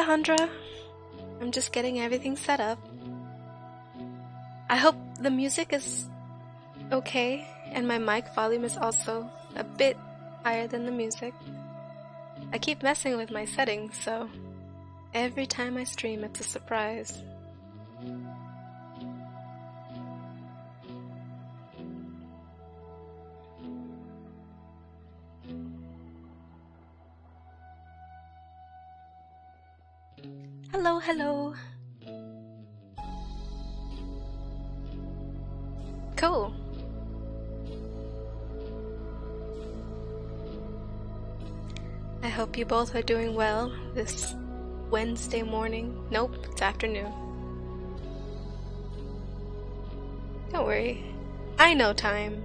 Alejandra. I'm just getting everything set up. I hope the music is okay, and my mic volume is also a bit higher than the music. I keep messing with my settings, so every time I stream it's a surprise. Hello, hello. Cool. I hope you both are doing well this Wednesday morning. Nope, it's afternoon. Don't worry. I know time.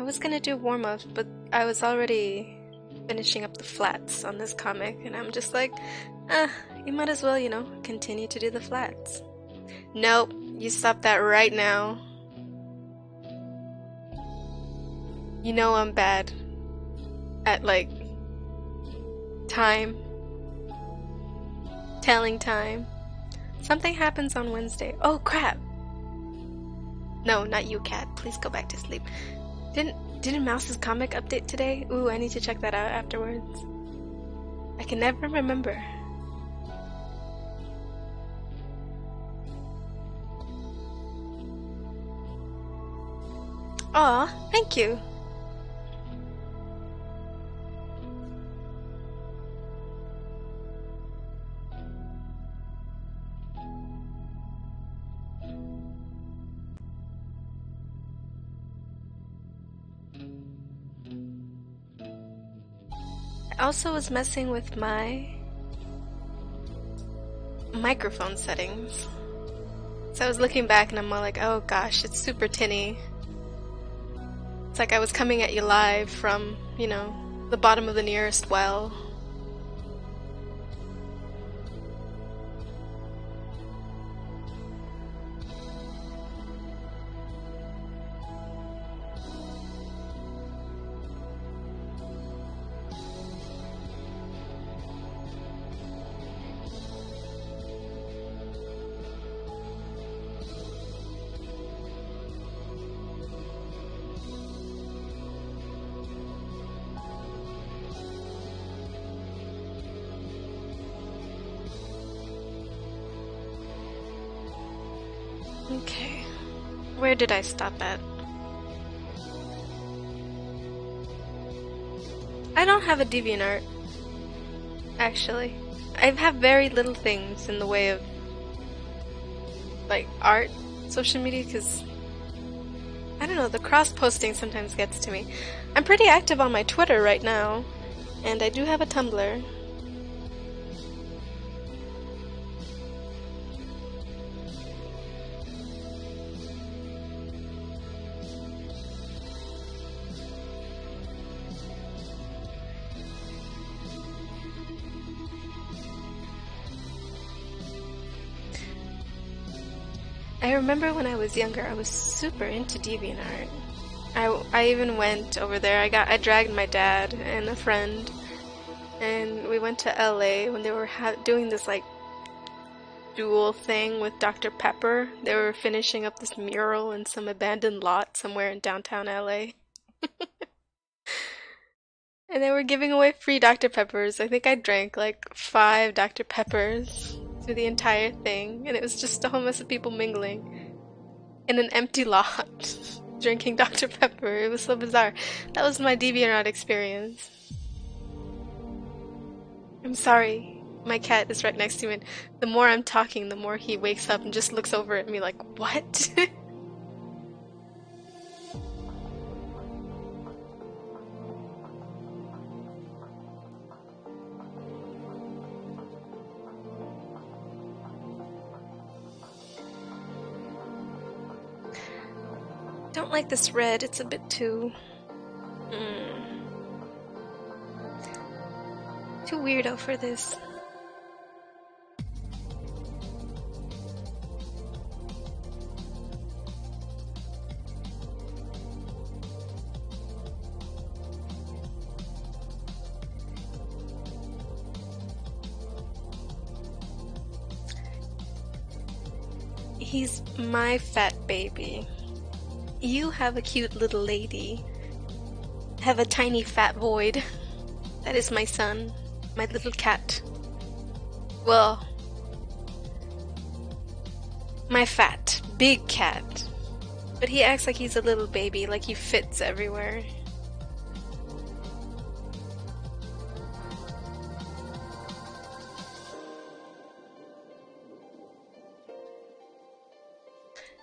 I was gonna do warm-ups, but I was already finishing up the flats on this comic, and I'm just like, you might as well, you know, continue to do the flats. Nope, you stop that right now. You know I'm bad at, like, time. Telling time. Something happens on Wednesday. Oh, crap! No, not you, cat. Please go back to sleep. Didn't Mouse's comic update today? Ooh, I need to check that out afterwards. I can never remember. Aw, thank you. I also was messing with my microphone settings. So I was looking back and I'm all like, oh gosh, it's super tinny. It's like I was coming at you live from, you know, the bottom of the nearest well. Okay, where did I stop at? I don't have a DeviantArt, actually. I have very little things in the way of, like, art, social media, because, I don't know, the cross-posting sometimes gets to me. I'm pretty active on my Twitter right now, and I do have a Tumblr. I remember when I was younger, I was super into DeviantArt. I even went over there. I dragged my dad and a friend, and we went to LA when they were doing this like dual thing with Dr. Pepper. They were finishing up this mural in some abandoned lot somewhere in downtown LA. And they were giving away free Dr. Peppers. I think I drank like 5 Dr. Peppers through the entire thing, and it was just a whole mess of people mingling in an empty lot, drinking Dr. Pepper. It was so bizarre. That was my DeviantArt experience. I'm sorry. My cat is right next to me, and the more I'm talking, the more he wakes up and just looks over at me like, what? Don't like this red, it's a bit too... Too weirdo for this. He's my fat baby. You have a cute little lady. Have a tiny fat void. That is my son, my little cat. Well, my fat, big cat. But he acts like he's a little baby, like he fits everywhere.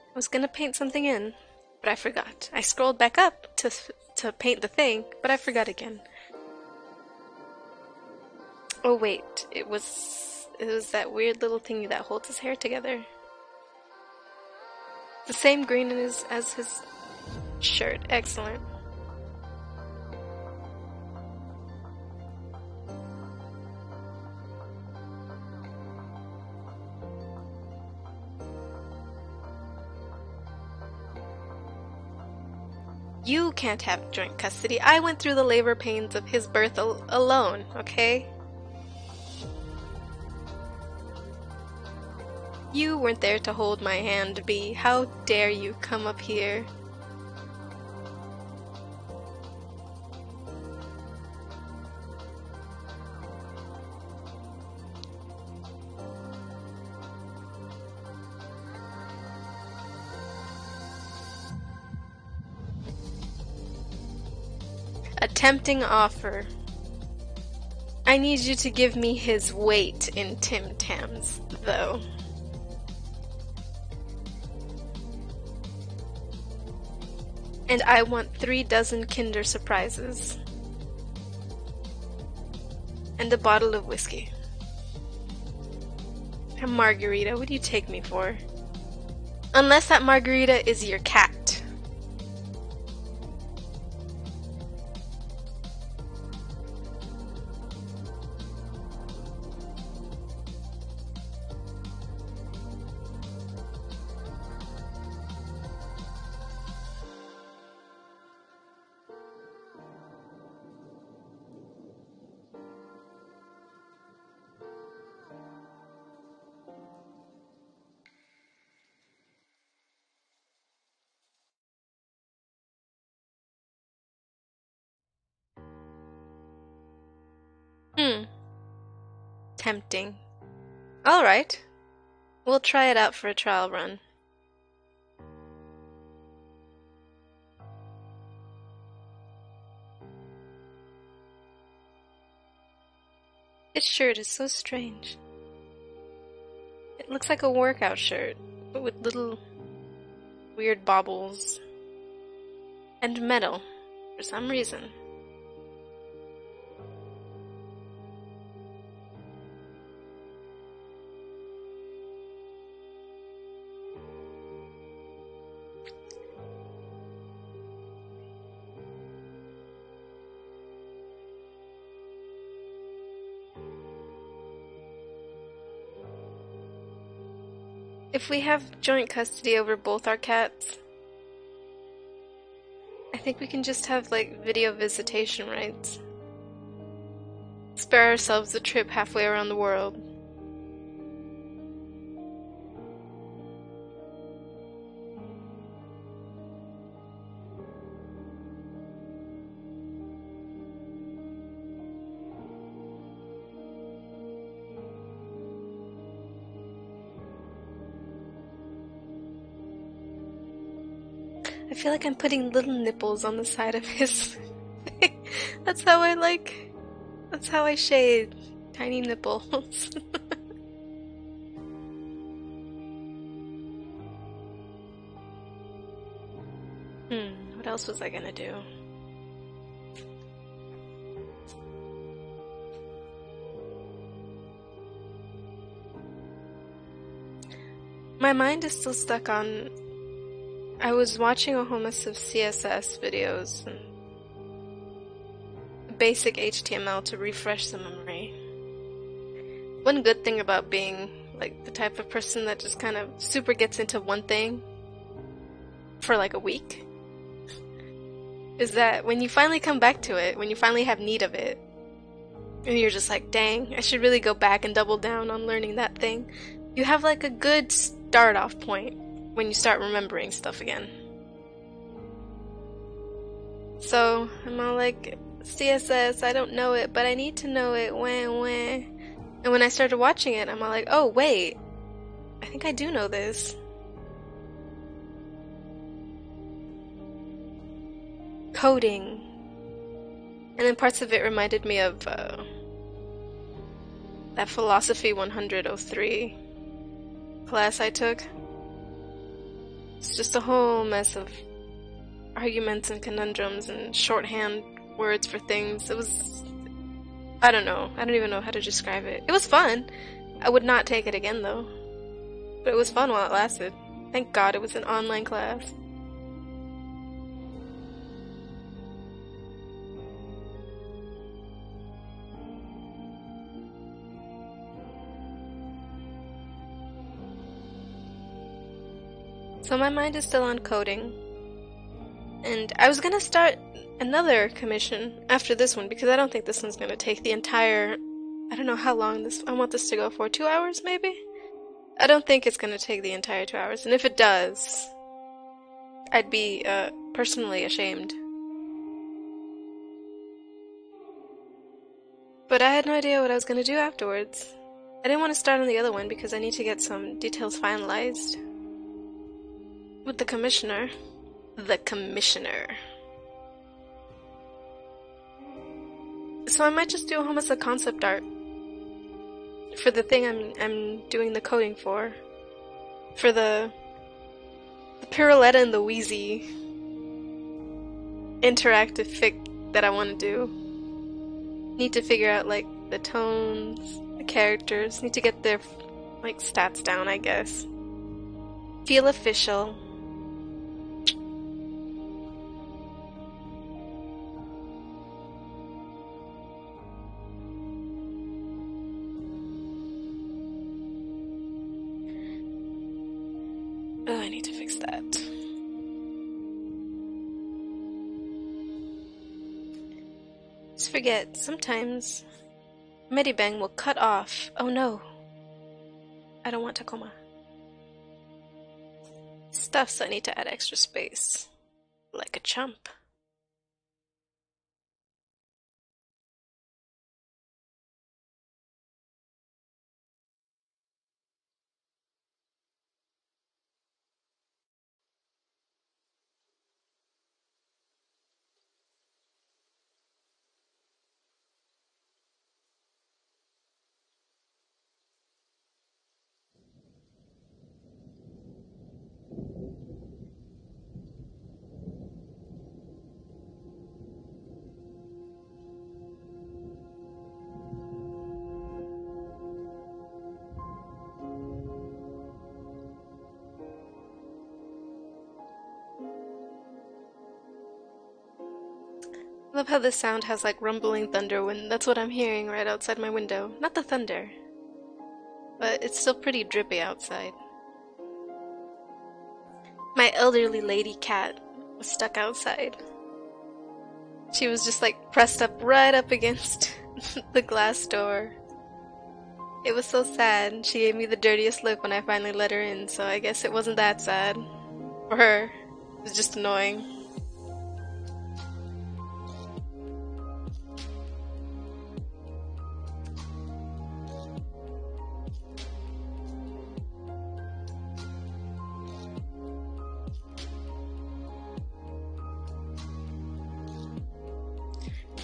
I was gonna paint something in, but I forgot. I scrolled back up to paint the thing, but I forgot again. Oh wait, it was that weird little thingy that holds his hair together. The same green as his shirt. Excellent. You can't have joint custody. I went through the labor pains of his birth alone, okay? You weren't there to hold my hand, B. How dare you come up here? A tempting offer. I need you to give me his weight in Tim Tams, though. And I want 3 dozen Kinder Surprises. And a bottle of whiskey. A margarita, what do you take me for? Unless that margarita is your cat. Tempting. Alright. We'll try it out for a trial run. His shirt is so strange. It looks like a workout shirt, but with little weird baubles. And metal, for some reason. If we have joint custody over both our cats, I think we can just have, like, video visitation rights. Spare ourselves a trip halfway around the world. I feel like I'm putting little nipples on the side of his thing. That's how I shade. Tiny nipples. What else was I gonna do? My mind is still stuck on... I was watching a whole mess of CSS videos and basic HTML to refresh the memory. One good thing about being like the type of person that just kind of super gets into one thing for like a week is that when you finally come back to it, when you finally have need of it, and you're just like, dang, I should really go back and double down on learning that thing, you have like a good start off point when you start remembering stuff again. So I'm all like, CSS, I don't know it, but I need to know it. Wah. And when I started watching it, I'm all like, oh wait, I think I do know this. Coding. And then parts of it reminded me of that Philosophy 103 class I took. It's just a whole mess of arguments and conundrums and shorthand words for things. It was, I don't know. I don't even know how to describe it. It was fun. I would not take it again though. But it was fun while it lasted. Thank God it was an online class. So my mind is still on coding. And I was gonna start another commission after this one because I don't think this one's gonna take the entire, I don't know how long I want this to go for, 2 hours maybe? I don't think it's gonna take the entire 2 hours, and if it does, I'd be personally ashamed. But I had no idea what I was gonna do afterwards. I didn't want to start on the other one because I need to get some details finalized with the commissioner. The commissioner. So I might just do almost a concept art for the thing I'm doing the coding for the Pirouette and the Wheezy interactive fic that I want to do. Need to figure out like the tones, the characters, need to get their like stats down, I guess. Feel official. Oh, I need to fix that. Just forget, sometimes Medibang will cut off. Oh no. I don't want Tacoma. Stuffs I need to add extra space. Like a chump. I love how this sound has like rumbling thunder when that's what I'm hearing right outside my window. Not the thunder, but it's still pretty drippy outside. My elderly lady cat was stuck outside. She was just like pressed up right up against the glass door. It was so sad. She gave me the dirtiest look when I finally let her in, so I guess it wasn't that sad. For her, it was just annoying.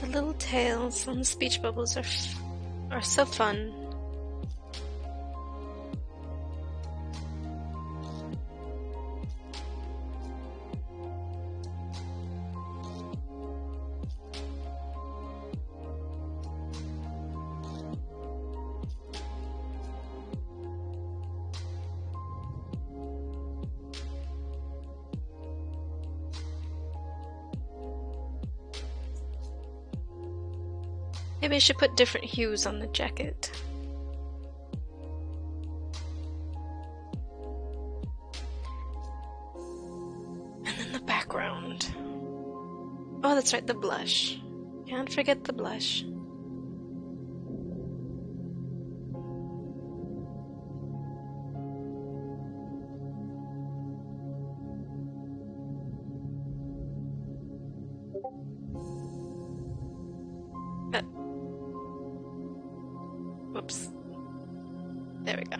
The little tails on the speech bubbles are so fun. Maybe I should put different hues on the jacket. that's right, the blush. Can't forget the blush. Whoops. There we go.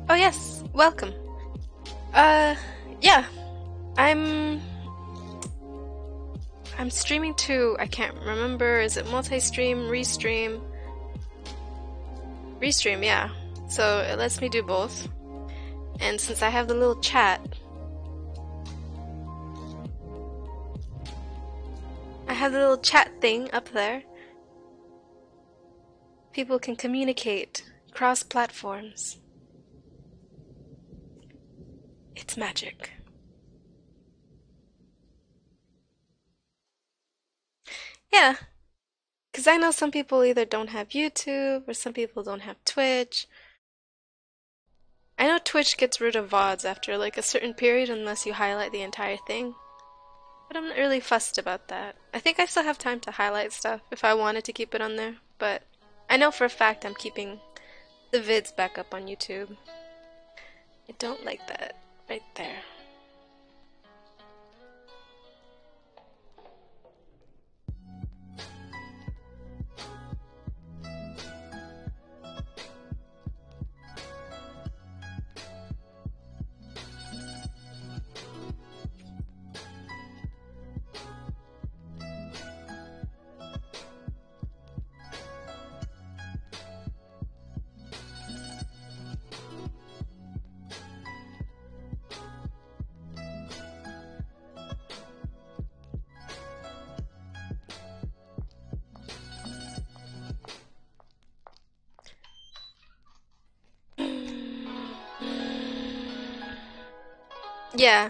Oh yes, welcome. Yeah, I'm streaming to, I can't remember, is it multi-stream, restream? Restream, yeah. So it lets me do both. And since I have the little chat, I have the little chat thing up there. People can communicate cross platforms. It's magic. Yeah, because I know some people either don't have YouTube or some people don't have Twitch. I know Twitch gets rid of VODs after like a certain period unless you highlight the entire thing. But I'm not really fussed about that. I think I still have time to highlight stuff if I wanted to keep it on there, but I know for a fact I'm keeping the vids back up on YouTube. I don't like that right there.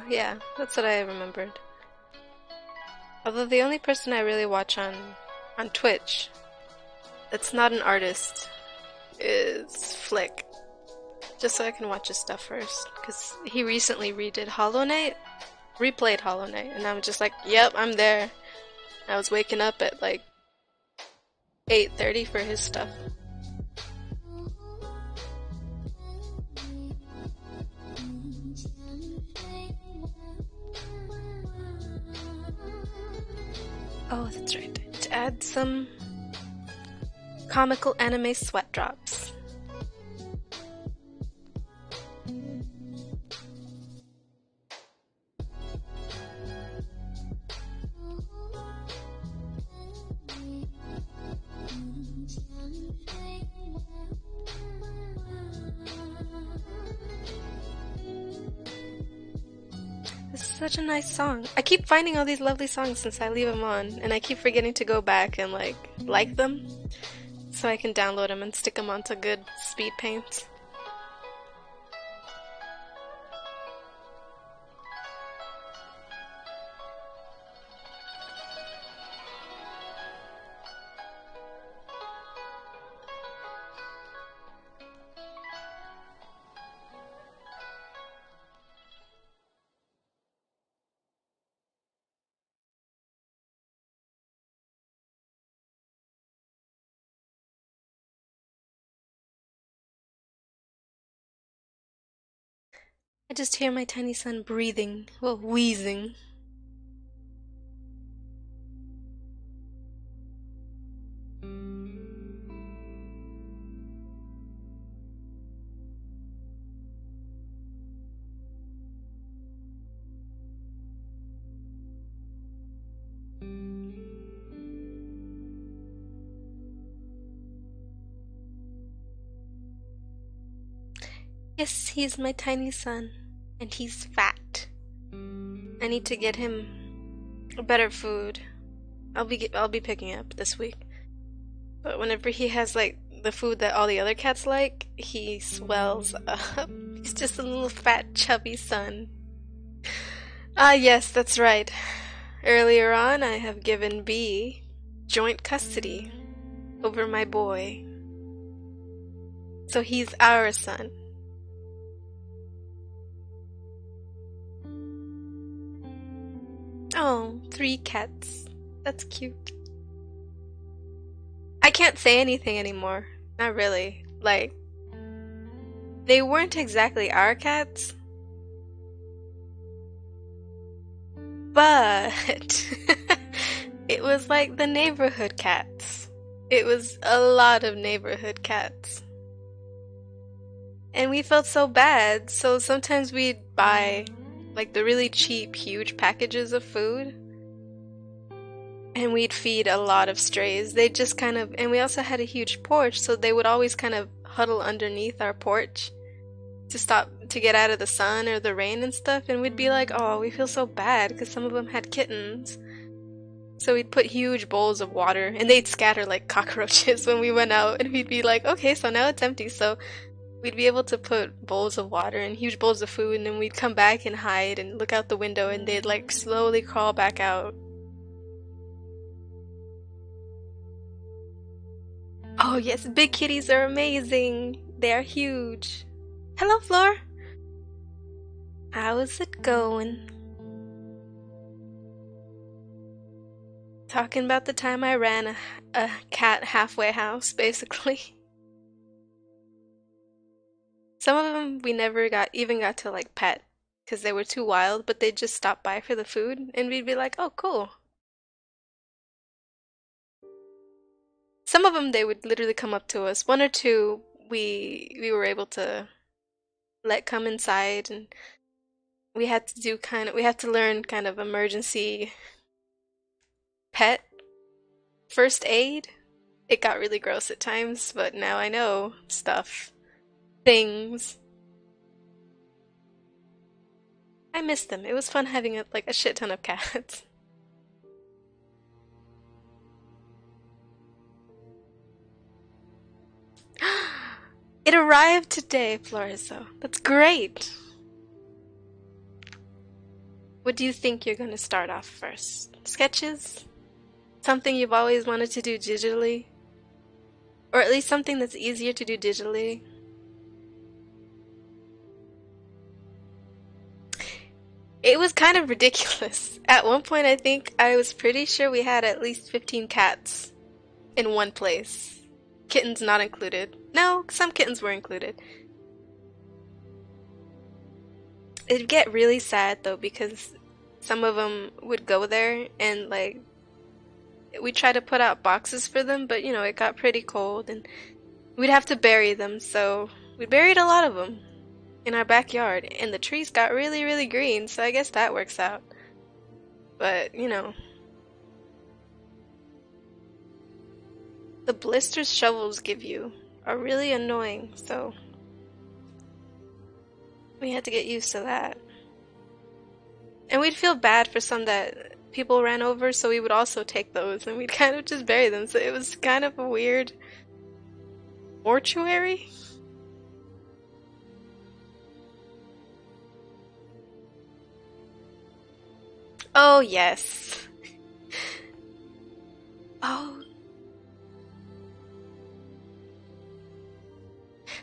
Yeah, that's what I remembered. Although the only person I really watch on Twitch that's not an artist is Flick. Just so I can watch his stuff first. Because he recently replayed Hollow Knight, and I'm just like, yep, I'm there. I was waking up at like 8:30 for his stuff. Oh, that's right. To add some comical anime sweat drops. This is such a nice song. I keep finding all these lovely songs since I leave them on, and I keep forgetting to go back and like them, so I can download them and stick them onto good speed paints. I just hear my tiny son breathing, well, wheezing. Yes, he's my tiny son, and he's fat. I need to get him better food. I'll be picking up this week. But whenever he has like the food that all the other cats like, he swells up. He's just a little fat chubby son. Ah, yes, that's right. Earlier on, I have given B joint custody over my boy. So he's our son. Oh, 3 cats. That's cute. I can't say anything anymore. Not really. Like, they weren't exactly our cats, but it was like the neighborhood cats. It was a lot of neighborhood cats. And we felt so bad, so sometimes we'd buy like the really cheap, huge packages of food, and we'd feed a lot of strays. They just kind of, and we also had a huge porch, so they would always kind of huddle underneath our porch to get out of the sun or the rain and stuff, and we'd be like, oh, we feel so bad because some of them had kittens. So we'd put huge bowls of water, and they'd scatter like cockroaches when we went out, and we'd be like, okay, so now it's empty, so we'd be able to put bowls of water and huge bowls of food, and then we'd come back and hide and look out the window, and they'd like slowly crawl back out. Oh yes, big kitties are amazing. They are huge. Hello, Floor. How is it going? Talking about the time I ran a cat halfway house, basically. Some of them we never even got to like pet because they were too wild, but they'd just stop by for the food, and we'd be like, oh, cool. Some of them they would literally come up to us. 1 or 2 we were able to let come inside, and we had to learn kind of emergency pet first aid. It got really gross at times, but now I know stuff. Things. I miss them. It was fun having like a shit ton of cats. It arrived today, Florizo. That's great. What do you think you're gonna start off first? Sketches? Something you've always wanted to do digitally? Or at least something that's easier to do digitally? It was kind of ridiculous. At one point, I think I was pretty sure we had at least 15 cats in one place. Kittens not included. No, some kittens were included. It'd get really sad though because some of them would go there and like we tried to put out boxes for them, but you know, it got pretty cold and we'd have to bury them, so we buried a lot of them in our backyard, and the trees got really, really green, so I guess that works out. But, you know, the blisters shovels give you are really annoying, so we had to get used to that. And we'd feel bad for some that people ran over, so we would also take those and we'd kind of just bury them, so it was kind of a weird mortuary. Oh, yes. Oh.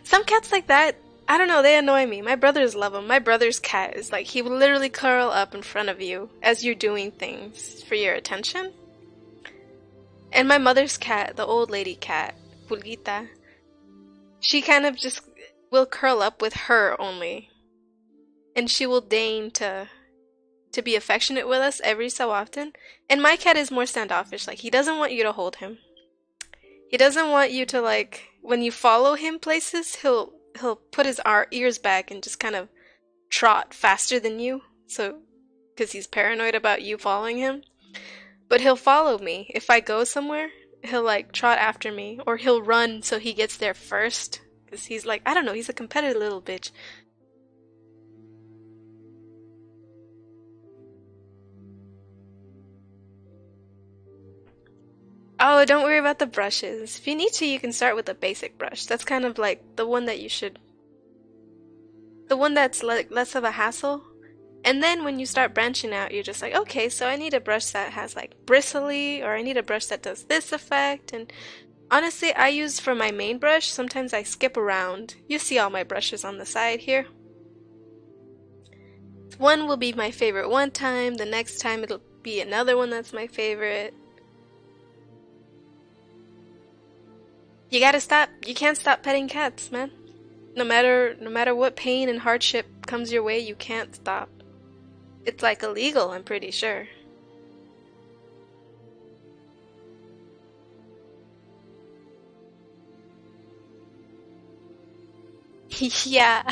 Some cats like that, I don't know, they annoy me. My brothers love them. My brother's cat is like, he will literally curl up in front of you as you're doing things for your attention. And my mother's cat, the old lady cat, Pulguita, she kind of just will curl up with her only. And she will deign to be affectionate with us every so often. And my cat is more standoffish. Like, he doesn't want you to hold him. He doesn't want you to, like, when you follow him places, he'll put his ears back and just kind of trot faster than you. So, because he's paranoid about you following him. But he'll follow me. If I go somewhere, he'll like trot after me, or he'll run so he gets there first. Because he's like, I don't know, he's a competitive little bitch. Oh, don't worry about the brushes. If you need to, you can start with a basic brush. That's kind of like the one that you should, the one that's like less of a hassle. And then when you start branching out, you're just like, okay, so I need a brush that has like bristly, or I need a brush that does this effect. And honestly, I use for my main brush, sometimes I skip around. You see all my brushes on the side here. One will be my favorite one time, the next time it'll be another one that's my favorite. You gotta stop. You can't stop petting cats, man. No matter what pain and hardship comes your way, you can't stop. It's like illegal, I'm pretty sure. Yeah,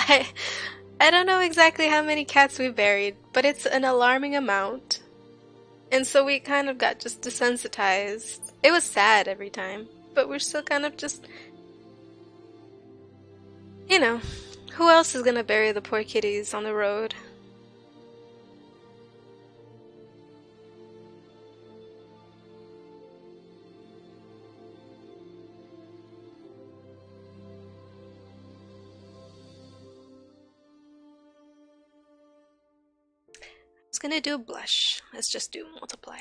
I don't know exactly how many cats we buried, but it's an alarming amount. And so we kind of got just desensitized. It was sad every time, but we're still kind of just, you know, who else is gonna bury the poor kitties on the road? I was gonna do blush. Let's just do multiply.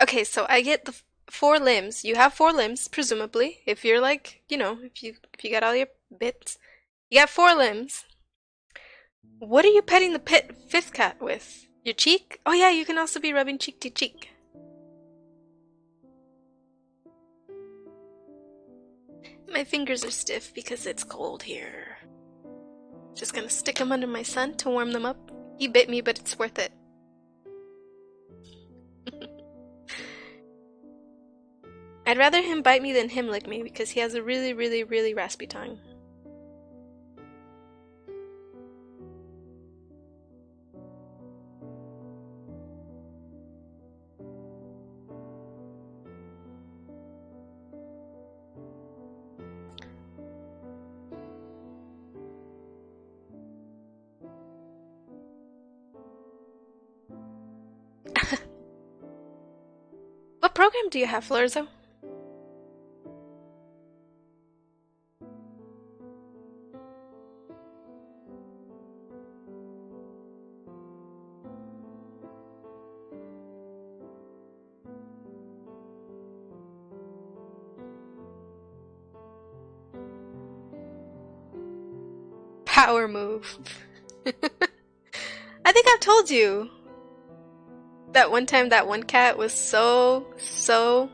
Okay, so I get the four limbs. You have four limbs, presumably. If you're like, if you got all your bits, you got four limbs. What are you petting the fifth cat with? Your cheek? Oh yeah, you can also be rubbing cheek to cheek. My fingers are stiff because it's cold here. Just gonna stick them under my son to warm them up. He bit me, but it's worth it. I'd rather him bite me than him lick me because he has a really, really, really raspy tongue. What program do you have, Florzo? Power move. I think I've told you that one time that one cat was so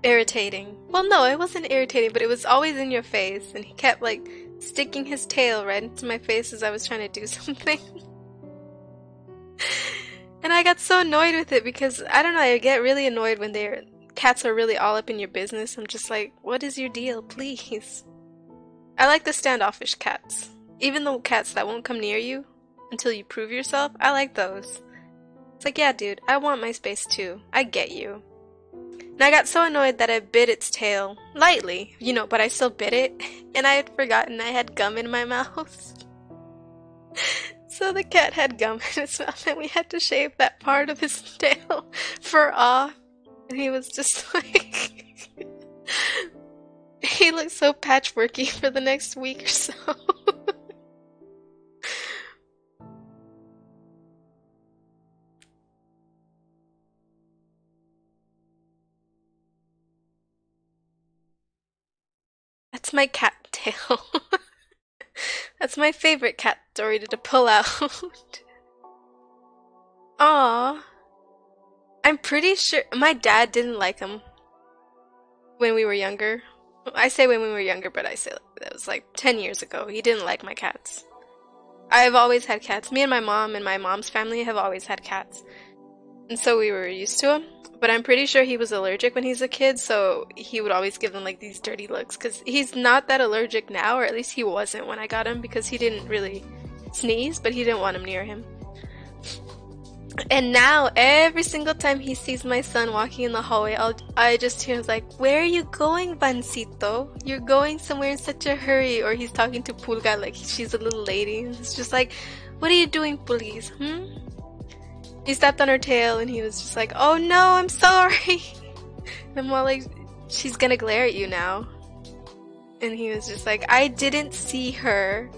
irritating. Well, no, it wasn't irritating, but it was always in your face, and he kept like sticking his tail right into my face as I was trying to do something. And I got so annoyed with it because I don't know, I get really annoyed when cats are really all up in your business. I'm just like, what is your deal, please? I like the standoffish cats. Even the cats that won't come near you until you prove yourself, I like those. It's like, yeah, dude, I want my space too. I get you. And I got so annoyed that I bit its tail. Lightly, but I still bit it. And I had forgotten I had gum in my mouth. So the cat had gum in its mouth and we had to shave that part of his tail fur off. And he was just like... He looked so patchworky for the next week or so. That's my cat tail. That's my favorite cat story to pull out. Aw. I'm pretty sure my dad didn't like him when we were younger. I say when we were younger, but I say that was like 10 years ago. He didn't like my cats. I've always had cats. Me and my mom and my mom's family have always had cats. And so we were used to him. But I'm pretty sure he was allergic when he was a kid, so he would always give them like these dirty looks. Because he's not that allergic now, or at least he wasn't when I got him, because he didn't really sneeze, but he didn't want him near him. And now, every single time he sees my son walking in the hallway, I just hear him like, "Where are you going, Vancito? You're going somewhere in such a hurry." Or he's talking to Pulga like she's a little lady. It's just like, "What are you doing, Pulgis? He stepped on her tail and he was just like, "Oh no, I'm sorry." And I'm all like, "She's gonna glare at you now." And he was just like, "I didn't see her."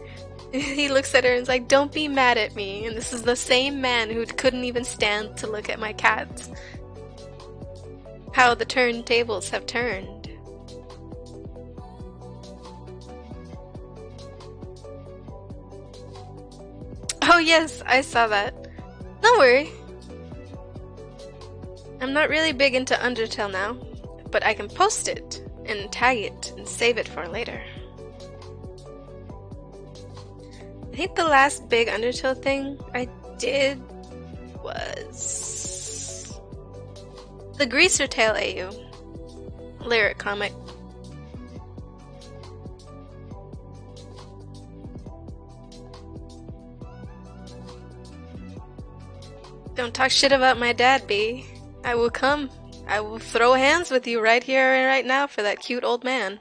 He looks at her and is like, "Don't be mad at me." And this is the same man who couldn't even stand to look at my cats. How the turntables have turned. Oh yes, I saw that. Don't worry. I'm not really big into Undertale now, but I can post it and tag it and save it for later. I think the last big Undertale thing I did was the Greaser Tale AU lyric comic. Don't talk shit about my dad, B. I will come. I will throw hands with you right here and right now for that cute old man.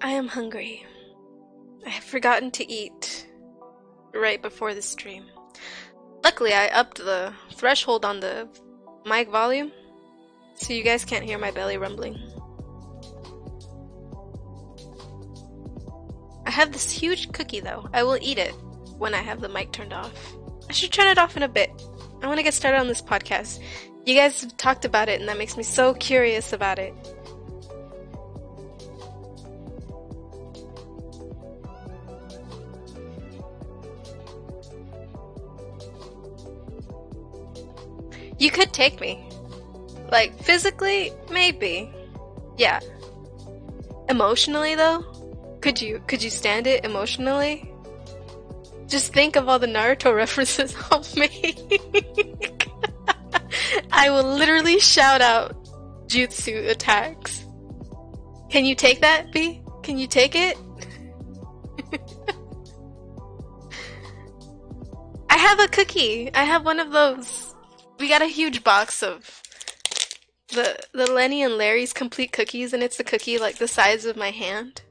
I am hungry. I have forgotten to eat right before the stream. Luckily, I upped the threshold on the mic volume, so you guys can't hear my belly rumbling. I have this huge cookie though. I will eat it when I have the mic turned off. I should turn it off in a bit. I want to get started on this podcast. You guys have talked about it and that makes me so curious about it. You could take me. Like, physically, maybe. Yeah. Emotionally, though? Could you stand it emotionally? Just think of all the Naruto references I'll make. I will literally shout out jutsu attacks. Can you take that, B? Can you take it? I have a cookie. I have one of those. We got a huge box of the Lenny and Larry's complete cookies, and it's a cookie like the size of my hand.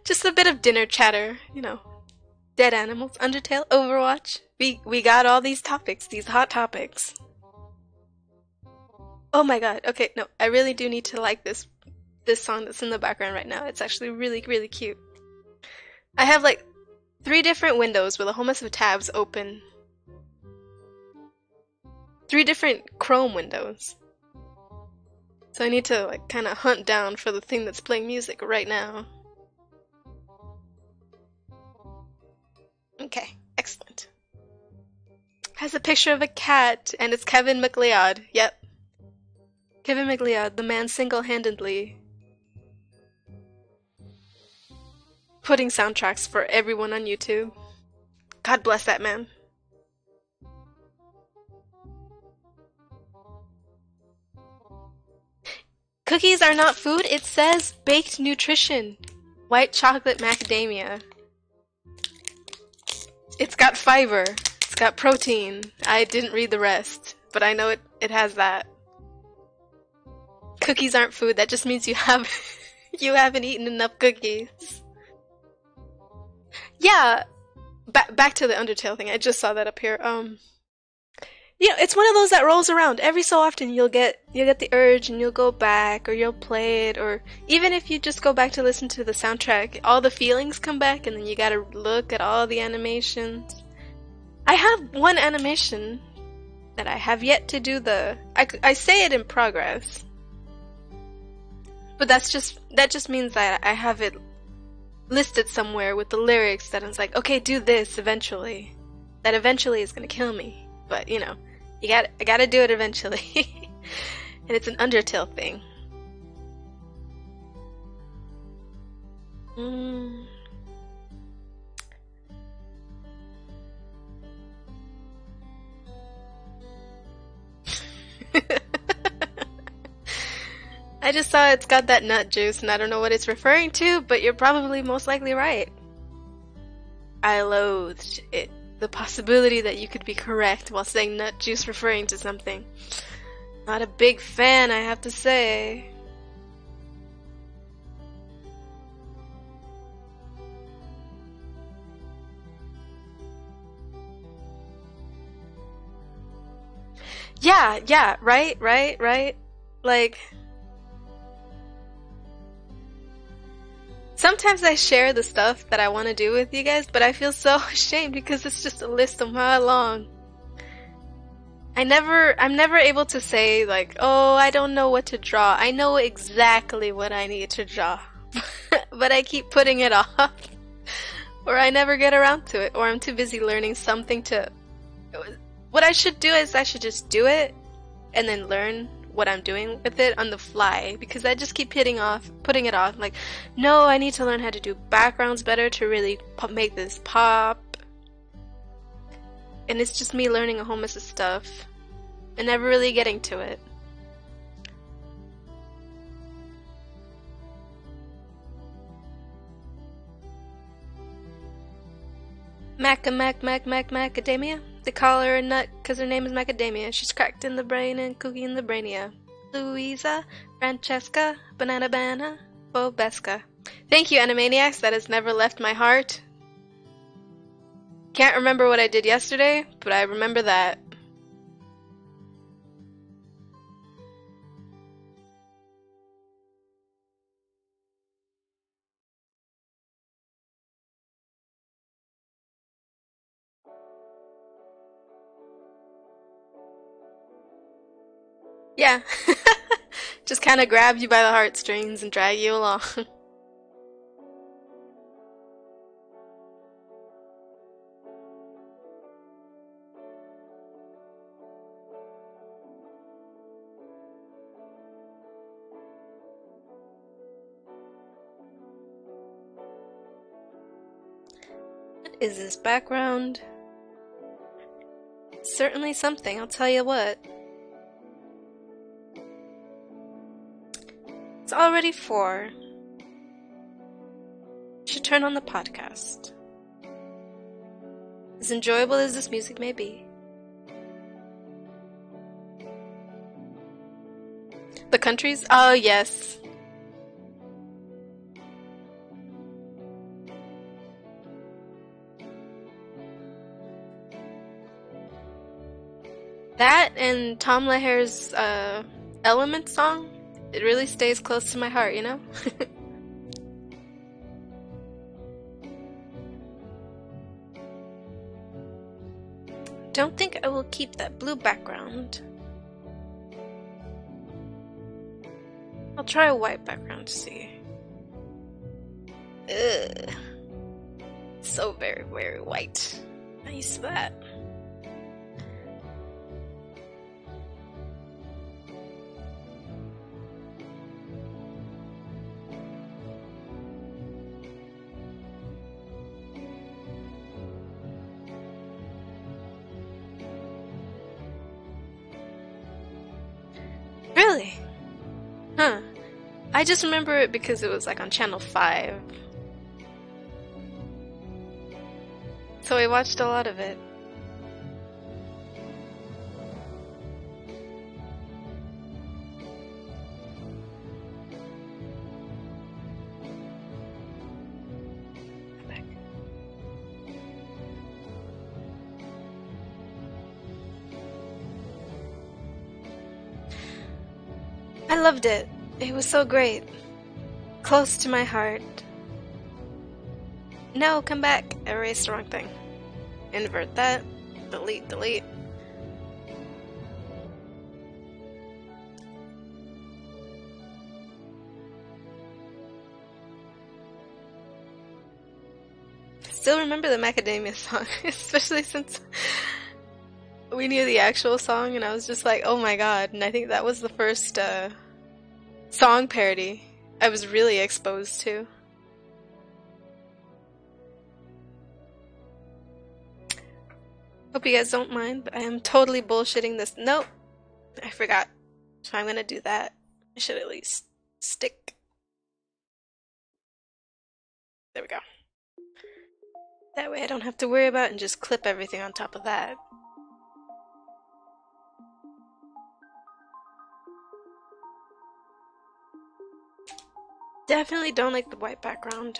Just a bit of dinner chatter, you know. Dead animals, Undertale, Overwatch. We got all these topics, these hot topics. Oh my god, okay, no, I really do need to like this song that's in the background right now. It's actually really, really cute. I have like 3 different windows with a whole mess of tabs open. 3 different Chrome windows. So I need to like kind of hunt down for the thing that's playing music right now. Okay, excellent. Has a picture of a cat and it's Kevin MacLeod. Yep. Kevin MacLeod, the man single-handedly putting soundtracks for everyone on YouTube. God bless that man. Cookies are not food, it says baked nutrition. White chocolate macadamia. It's got fiber. It's got protein. I didn't read the rest, but I know it has that. Cookies aren't food, that just means you haven't eaten enough cookies. Yeah, back to the Undertale thing. I just saw that up here. You know, it's one of those that rolls around. Every so often you'll get the urge and you'll go back or you'll play it, or even if you just go back to listen to the soundtrack, all the feelings come back and then you gotta look at all the animations. I have one animation that I have yet to do I say it in progress. But that just means that I have it listed somewhere with the lyrics that it's like, okay, do this eventually. That eventually is gonna kill me. But, you know, I gotta do it eventually. And it's an Undertale thing. I just saw it's got that nut juice, and I don't know what it's referring to, but you're probably most likely right. I loathed it. The possibility that you could be correct while saying nut juice referring to something. Not a big fan, I have to say. Yeah, right. Like, sometimes I share the stuff that I want to do with you guys, but I feel so ashamed because it's just a list a mile long. I'm never able to say like, oh, I don't know what to draw. I know exactly what I need to draw. But I keep putting it off. Or I never get around to it. Or I'm too busy learning something to... What I should do is I should just do it and then learn what I'm doing with it on the fly, because I just keep putting it off. Like, no, I need to learn how to do backgrounds better to really make this pop. And it's just me learning a whole mess of stuff and never really getting to it. Macadamia? They call her a nut because her name is Macadamia. She's cracked in the brain and kooky in the brainia. Louisa, Francesca, Banana, Bobesca. Thank you, Animaniacs. That has never left my heart. Can't remember what I did yesterday, but I remember that. Yeah. Just kind of grab you by the heartstrings and drag you along. What is this background? It's certainly something, I'll tell you what. It's already 4. Should turn on the podcast. As enjoyable as this music may be. The countries? Oh, yes. That and Tom Leher's Element song, it really stays close to my heart, you know? Don't think I will keep that blue background. I'll try a white background to see. Ugh. So very, very white. Not used to that. Really? Huh. I just remember it because it was like on Channel 5. So I watched a lot of it. I loved it. It was so great. Close to my heart. No, come back. I erased the wrong thing. Invert that. Delete. still remember the Macadamia song, especially since we knew the actual song, and I was just like, oh my god. And I think that was the first song parody I was really exposed to. Hope you guys don't mind, but I am totally bullshitting this. Nope, I forgot. So I'm gonna do that. I should at least stick. There we go. That way I don't have to worry about it and just clip everything on top of that. Definitely don't like the white background.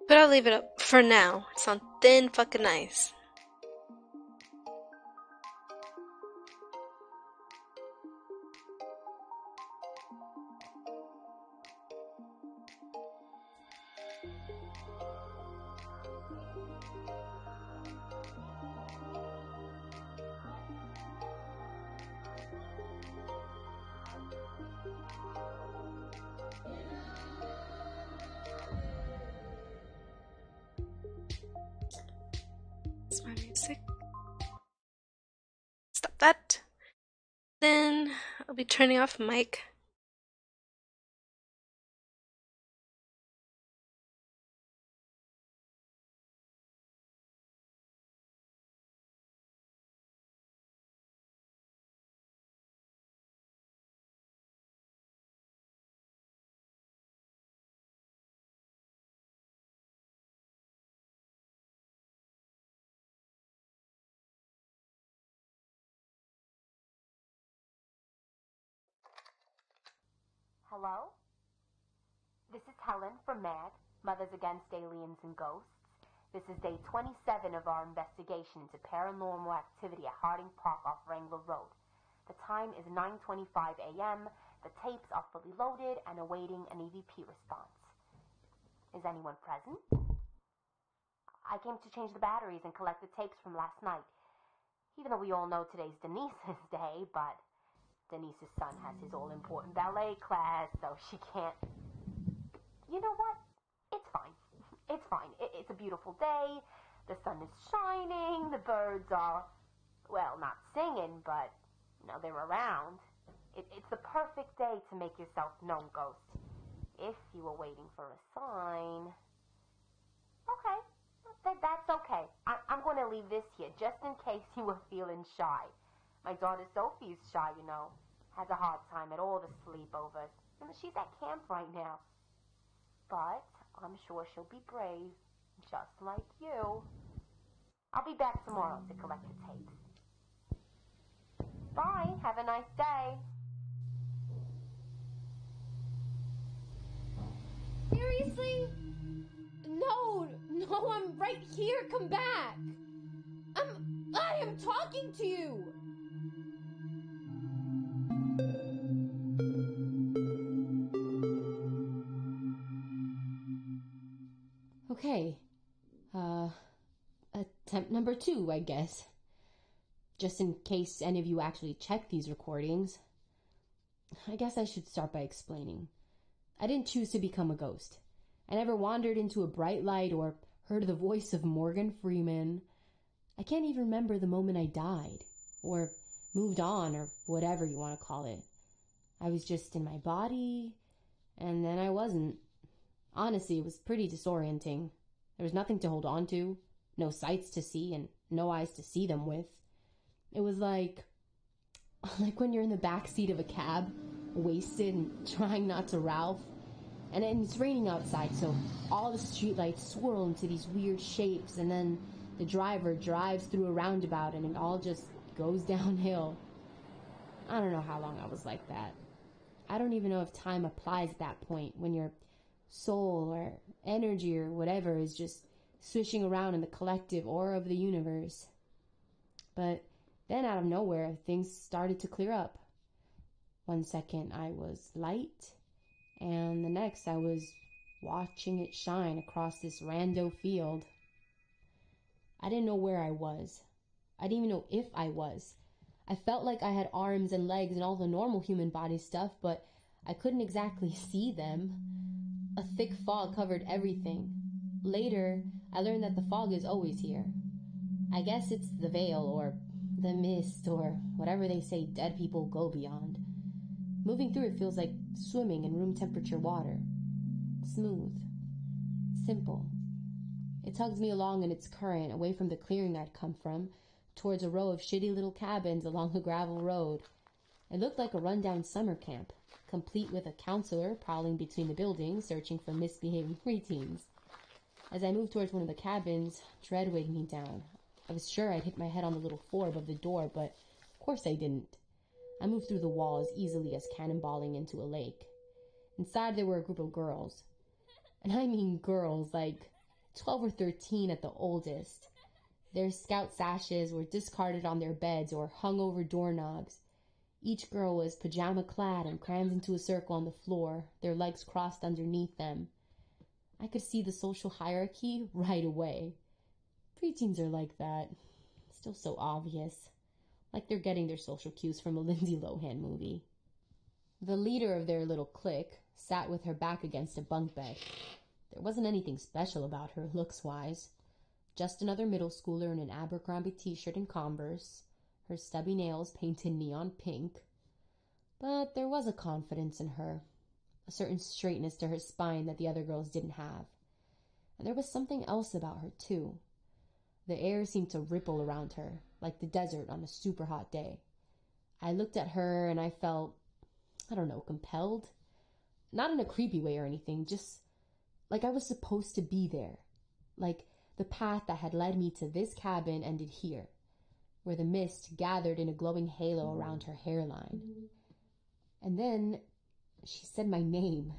But I'll leave it up for now. It's on thin fucking ice. That's my music. Stop that. Then I'll be turning off mic. Hello? This is Helen from MAD, Mothers Against Aliens and Ghosts. This is day 27 of our investigation into paranormal activity at Harding Park off Wrangler Road. The time is 9:25 a.m. The tapes are fully loaded and awaiting an EVP response. Is anyone present? I came to change the batteries and collect the tapes from last night. Even though we all know today's Denise's day, but Denise's son has his all-important ballet class, so she can't... You know what? It's fine. It's fine. It's a beautiful day. The sun is shining. The birds are, well, not singing, but, you know, they're around. It's the perfect day to make yourself known, Ghost. If you were waiting for a sign... Okay. That's okay. I'm going to leave this here just in case you were feeling shy. My daughter Sophie's shy, you know. Has a hard time at all the sleepovers. And she's at camp right now. But I'm sure she'll be brave, just like you. I'll be back tomorrow to collect the tapes. Bye. Have a nice day. Seriously? No, I'm right here. Come back. I am talking to you. Okay. Attempt number 2, I guess. Just in case any of you actually check these recordings. I guess I should start by explaining. I didn't choose to become a ghost. I never wandered into a bright light or heard the voice of Morgan Freeman. I can't even remember the moment I died, or moved on, or whatever you want to call it. I was just in my body, and then I wasn't. Honestly, it was pretty disorienting. There was nothing to hold on to, no sights to see, and no eyes to see them with. It was like when you're in the back seat of a cab, wasted and trying not to Ralph. And it's raining outside, so all the streetlights swirl into these weird shapes, and then the driver drives through a roundabout, and it all just goes downhill. I don't know how long I was like that. I don't even know if time applies at that point, when your soul or energy or whatever is just swishing around in the collective aura of the universe. But then out of nowhere, things started to clear up. One second I was light, and the next I was watching it shine across this rando field. I didn't know where I was. I didn't even know if I was. I felt like I had arms and legs and all the normal human body stuff, but I couldn't exactly see them. A thick fog covered everything. Later, I learned that the fog is always here. I guess it's the veil or the mist or whatever they say dead people go beyond. Moving through it feels like swimming in room temperature water. Smooth. Simple. It tugs me along in its current, away from the clearing I'd come from, towards a row of shitty little cabins along a gravel road. It looked like a rundown summer camp, complete with a counselor prowling between the buildings, searching for misbehaving preteens. As I moved towards one of the cabins, dread weighed me down. I was sure I'd hit my head on the little floor above the door, but of course I didn't. I moved through the wall as easily as cannonballing into a lake. Inside there were a group of girls. And I mean girls, like 12 or 13 at the oldest. Their scout sashes were discarded on their beds or hung over doorknobs. Each girl was pajama-clad and crammed into a circle on the floor, their legs crossed underneath them. I could see the social hierarchy right away. Preteens are like that. Still so obvious. Like they're getting their social cues from a Lindsay Lohan movie. The leader of their little clique sat with her back against a bunk bed. There wasn't anything special about her, looks-wise. Just another middle schooler in an Abercrombie t-shirt and Converse, her stubby nails painted neon pink. But there was a confidence in her, a certain straightness to her spine that the other girls didn't have. And there was something else about her, too. The air seemed to ripple around her, like the desert on a super hot day. I looked at her and I felt, compelled. Not in a creepy way or anything, just like I was supposed to be there. Like the path that had led me to this cabin ended here, where the mist gathered in a glowing halo around her hairline. And then she said my name.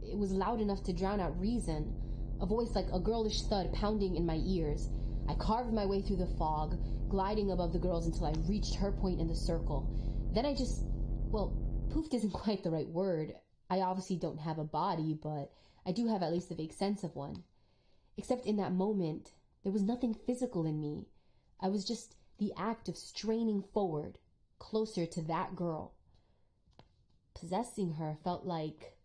It was loud enough to drown out reason, a voice like a girlish thud pounding in my ears. I carved my way through the fog, gliding above the girls until I reached her point in the circle. Then I just, poofed isn't quite the right word. I obviously don't have a body, but I do have at least a vague sense of one. Except in that moment, there was nothing physical in me. I was just the act of straining forward, closer to that girl. Possessing her felt like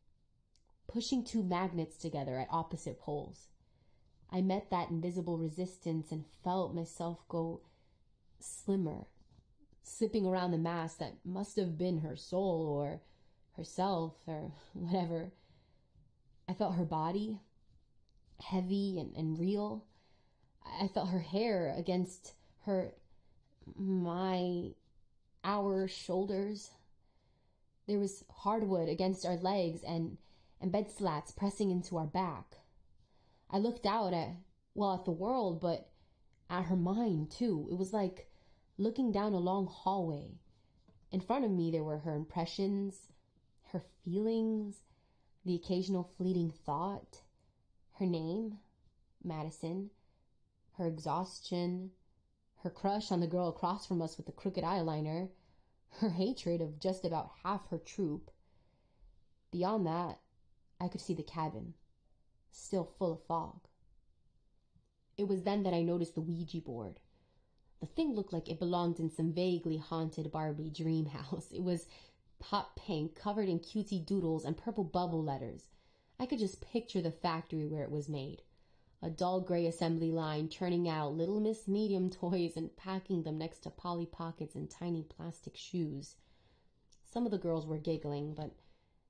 pushing two magnets together at opposite poles. I met that invisible resistance and felt myself go slimmer, slipping around the mass that must have been her soul or herself or whatever. I felt her body, heavy and real. I felt her hair against our shoulders. There was hardwood against our legs and bed slats pressing into our back. I looked out at the world, but at her mind, too. It was like looking down a long hallway. In front of me, there were her impressions, her feelings, the occasional fleeting thought, her name, Madison, her exhaustion, her crush on the girl across from us with the crooked eyeliner, her hatred of just about half her troop. Beyond that, I could see the cabin, still full of fog. It was then that I noticed the Ouija board. The thing looked like it belonged in some vaguely haunted Barbie dream house. It was hot pink, covered in cutesy doodles and purple bubble letters. I could just picture the factory where it was made. A dull gray assembly line churning out Little Miss Medium toys and packing them next to Polly Pockets and tiny plastic shoes. Some of the girls were giggling, but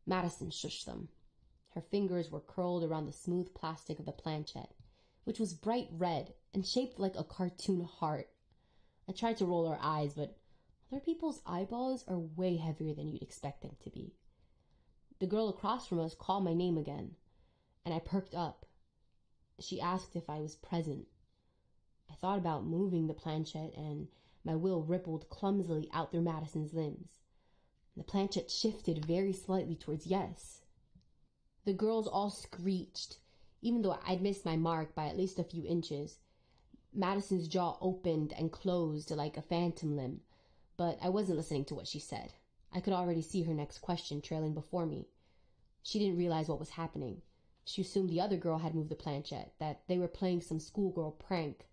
Madison shushed them. Her fingers were curled around the smooth plastic of the planchette, which was bright red and shaped like a cartoon heart. I tried to roll our eyes, but other people's eyeballs are way heavier than you'd expect them to be. The girl across from us called my name again, and I perked up. She asked if I was present. I thought about moving the planchette, and my will rippled clumsily out through Madison's limbs. The planchette shifted very slightly towards yes. The girls all screeched, even though I'd missed my mark by at least a few inches. Madison's jaw opened and closed like a phantom limb, but I wasn't listening to what she said. I could already see her next question trailing before me. She didn't realize what was happening. She assumed the other girl had moved the planchette, that they were playing some schoolgirl prank.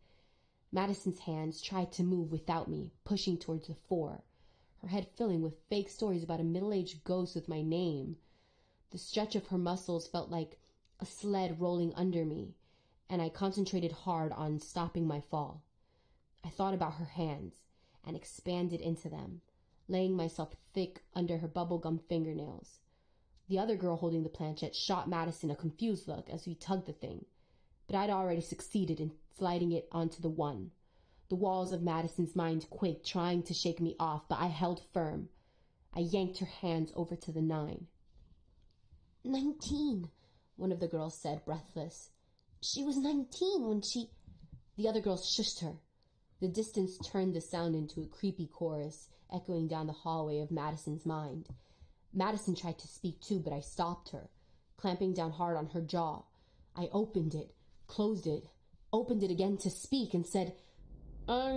Madison's hands tried to move without me, pushing towards the fore. her head filling with fake stories about a middle-aged ghost with my name. The stretch of her muscles felt like a sled rolling under me, and I concentrated hard on stopping my fall. I thought about her hands and expanded into them, laying myself thick under her bubblegum fingernails. The other girl holding the planchette shot Madison a confused look as we tugged the thing, but I'd already succeeded in sliding it onto the one. The walls of Madison's mind quaked, trying to shake me off, but I held firm. I yanked her hands over to the 9. 19, one of the girls said, breathless. She was 19 when she... The other girls shushed her. The distance turned the sound into a creepy chorus, echoing down the hallway of Madison's mind. Madison tried to speak too, but I stopped her, clamping down hard on her jaw. I opened it, closed it, opened it again to speak, and said, I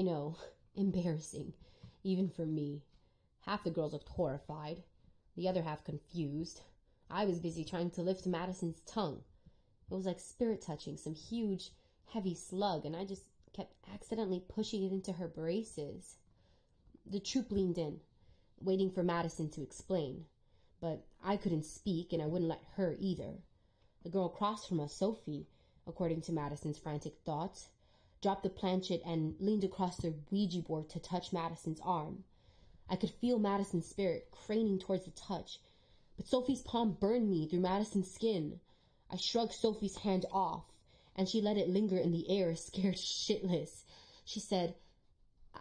know, embarrassing, even for me. Half the girls looked horrified, the other half confused. I was busy trying to lift Madison's tongue. It was like spirit touching some huge, heavy slug, and I just kept accidentally pushing it into her braces. The troop leaned in, waiting for Madison to explain, but I couldn't speak, and I wouldn't let her either. The girl across from us, Sophie, according to Madison's frantic thoughts, dropped the planchette and leaned across the Ouija board to touch Madison's arm. I could feel Madison's spirit craning towards the touch, but Sophie's palm burned me through Madison's skin. I shrugged Sophie's hand off, and she let it linger in the air, scared shitless. She said,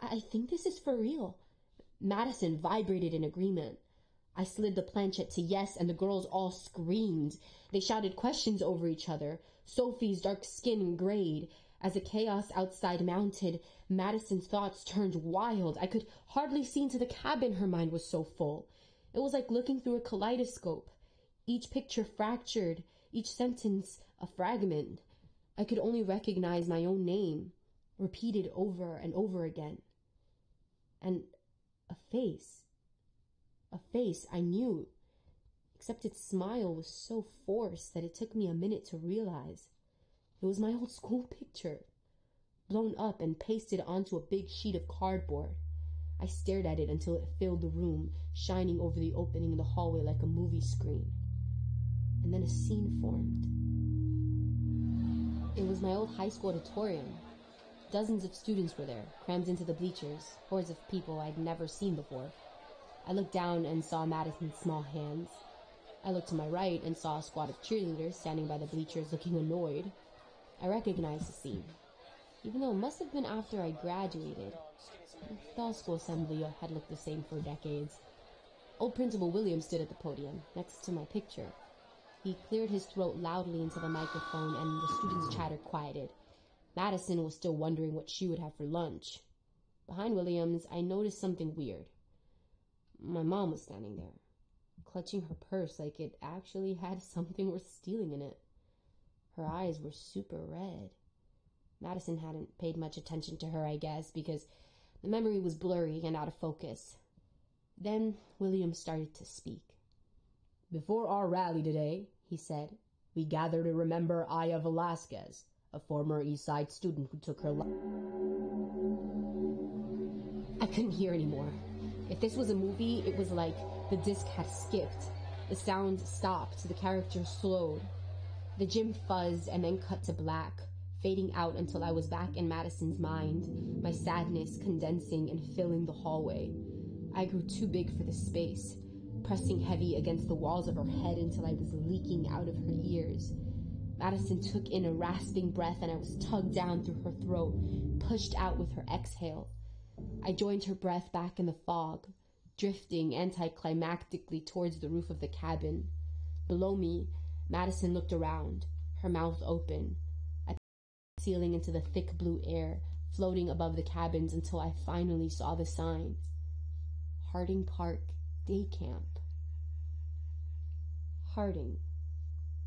I think this is for real. Madison vibrated in agreement. I slid the planchette to yes, and the girls all screamed. They shouted questions over each other. Sophie's dark skin grayed. As the chaos outside mounted, Madison's thoughts turned wild. I could hardly see into the cabin, her mind was so full. It was like looking through a kaleidoscope. Each picture fractured, each sentence a fragment. I could only recognize my own name, repeated over and over again. And a face I knew, except its smile was so forced that it took me a minute to realize. It was my old school picture, blown up and pasted onto a big sheet of cardboard. I stared at it until it filled the room, shining over the opening in the hallway like a movie screen. And then a scene formed. It was my old high school auditorium. Dozens of students were there, crammed into the bleachers, hordes of people I'd never seen before. I looked down and saw Madison's small hands. I looked to my right and saw a squad of cheerleaders standing by the bleachers looking annoyed. I recognized the scene, even though it must have been after I graduated. The high school assembly had looked the same for decades. Old Principal Williams stood at the podium, next to my picture. He cleared his throat loudly into the microphone, and the students' chatter quieted. Madison was still wondering what she would have for lunch. Behind Williams, I noticed something weird. My mom was standing there, clutching her purse like it actually had something worth stealing in it. Her eyes were super red. Madison hadn't paid much attention to her, I guess, because the memory was blurry and out of focus. Then Williams started to speak. Before our rally today, he said, we gather to remember Aya Velasquez, a former East Side student who took her life. I couldn't hear anymore. If this was a movie, it was like the disc had skipped. The sound stopped, the characters slowed. The gym fuzzed and then cut to black, fading out until I was back in Madison's mind, my sadness condensing and filling the hallway. I grew too big for the space, pressing heavy against the walls of her head until I was leaking out of her ears. Madison took in a rasping breath, and I was tugged down through her throat, pushed out with her exhale. I joined her breath back in the fog, drifting anticlimactically towards the roof of the cabin. Below me, Madison looked around, her mouth open. I ceiling into the thick blue air, floating above the cabins until I finally saw the sign. Harding Park Day Camp. Harding,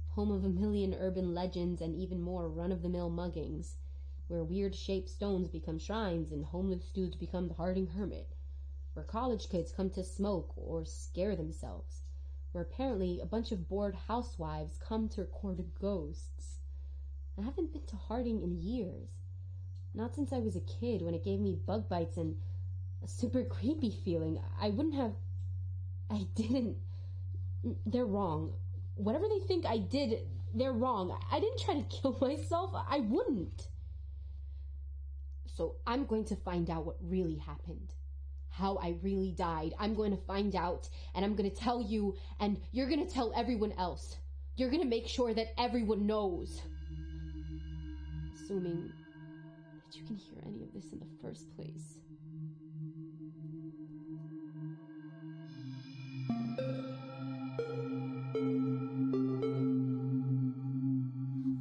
home of a million urban legends and even more run-of-the-mill muggings, where weird-shaped stones become shrines and homeless dudes become the Harding Hermit, where college kids come to smoke or scare themselves, where apparently a bunch of bored housewives come to record ghosts. I haven't been to Harding in years. Not since I was a kid, when it gave me bug bites and a super creepy feeling. I didn't. They're wrong. Whatever they think I did, they're wrong. I didn't try to kill myself. I wouldn't. So I'm going to find out what really happened. How I really died. I'm going to find out, and I'm going to tell you, and you're going to tell everyone else. You're going to make sure that everyone knows. Assuming that you can hear any of this in the first place.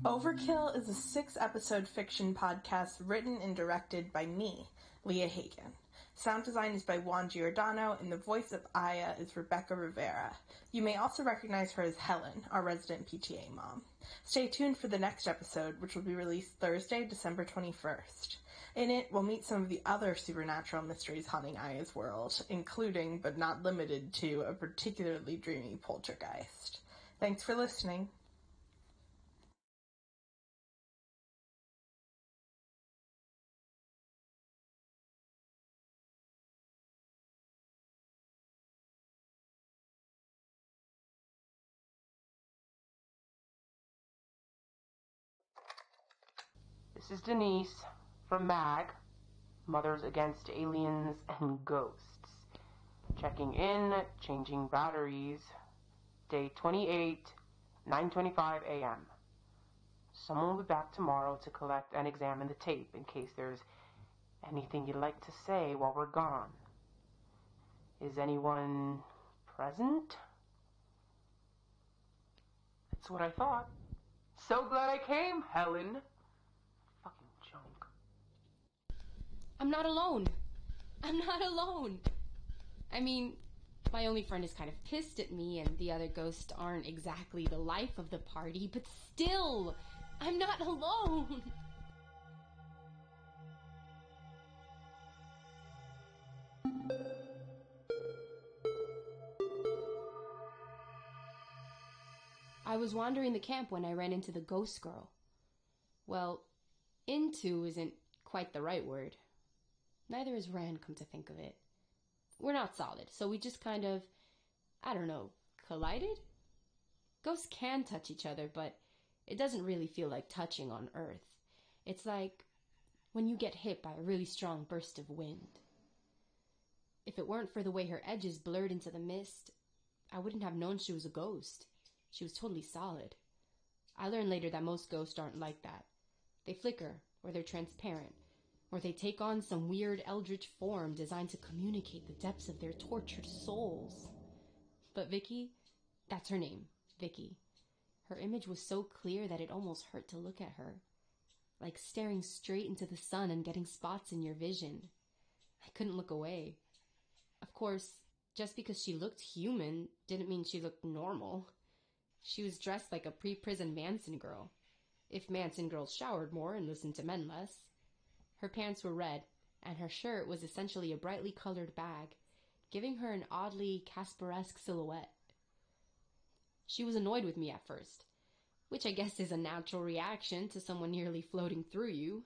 Overkill is a 6-episode fiction podcast written and directed by me, Leah Hagen. Sound design is by Juan Giordano, and the voice of Aya is Rebecca Rivera. You may also recognize her as Helen, our resident PTA mom. Stay tuned for the next episode, which will be released Thursday, December 21st. In it, we'll meet some of the other supernatural mysteries haunting Aya's world, including, but not limited to, a particularly dreamy poltergeist. Thanks for listening. This is Denise from MAG, Mothers Against Aliens and Ghosts. Checking in, changing batteries. Day 28, 9:25 a.m. Someone will be back tomorrow to collect and examine the tape in case there's anything you'd like to say while we're gone. Is anyone present? That's what I thought. So glad I came, Helen. Fucking junk. I'm not alone. I'm not alone. I mean, my only friend is kind of pissed at me, and the other ghosts aren't exactly the life of the party, but still, I'm not alone. I was wandering the camp when I ran into the ghost girl. Well, into isn't quite the right word. Neither is ran, come to think of it. We're not solid, so we just kind of, collided? Ghosts can touch each other, but it doesn't really feel like touching on Earth. It's like when you get hit by a really strong burst of wind. If it weren't for the way her edges blurred into the mist, I wouldn't have known she was a ghost. She was totally solid. I learned later that most ghosts aren't like that. They flicker, or they're transparent, or they take on some weird eldritch form designed to communicate the depths of their tortured souls. But Vicky, that's her name, Vicky. Her image was so clear that it almost hurt to look at her. Like staring straight into the sun and getting spots in your vision. I couldn't look away. Of course, just because she looked human didn't mean she looked normal. She was dressed like a pre-prison Manson girl. If Manson girls showered more and listened to men less. Her pants were red, and her shirt was essentially a brightly colored bag, giving her an oddly Casperesque silhouette. She was annoyed with me at first, which I guess is a natural reaction to someone nearly floating through you.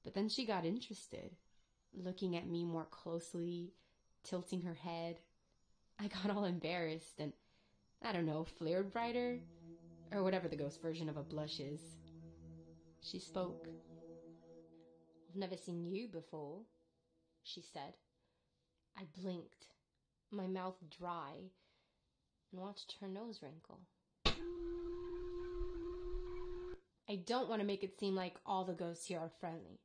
But then she got interested, looking at me more closely, tilting her head. I got all embarrassed and, flared brighter, or whatever the ghost version of a blush is. She spoke. "I've never seen you before," she said. I blinked, my mouth dry, and watched her nose wrinkle. I don't want to make it seem like all the ghosts here are friendly.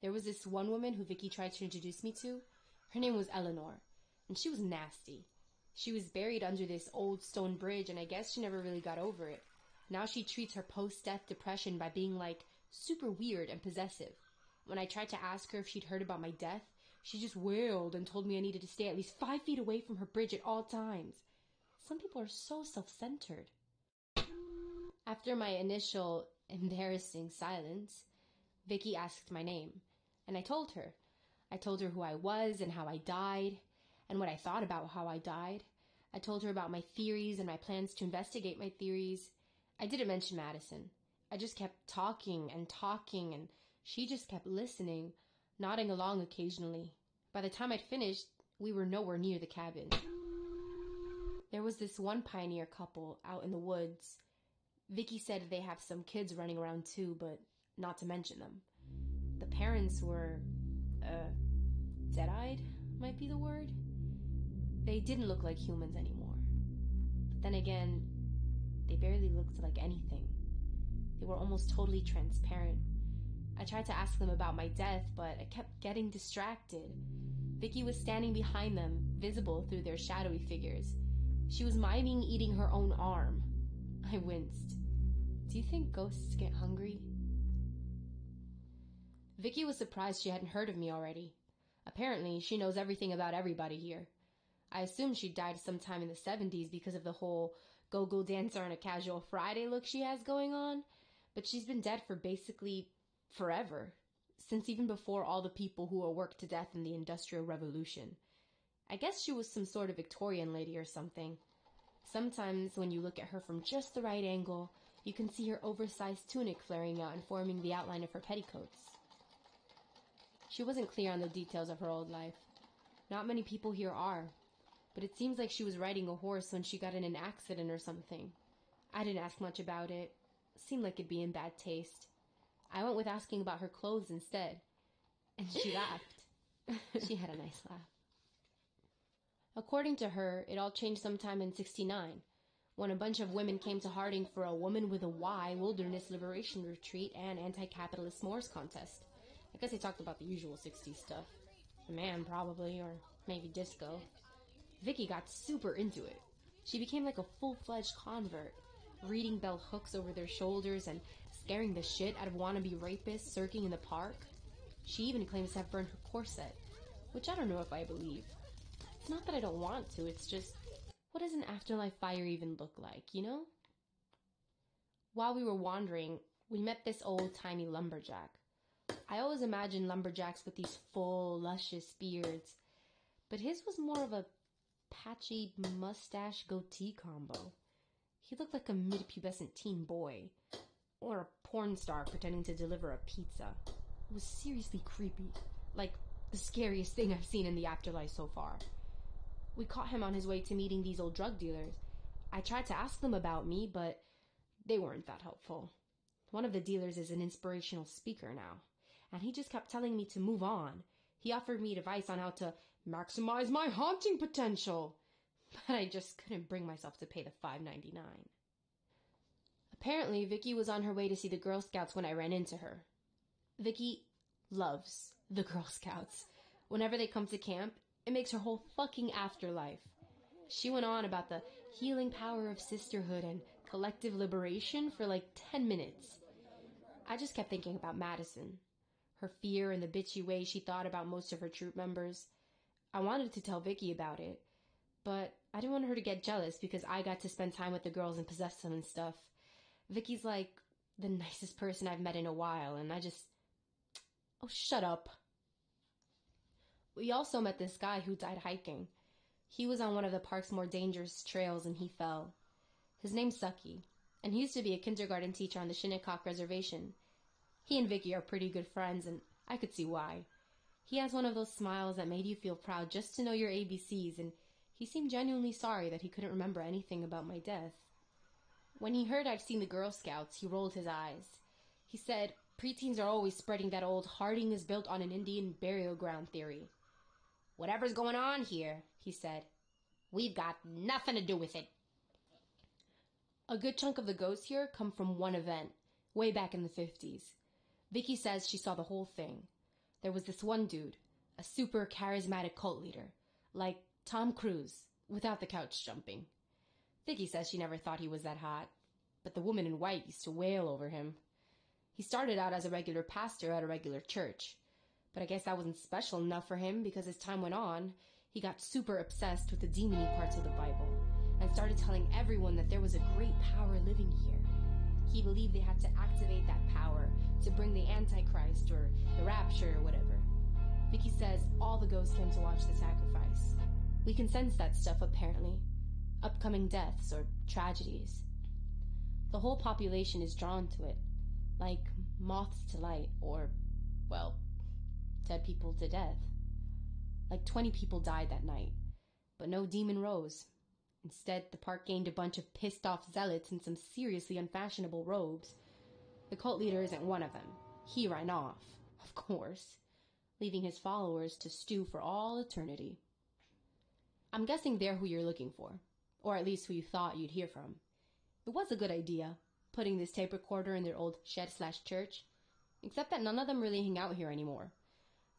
There was this one woman who Vicky tried to introduce me to. Her name was Eleanor, and she was nasty. She was buried under this old stone bridge, and I guess she never really got over it. Now she treats her post-death depression by being, super weird and possessive. When I tried to ask her if she'd heard about my death, she just wailed and told me I needed to stay at least 5 feet away from her bridge at all times. Some people are so self-centered. After my initial embarrassing silence, Vicky asked my name, and I told her. I told her who I was and how I died, and what I thought about how I died. I told her about my theories and my plans to investigate my theories. I didn't mention Madison. I just kept talking, and She just kept listening, nodding along occasionally. By the time I'd finished, we were nowhere near the cabin. There was this one pioneer couple out in the woods. Vicky said they have some kids running around too, but not to mention them. The parents were, dead-eyed, might be the word. They didn't look like humans anymore. But then again, they barely looked like anything. They were almost totally transparent. I tried to ask them about my death, but I kept getting distracted. Vicky was standing behind them, visible through their shadowy figures. She was miming eating her own arm. I winced. Do you think ghosts get hungry? Vicky was surprised she hadn't heard of me already. Apparently, she knows everything about everybody here. I assumed she died sometime in the 70s because of the whole go-go dancer on a casual Friday look she has going on, but she's been dead for basically forever, since even before all the people who were worked to death in the Industrial Revolution. I guess she was some sort of Victorian lady or something. Sometimes, when you look at her from just the right angle, you can see her oversized tunic flaring out and forming the outline of her petticoats. She wasn't clear on the details of her old life. Not many people here are, but it seems like she was riding a horse when she got in an accident or something. I didn't ask much about it. Seemed like it'd be in bad taste. I went with asking about her clothes instead, and she laughed. She had a nice laugh. According to her, it all changed sometime in '69, when a bunch of women came to Harding for a Woman with a Y Wilderness Liberation Retreat and anti-capitalist s'mores contest. I guess they talked about the usual 60s stuff. The man, probably, or maybe disco. Vicky got super into it. She became like a full-fledged convert, reading bell hooks over their shoulders and scaring the shit out of wannabe rapists circling in the park. She even claims to have burned her corset, which I don't know if I believe. It's not that I don't want to, it's just, what does an afterlife fire even look like, you know? While we were wandering, we met this old-timey lumberjack. I always imagined lumberjacks with these full, luscious beards, but his was more of a patchy mustache goatee combo. He looked like a mid-pubescent teen boy, or a porn star pretending to deliver a pizza. It was seriously creepy, like the scariest thing I've seen in the afterlife so far. We caught him on his way to meeting these old drug dealers. I tried to ask them about me, but they weren't that helpful. One of the dealers is an inspirational speaker now, and he just kept telling me to move on. He offered me advice on how to maximize my haunting potential, but I just couldn't bring myself to pay the $5.99. Apparently, Vicky was on her way to see the Girl Scouts when I ran into her. Vicky loves the Girl Scouts. Whenever they come to camp, it makes her whole fucking afterlife. She went on about the healing power of sisterhood and collective liberation for like 10 minutes. I just kept thinking about Madison, her fear and the bitchy way she thought about most of her troop members. I wanted to tell Vicky about it, but I didn't want her to get jealous because I got to spend time with the girls and possess them and stuff. Vicky's like the nicest person I've met in a while, and I just... Oh, shut up. We also met this guy who died hiking. He was on one of the park's more dangerous trails and he fell. His name's Sucky, and he used to be a kindergarten teacher on the Shinnecock Reservation. He and Vicky are pretty good friends, and I could see why. He has one of those smiles that made you feel proud just to know your ABCs, and he seemed genuinely sorry that he couldn't remember anything about my death. When he heard I'd seen the Girl Scouts, he rolled his eyes. He said, preteens are always spreading that old Harding is built on an Indian burial ground theory. Whatever's going on here, he said, we've got nothing to do with it. A good chunk of the ghosts here come from one event, way back in the 50s. Vicky says she saw the whole thing. There was this one dude, a super charismatic cult leader, like Tom Cruise, without the couch jumping. Vicky says she never thought he was that hot, but the woman in white used to wail over him. He started out as a regular pastor at a regular church, but I guess that wasn't special enough for him because as time went on, he got super obsessed with the demony parts of the Bible and started telling everyone that there was a great power living here. He believed they had to activate that power to bring the Antichrist or the Rapture or whatever. Vicky says all the ghosts came to watch the sacrifice. We can sense that stuff apparently. Upcoming deaths or tragedies. The whole population is drawn to it, like moths to light or well, dead people to death. Like 20 people died that night, but no demon rose. Instead, the park gained a bunch of pissed-off zealots in some seriously unfashionable robes. The cult leader isn't one of them. He ran off, of course, leaving his followers to stew for all eternity. I'm guessing they're who you're looking for, or at least who you thought you'd hear from. It was a good idea, putting this tape recorder in their old shed/church, except that none of them really hang out here anymore.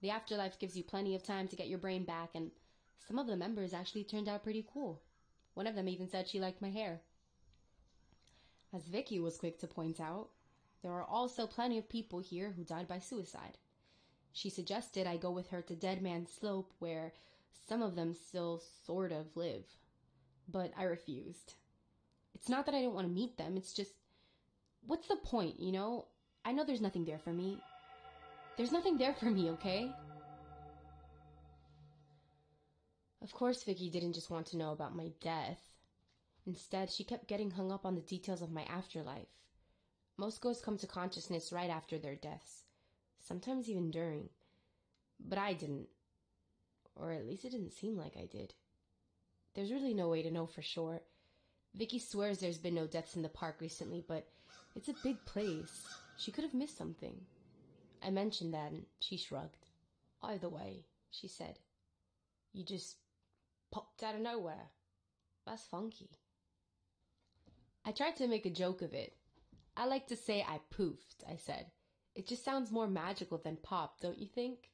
The afterlife gives you plenty of time to get your brain back, and some of the members actually turned out pretty cool. One of them even said she liked my hair. As Vicky was quick to point out, there are also plenty of people here who died by suicide. She suggested I go with her to Dead Man's Slope, where some of them still sort of live. But I refused. It's not that I don't want to meet them, it's just, what's the point, you know? I know there's nothing there for me. There's nothing there for me, okay? Of course, Vicky didn't just want to know about my death. Instead, she kept getting hung up on the details of my afterlife. Most ghosts come to consciousness right after their deaths, sometimes even during. But I didn't. Or at least it didn't seem like I did. There's really no way to know for sure. Vicky swears there's been no deaths in the park recently, but it's a big place. She could have missed something. I mentioned that, and she shrugged. Either way, she said, you just popped out of nowhere. That's funky. I tried to make a joke of it. I like to say I poofed, I said. It just sounds more magical than pop, don't you think?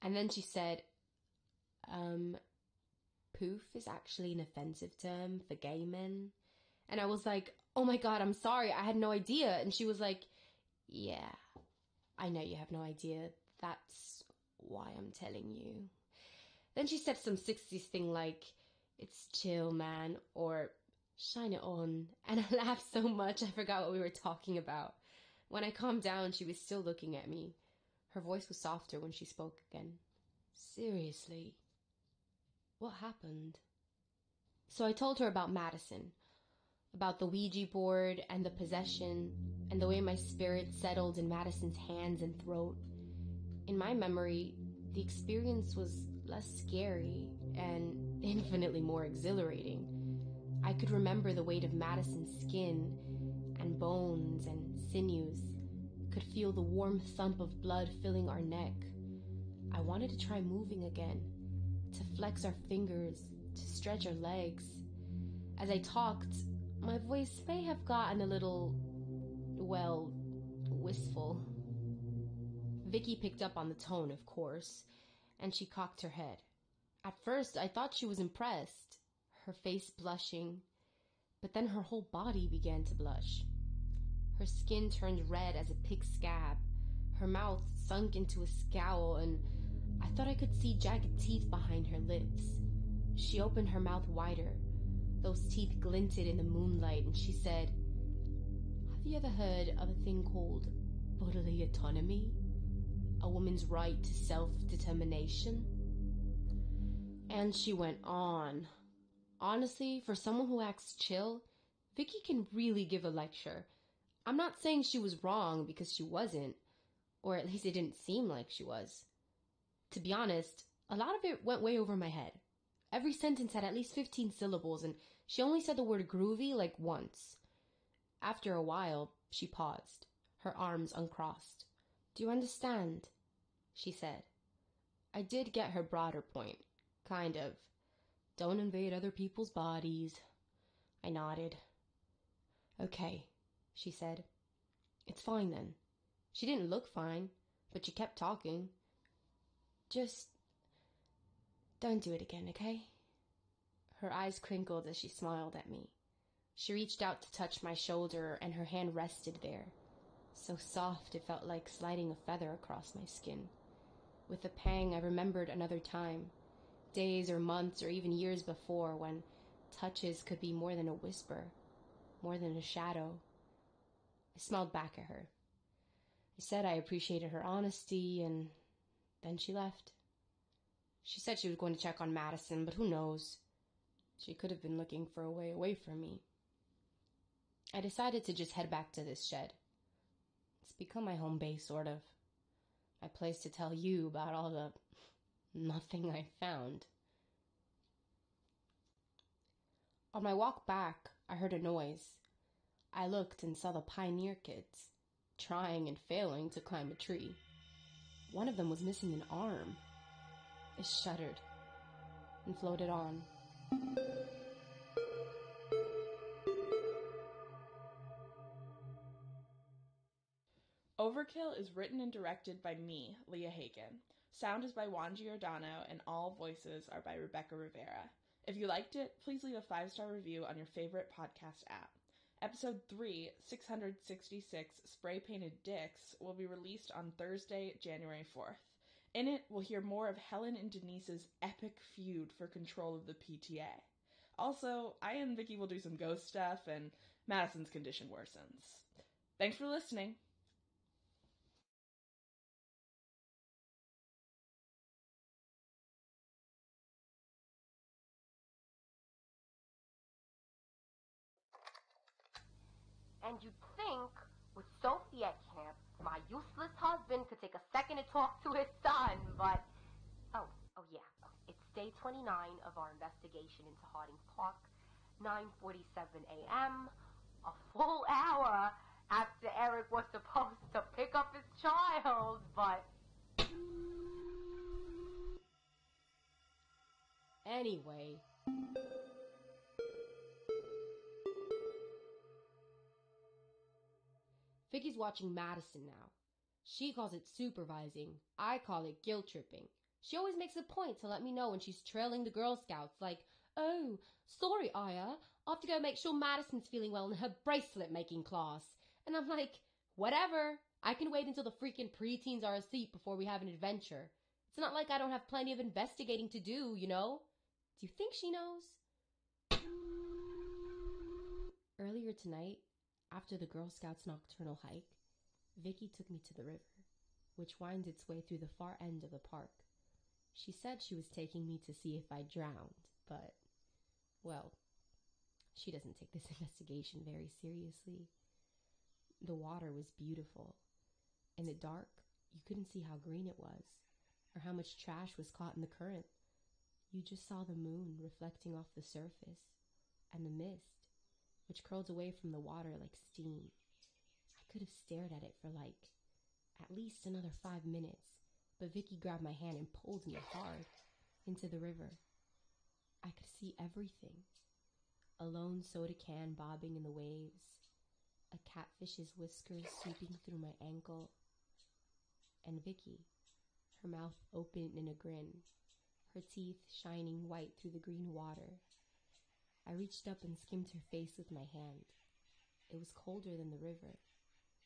And then she said, poof is actually an offensive term for gay men. And I was like, oh my God, I'm sorry, I had no idea. And she was like, yeah, I know you have no idea. That's why I'm telling you. Then she said some 60s thing like, it's chill, man, or shine it on. And I laughed so much I forgot what we were talking about. When I calmed down, she was still looking at me. Her voice was softer when she spoke again. Seriously, what happened? So I told her about Madison, about the Ouija board and the possession, and the way my spirit settled in Madison's hands and throat. In my memory, the experience was less scary and infinitely more exhilarating. I could remember the weight of Madison's skin and bones and sinews, could feel the warm thump of blood filling our neck. I wanted to try moving again, to flex our fingers, to stretch our legs. As I talked, my voice may have gotten a little, well, wistful. Vicky picked up on the tone, of course, and she cocked her head. At first, I thought she was impressed, her face blushing, but then her whole body began to blush. Her skin turned red as a pig's scab, her mouth sunk into a scowl, and I thought I could see jagged teeth behind her lips. She opened her mouth wider. Those teeth glinted in the moonlight, and she said, have you ever heard of a thing called bodily autonomy? A woman's right to self-determination? And she went on. Honestly, for someone who acts chill, Vicky can really give a lecture. I'm not saying she was wrong, because she wasn't, or at least it didn't seem like she was. To be honest, a lot of it went way over my head. Every sentence had at least 15 syllables, and she only said the word groovy like once. After a while, she paused, her arms uncrossed. Do you understand? She said. I did get her broader point, kind of. Don't invade other people's bodies. I nodded. Okay, she said. It's fine then. She didn't look fine, but she kept talking. Just don't do it again, okay? Her eyes crinkled as she smiled at me. She reached out to touch my shoulder, and her hand rested there, so soft it felt like sliding a feather across my skin. With a pang, I remembered another time, days or months or even years before, when touches could be more than a whisper, more than a shadow. I smiled back at her. I said I appreciated her honesty, and then she left. She said she was going to check on Madison, but who knows? She could have been looking for a way away from me. I decided to just head back to this shed. It's become my home base, sort of. I placed to tell you about all the nothing I found. On my walk back, I heard a noise. I looked and saw the Pioneer kids, trying and failing to climb a tree. One of them was missing an arm. I shuddered and floated on. Overkill is written and directed by me, Leah Hagen. Sound is by Juan Giordano, and all voices are by Rebecca Rivera. If you liked it, please leave a 5-star review on your favorite podcast app. Episode 3, 666 Spray-Painted Dicks, will be released on Thursday, January 4th. In it, we'll hear more of Helen and Denise's epic feud for control of the PTA. Also, I and Vicky will do some ghost stuff, and Madison's condition worsens. Thanks for listening. And you'd think, with Sophie at camp, my useless husband could take a second to talk to his son, but... Oh yeah. It's day 29 of our investigation into Harding Park, 9:47 a.m., a full hour after Eric was supposed to pick up his child, but... Anyway... Vicky's watching Madison now. She calls it supervising. I call it guilt tripping. She always makes a point to let me know when she's trailing the Girl Scouts, like, "Oh, sorry, Aya. I have to go make sure Madison's feeling well in her bracelet-making class." And I'm like, whatever. I can wait until the freaking preteens are asleep before we have an adventure. It's not like I don't have plenty of investigating to do, you know? Do you think she knows? Earlier tonight, after the Girl Scouts' nocturnal hike, Vicky took me to the river, which winds its way through the far end of the park. She said she was taking me to see if I drowned, but, well, she doesn't take this investigation very seriously. The water was beautiful. In the dark, you couldn't see how green it was, or how much trash was caught in the current. You just saw the moon reflecting off the surface, and the mist, which curled away from the water like steam. I could have stared at it for at least another 5 minutes, but Vicky grabbed my hand and pulled me hard into the river. I could see everything. A lone soda can bobbing in the waves, a catfish's whiskers sweeping through my ankle, and Vicky, her mouth open in a grin, her teeth shining white through the green water. I reached up and skimmed her face with my hand. It was colder than the river,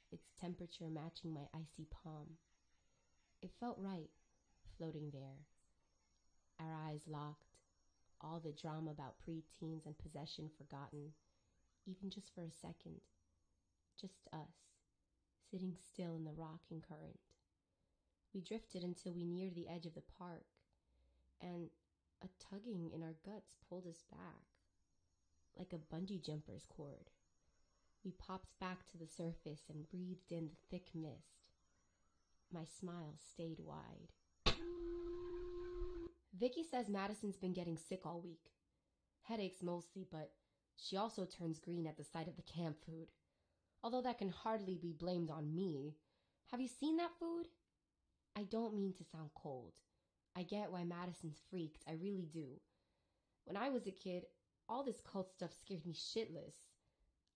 its temperature matching my icy palm. It felt right, floating there. Our eyes locked, all the drama about preteens and possession forgotten, even just for a second. Just us, sitting still in the rocking current. We drifted until we neared the edge of the park, and a tugging in our guts pulled us back, like a bungee jumper's cord. We popped back to the surface and breathed in the thick mist. My smile stayed wide. Vicky says Madison's been getting sick all week. Headaches mostly, but she also turns green at the sight of the camp food. Although that can hardly be blamed on me. Have you seen that food? I don't mean to sound cold. I get why Madison's freaked, I really do. When I was a kid, all this cult stuff scared me shitless.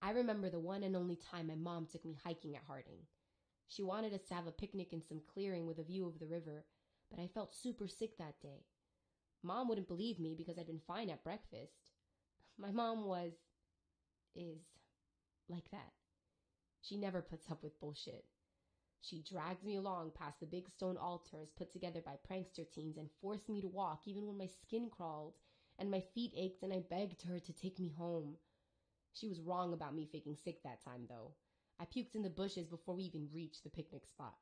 I remember the one and only time my mom took me hiking at Harding. She wanted us to have a picnic in some clearing with a view of the river, but I felt super sick that day. Mom wouldn't believe me because I'd been fine at breakfast. My mom is like that. She never puts up with bullshit. She dragged me along past the big stone altars put together by prankster teens and forced me to walk even when my skin crawled and my feet ached, and I begged her to take me home. She was wrong about me faking sick that time, though. I puked in the bushes before we even reached the picnic spot.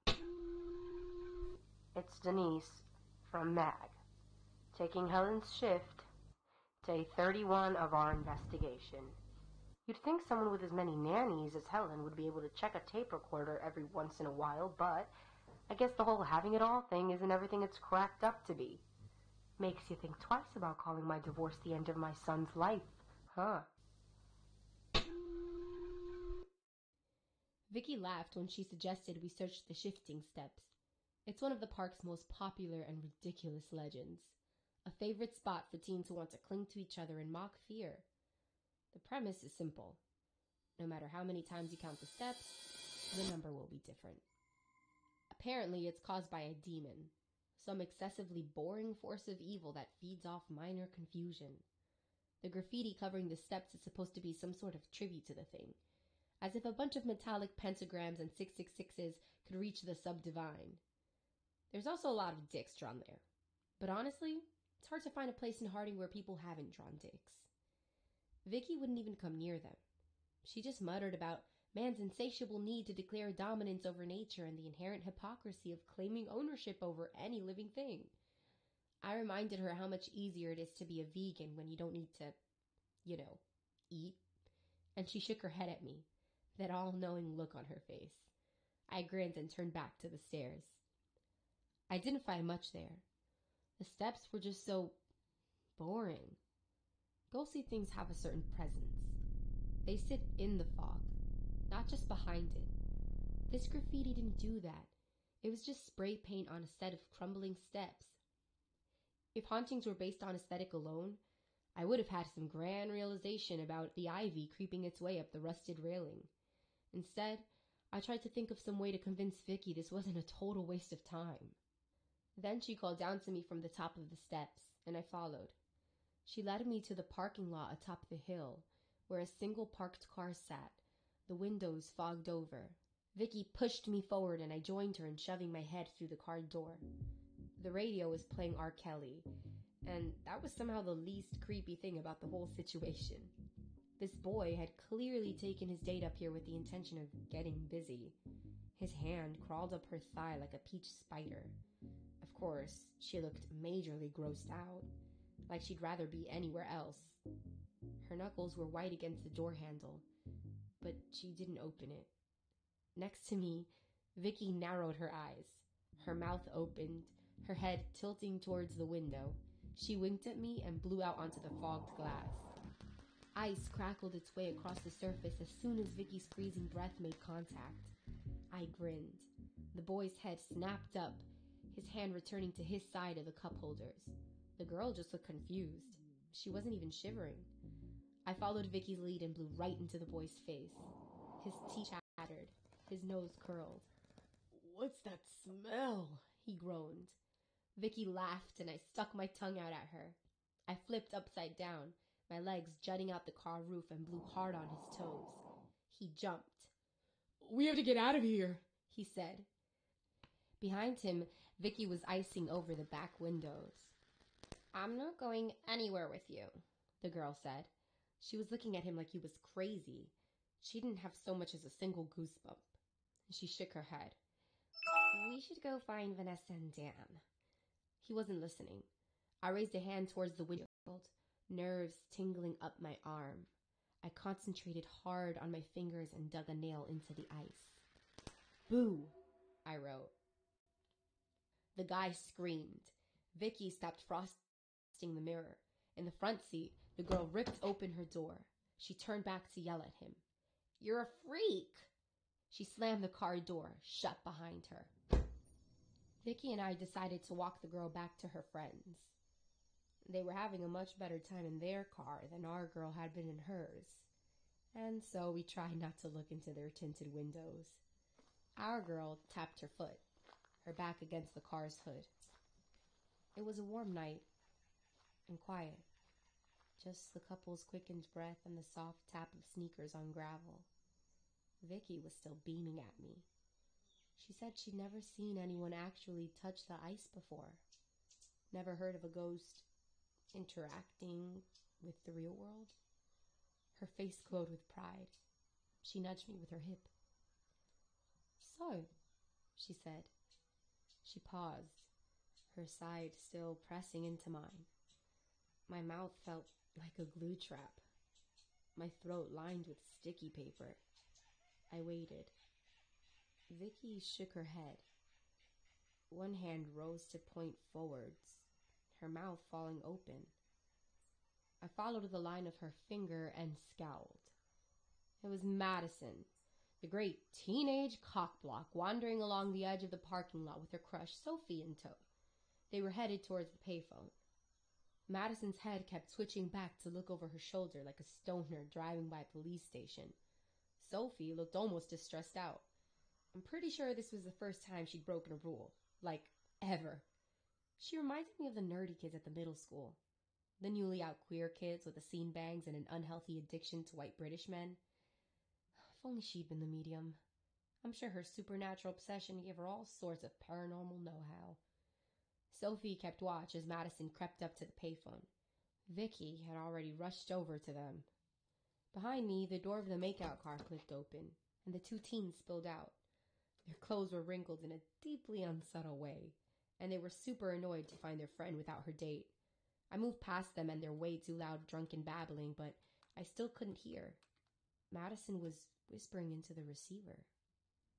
It's Denise from MAG, taking Helen's shift, day 31 of our investigation. You'd think someone with as many nannies as Helen would be able to check a tape recorder every once in a while, but I guess the whole having it all thing isn't everything it's cracked up to be. Makes you think twice about calling my divorce the end of my son's life, huh? Vicky laughed when she suggested we search the shifting steps. It's one of the park's most popular and ridiculous legends. A favorite spot for teens who want to cling to each other and mock fear. The premise is simple. No matter how many times you count the steps, the number will be different. Apparently, it's caused by a demon, some excessively boring force of evil that feeds off minor confusion. The graffiti covering the steps is supposed to be some sort of tribute to the thing, as if a bunch of metallic pentagrams and 666s could reach the subdivine. There's also a lot of dicks drawn there, but honestly, it's hard to find a place in Harding where people haven't drawn dicks. Vicky wouldn't even come near them. She just muttered about man's insatiable need to declare dominance over nature and the inherent hypocrisy of claiming ownership over any living thing. I reminded her how much easier it is to be a vegan when you don't need to, eat. And she shook her head at me, that all-knowing look on her face. I grinned and turned back to the stairs. I didn't find much there. The steps were just so boring. Ghostly things have a certain presence. They sit in the fog, not just behind it. This graffiti didn't do that. It was just spray paint on a set of crumbling steps. If hauntings were based on aesthetic alone, I would have had some grand realization about the ivy creeping its way up the rusted railing. Instead, I tried to think of some way to convince Vicky this wasn't a total waste of time. Then she called down to me from the top of the steps, and I followed. She led me to the parking lot atop the hill, where a single parked car sat, the windows fogged over. Vicky pushed me forward and I joined her in shoving my head through the car door. The radio was playing R. Kelly, and that was somehow the least creepy thing about the whole situation. This boy had clearly taken his date up here with the intention of getting busy. His hand crawled up her thigh like a peach spider. Of course, she looked majorly grossed out, like she'd rather be anywhere else. Her knuckles were white against the door handle, but she didn't open it. Next to me, Vicky narrowed her eyes. Her mouth opened, her head tilting towards the window. She winked at me and blew out onto the fogged glass. Ice crackled its way across the surface as soon as Vicky's freezing breath made contact. I grinned. The boy's head snapped up, his hand returning to his side of the cup holders. The girl just looked confused. She wasn't even shivering. I followed Vicky's lead and blew right into the boy's face. His teeth chattered, his nose curled. "What's that smell?" he groaned. Vicky laughed and I stuck my tongue out at her. I flipped upside down, my legs jutting out the car roof, and blew hard on his toes. He jumped. "We have to get out of here," he said. Behind him, Vicky was icing over the back windows. "I'm not going anywhere with you," the girl said. She was looking at him like he was crazy. She didn't have so much as a single goosebump. She shook her head. "We should go find Vanessa and Dan." He wasn't listening. I raised a hand towards the windshield, nerves tingling up my arm. I concentrated hard on my fingers and dug a nail into the ice. "Boo," I wrote. The guy screamed. Vicky stopped frosting the mirror. In the front seat, the girl ripped open her door. She turned back to yell at him. "You're a freak!" She slammed the car door shut behind her. Vicky and I decided to walk the girl back to her friends. They were having a much better time in their car than our girl had been in hers, and so we tried not to look into their tinted windows. Our girl tapped her foot, her back against the car's hood. It was a warm night and quiet, just the couple's quickened breath and the soft tap of sneakers on gravel. Vicky was still beaming at me. She said she'd never seen anyone actually touch the ice before, never heard of a ghost interacting with the real world. Her face glowed with pride. She nudged me with her hip. "So," she said. She paused, her side still pressing into mine. My mouth felt like a glue trap, my throat lined with sticky paper. I waited. Vicky shook her head. One hand rose to point forwards, her mouth falling open. I followed the line of her finger and scowled. It was Madison, the great teenage cockblock, wandering along the edge of the parking lot with her crush Sophie in tow. They were headed towards the payphone. Madison's head kept switching back to look over her shoulder like a stoner driving by a police station. Sophie looked almost as stressed out. I'm pretty sure this was the first time she'd broken a rule. Like, ever. She reminded me of the nerdy kids at the middle school. The newly out queer kids with the scene bangs and an unhealthy addiction to white British men. If only she'd been the medium. I'm sure her supernatural obsession gave her all sorts of paranormal know-how. Sophie kept watch as Madison crept up to the payphone. Vicky had already rushed over to them. Behind me, the door of the makeout car clicked open, and the two teens spilled out. Their clothes were wrinkled in a deeply unsubtle way, and they were super annoyed to find their friend without her date. I moved past them and their way too loud drunken babbling, but I still couldn't hear. Madison was whispering into the receiver.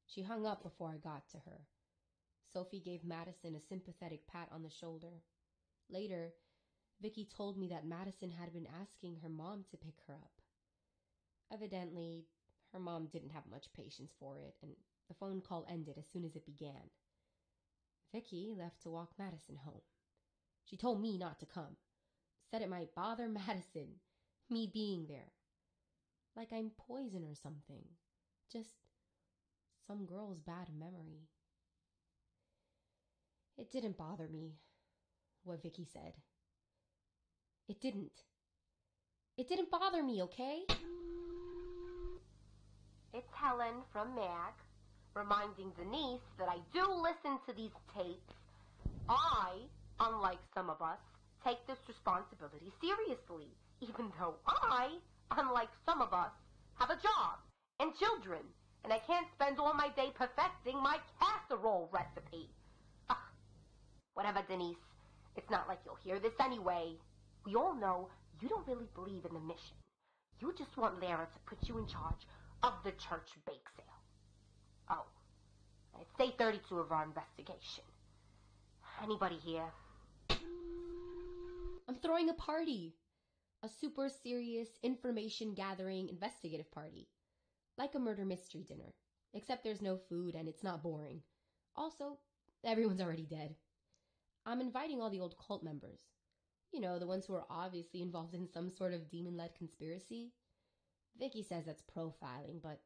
She hung up before I got to her. Sophie gave Madison a sympathetic pat on the shoulder. Later, Vicky told me that Madison had been asking her mom to pick her up. Evidently, her mom didn't have much patience for it, and the phone call ended as soon as it began. Vicky left to walk Madison home. She told me not to come. Said it might bother Madison, me being there. Like I'm poison or something. Just some girl's bad memory. It didn't bother me, what Vicky said. It didn't. It didn't bother me, okay? It's Helen from MAG, reminding Denise that I do listen to these tapes. I, unlike some of us, take this responsibility seriously, even though I, unlike some of us, have a job and children, and I can't spend all my day perfecting my casserole recipe. Ugh. Whatever, Denise. It's not like you'll hear this anyway. We all know you don't really believe in the mission. You just want Lara to put you in charge of the church bake sale. Oh, it's day 32 of our investigation. Anybody here? I'm throwing a party. A super serious information gathering investigative party. Like a murder mystery dinner. Except there's no food and it's not boring. Also, everyone's already dead. I'm inviting all the old cult members. You know, the ones who are obviously involved in some sort of demon-led conspiracy. Vicky says that's profiling, but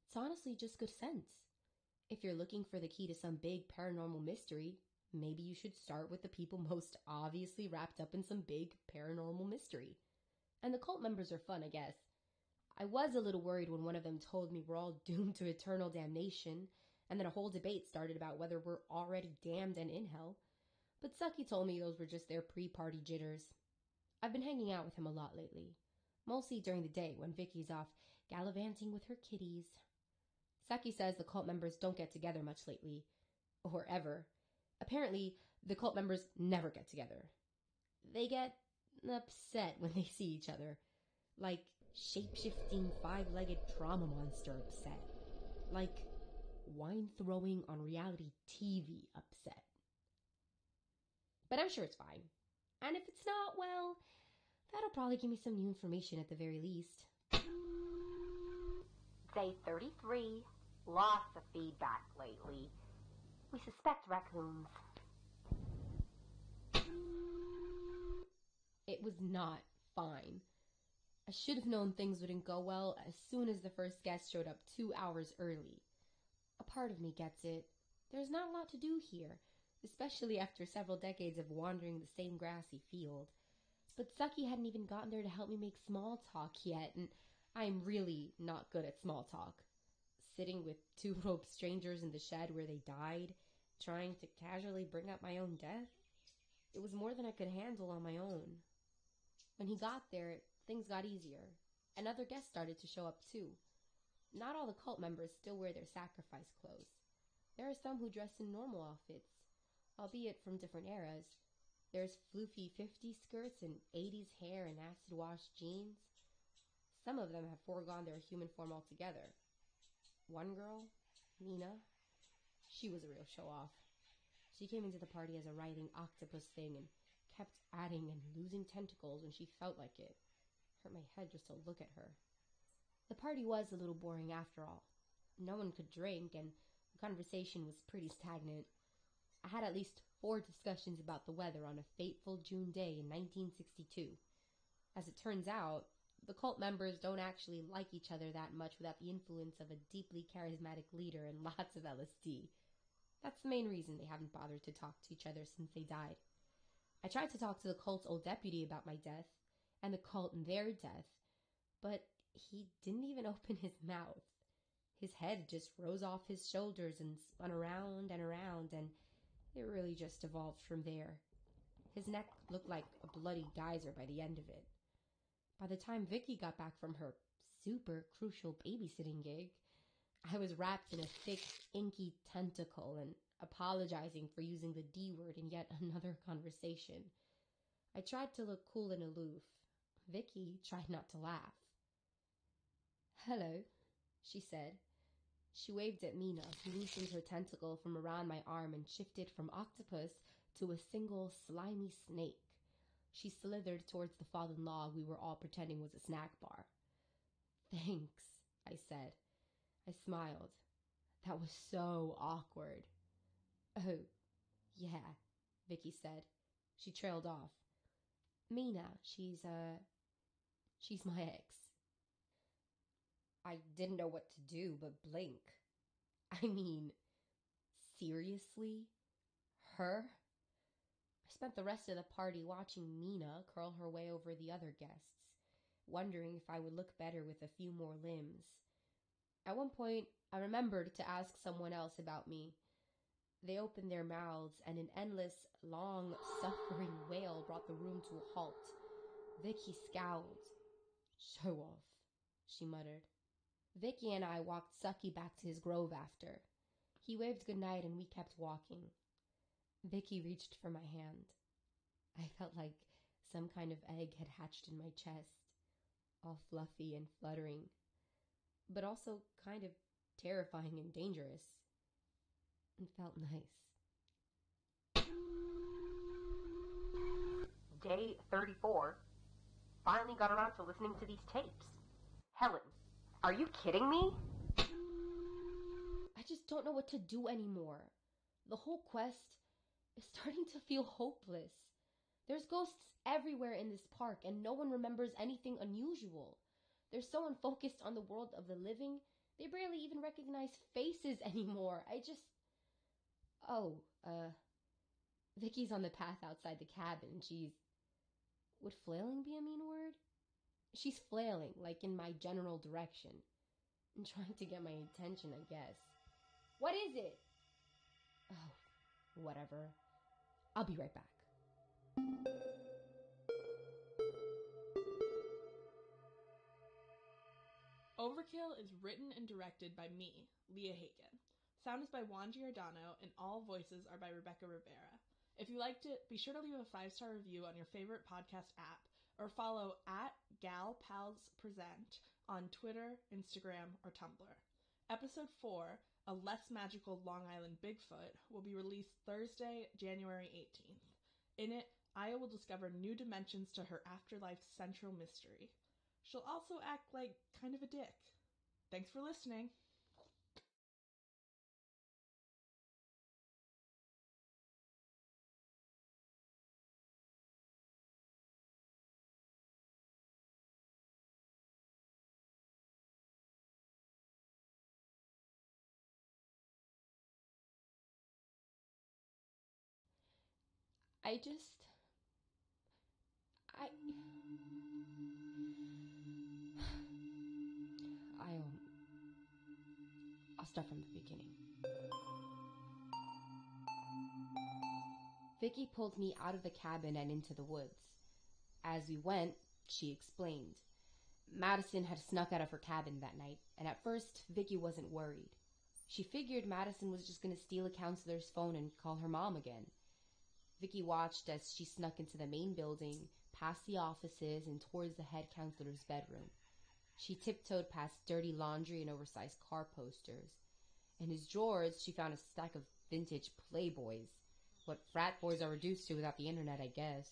it's honestly just good sense. If you're looking for the key to some big paranormal mystery, maybe you should start with the people most obviously wrapped up in some big paranormal mystery. And the cult members are fun, I guess. I was a little worried when one of them told me we're all doomed to eternal damnation, and then a whole debate started about whether we're already damned and in hell. But Saki told me those were just their pre-party jitters. I've been hanging out with him a lot lately. Mostly during the day when Vicky's off gallivanting with her kitties. Saki says the cult members don't get together much lately. Or ever. Apparently, the cult members never get together. They get upset when they see each other. Like shape-shifting, five-legged trauma monster upset. Like wine-throwing on reality TV upset. But I'm sure it's fine. And if it's not, well, that'll probably give me some new information at the very least. Day 33. Lots of feedback lately. We suspect raccoons. It was not fine. I should have known things wouldn't go well as soon as the first guest showed up 2 hours early. A part of me gets it. There's not a lot to do here, especially after several decades of wandering the same grassy field. But Saki hadn't even gotten there to help me make small talk yet, and I'm really not good at small talk. Sitting with two robed strangers in the shed where they died, trying to casually bring up my own death, it was more than I could handle on my own. When he got there, things got easier, and other guests started to show up too. Not all the cult members still wear their sacrifice clothes. There are some who dress in normal outfits, albeit from different eras. There's floofy 50s skirts and 80s hair and acid-wash jeans. Some of them have foregone their human form altogether. One girl, Nina, she was a real show-off. She came into the party as a writhing octopus thing and kept adding and losing tentacles when she felt like it. Hurt my head just to look at her. The party was a little boring after all. No one could drink, and the conversation was pretty stagnant. I had at least 4 discussions about the weather on a fateful June day in 1962. As it turns out, the cult members don't actually like each other that much without the influence of a deeply charismatic leader and lots of LSD. That's the main reason they haven't bothered to talk to each other since they died. I tried to talk to the cult's old deputy about my death, and the cult and their death, but he didn't even open his mouth. His head just rose off his shoulders and spun around, and it really just evolved from there. His neck looked like a bloody geyser by the end of it. By the time Vicky got back from her super crucial babysitting gig, I was wrapped in a thick, inky tentacle and apologizing for using the D word in yet another conversation. I tried to look cool and aloof. Vicky tried not to laugh. "Hello," she said. She waved at Mina, who loosened her tentacle from around my arm and shifted from octopus to a single slimy snake. She slithered towards the fallen log we were all pretending was a snack bar. "Thanks," I said. I smiled. That was so awkward. "Oh, yeah," Vicky said. She trailed off. "Mina, she's my ex." I didn't know what to do but blink. I mean, seriously? Her? I spent the rest of the party watching Mina curl her way over the other guests, wondering if I would look better with a few more limbs. At one point, I remembered to ask someone else about me. They opened their mouths, and an endless, long, suffering wail brought the room to a halt. Vicky scowled. "Show off," she muttered. Vicky and I walked Sucky back to his grove after. He waved goodnight and we kept walking. Vicky reached for my hand. I felt like some kind of egg had hatched in my chest, all fluffy and fluttering, but also kind of terrifying and dangerous. It felt nice. Day 34. Finally got around to listening to these tapes. Helen, are you kidding me? I just don't know what to do anymore. The whole quest is starting to feel hopeless. There's ghosts everywhere in this park, and no one remembers anything unusual. They're so unfocused on the world of the living, they barely even recognize faces anymore. Vicky's on the path outside the cabin. Would flailing be a mean word? She's flailing, like in my general direction, and trying to get my attention, I guess. What is it? Oh, whatever. I'll be right back. Overkill is written and directed by me, Leah Hagen. Sound is by Juan Giordano, and all voices are by Rebecca Rivera. If you liked it, be sure to leave a 5-star review on your favorite podcast app, or follow @GalPalsPresent on Twitter, Instagram, or Tumblr. Episode 4, A Less Magical Long Island Bigfoot, will be released Thursday, January 18th. In it, Aya will discover new dimensions to her afterlife's central mystery. She'll also act like kind of a dick. Thanks for listening. I'll start from the beginning. Vicky pulled me out of the cabin and into the woods. As we went, she explained. Madison had snuck out of her cabin that night, and at first, Vicky wasn't worried. She figured Madison was just going to steal a counselor's phone and call her mom again. Vicky watched as she snuck into the main building, past the offices, and towards the head counselor's bedroom. She tiptoed past dirty laundry and oversized car posters. In his drawers, she found a stack of vintage Playboys. What frat boys are reduced to without the internet, I guess.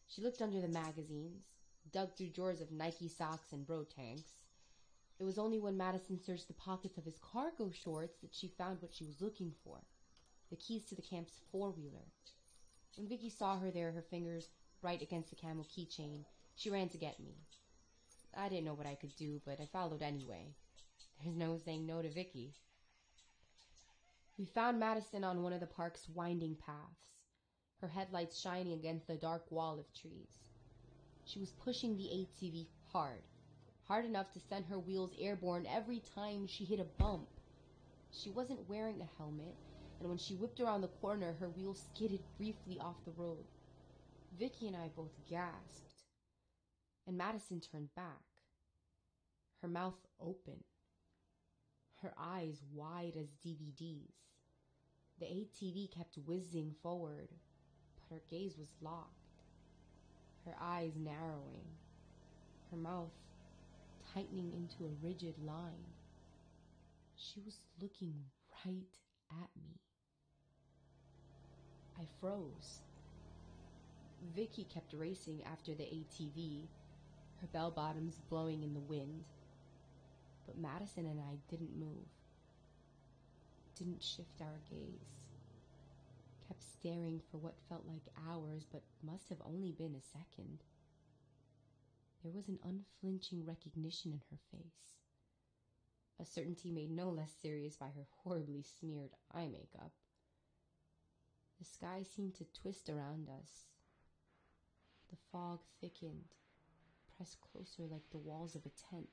She looked under the magazines, dug through drawers of Nike socks and bro tanks. It was only when Madison searched the pockets of his cargo shorts that she found what she was looking for. The keys to the camp's four-wheeler. When Vicky saw her there, her fingers right against the camel keychain, she ran to get me. I didn't know what I could do, but I followed anyway. There's no saying no to Vicky. We found Madison on one of the park's winding paths, her headlights shining against the dark wall of trees. She was pushing the ATV hard enough to send her wheels airborne every time she hit a bump. She wasn't wearing a helmet, and when she whipped around the corner, her wheels skidded briefly off the road. Vicky and I both gasped, and Madison turned back, her mouth open, her eyes wide as DVDs. The ATV kept whizzing forward, but her gaze was locked, her eyes narrowing, her mouth tightening into a rigid line. She was looking right at me. I froze. Vicky kept racing after the ATV, her bell-bottoms blowing in the wind. But Madison and I didn't move, didn't shift our gaze, kept staring for what felt like hours but must have only been a second. There was an unflinching recognition in her face, a certainty made no less serious by her horribly smeared eye makeup. The sky seemed to twist around us. The fog thickened, pressed closer like the walls of a tent.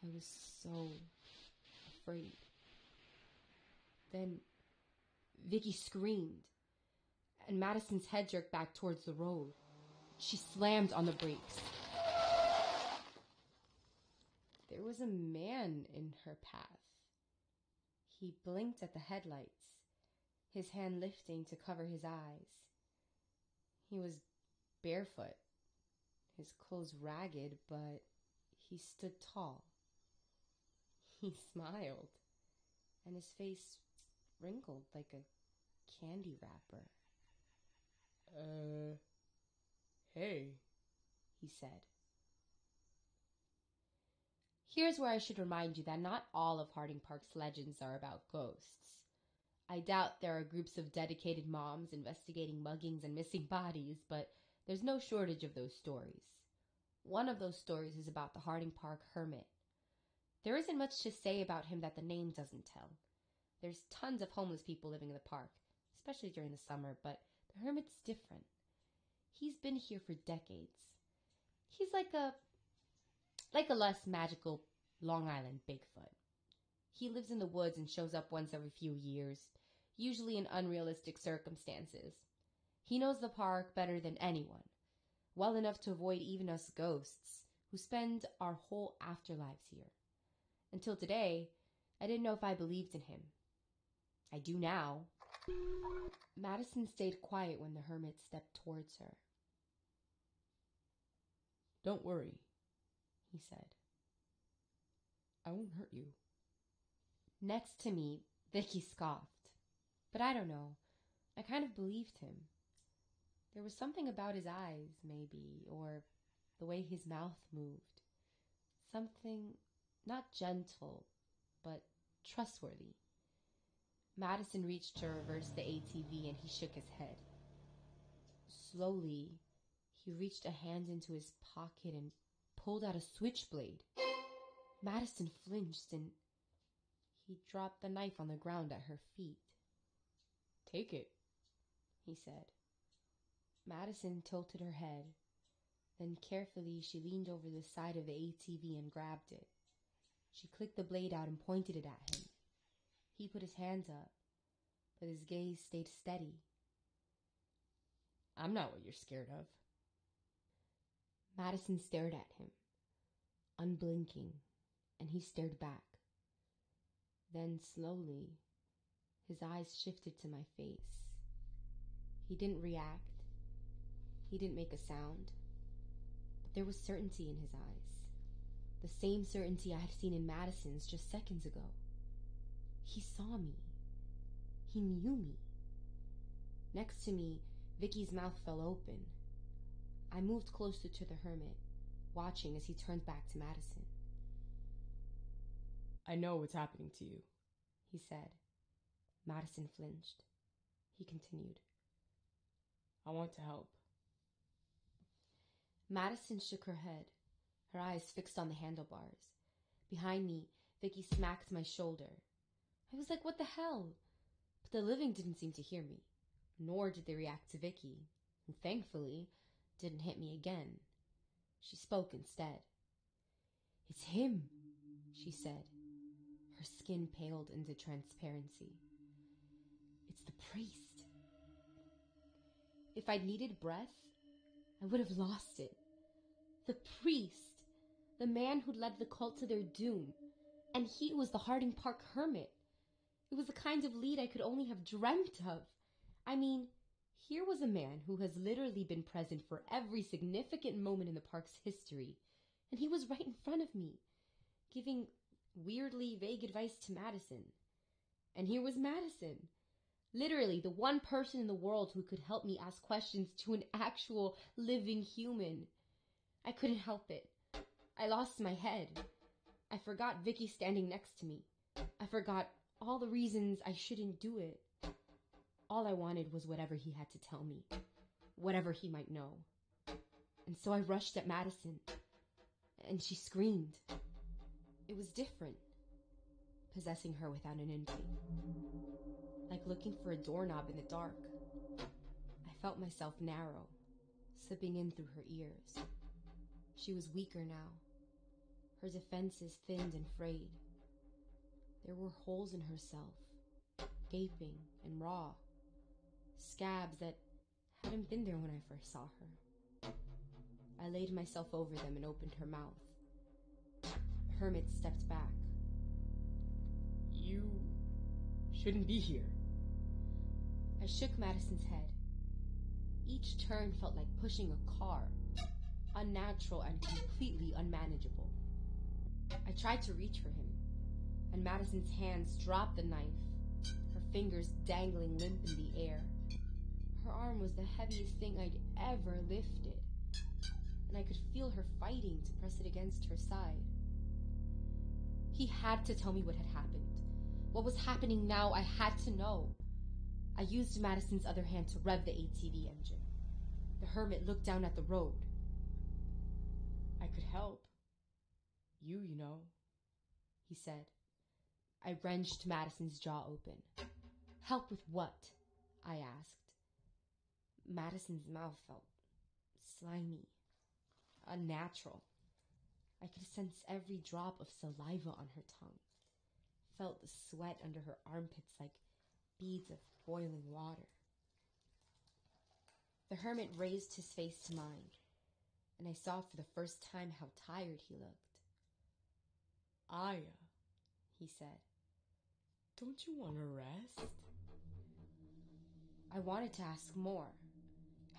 I was so afraid. Then Vicky screamed, and Madison's head jerked back towards the road. She slammed on the brakes. There was a man in her path. He blinked at the headlights, his hand lifting to cover his eyes. He was barefoot, his clothes ragged, but he stood tall. He smiled, and his face wrinkled like a candy wrapper. Hey, he said. Here's where I should remind you that not all of Harding Park's legends are about ghosts. I doubt there are groups of dedicated moms investigating muggings and missing bodies, but there's no shortage of those stories. One of those stories is about the Harding Park hermit. There isn't much to say about him that the name doesn't tell. There's tons of homeless people living in the park, especially during the summer, but the hermit's different. He's been here for decades. He's like a less magical Long Island Bigfoot. He lives in the woods and shows up once every few years, usually in unrealistic circumstances. He knows the park better than anyone, well enough to avoid even us ghosts, who spend our whole afterlives here. Until today, I didn't know if I believed in him. I do now. Madison stayed quiet when the hermit stepped towards her. Don't worry, he said. I won't hurt you. Next to me, Vicky scoffed. But I don't know. I kind of believed him. There was something about his eyes, maybe, or the way his mouth moved. Something not gentle, but trustworthy. Madison reached to reverse the ATV and he shook his head. Slowly, he reached a hand into his pocket and pulled out a switchblade. Madison flinched and he dropped the knife on the ground at her feet. Take it, he said. Madison tilted her head. Then carefully she leaned over the side of the ATV and grabbed it. She clicked the blade out and pointed it at him. He put his hands up, but his gaze stayed steady. I'm not what you're scared of. Madison stared at him, unblinking, and he stared back. Then slowly, his eyes shifted to my face. He didn't react. He didn't make a sound. But there was certainty in his eyes. The same certainty I had seen in Madison's just seconds ago. He saw me. He knew me. Next to me, Vicky's mouth fell open. I moved closer to the hermit, watching as he turned back to Madison. I know what's happening to you, he said. Madison flinched. He continued. I want to help. Madison shook her head, her eyes fixed on the handlebars. Behind me, Vicky smacked my shoulder. I was like, what the hell? But the living didn't seem to hear me, nor did they react to Vicky, and thankfully, didn't hit me again. She spoke instead. It's him, she said. Her skin paled into transparency. It's the priest. If I'd needed breath, I would have lost it. The priest, the man who'd led the cult to their doom, and he was the Harding Park hermit. It was the kind of lead I could only have dreamt of. I mean, here was a man who has literally been present for every significant moment in the park's history, and he was right in front of me, giving weirdly vague advice to Madison. And here was Madison, literally the one person in the world who could help me ask questions to an actual living human. I couldn't help it. I lost my head. I forgot Vicky standing next to me. I forgot all the reasons I shouldn't do it. All I wanted was whatever he had to tell me, whatever he might know. And so I rushed at Madison, and she screamed. It was different, possessing her without an inkling, like looking for a doorknob in the dark. I felt myself narrow, slipping in through her ears. She was weaker now, her defenses thinned and frayed. There were holes in herself, gaping and raw, scabs that hadn't been there when I first saw her. I laid myself over them and opened her mouth. The hermit stepped back. You shouldn't be here. I shook Madison's head. Each turn felt like pushing a car, unnatural and completely unmanageable. I tried to reach for him, and Madison's hands dropped the knife, her fingers dangling limp in the air. Her arm was the heaviest thing I'd ever lifted, and I could feel her fighting to press it against her side. He had to tell me what had happened. What was happening now, I had to know. I used Madison's other hand to rev the ATV engine. The hermit looked down at the road. I could help. You know, he said. I wrenched Madison's jaw open. Help with what? I asked. Madison's mouth felt slimy, unnatural. I could sense every drop of saliva on her tongue. Felt the sweat under her armpits like beads of boiling water. The hermit raised his face to mine, and I saw for the first time how tired he looked. Aya, he said. Don't you want to rest? I wanted to ask more,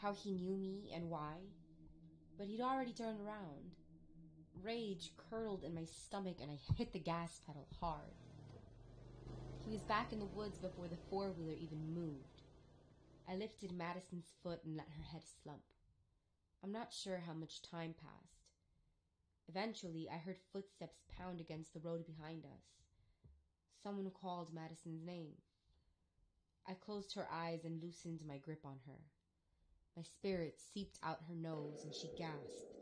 how he knew me and why, but he'd already turned around. Rage curdled in my stomach and I hit the gas pedal hard. He was back in the woods before the four-wheeler even moved. I lifted Madison's foot and let her head slump. I'm not sure how much time passed. Eventually, I heard footsteps pound against the road behind us. Someone called Madison's name. I closed her eyes and loosened my grip on her. My spirit seeped out her nose and she gasped.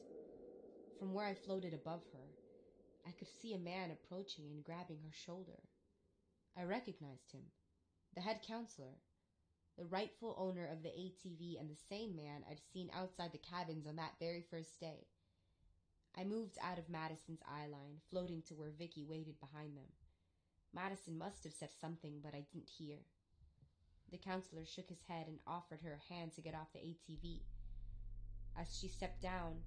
From where I floated above her, I could see a man approaching and grabbing her shoulder. I recognized him, the head counselor, the rightful owner of the ATV and the same man I'd seen outside the cabins on that very first day. I moved out of Madison's eye line, floating to where Vicky waited behind them. Madison must have said something, but I didn't hear. The counselor shook his head and offered her a hand to get off the ATV. As she stepped down,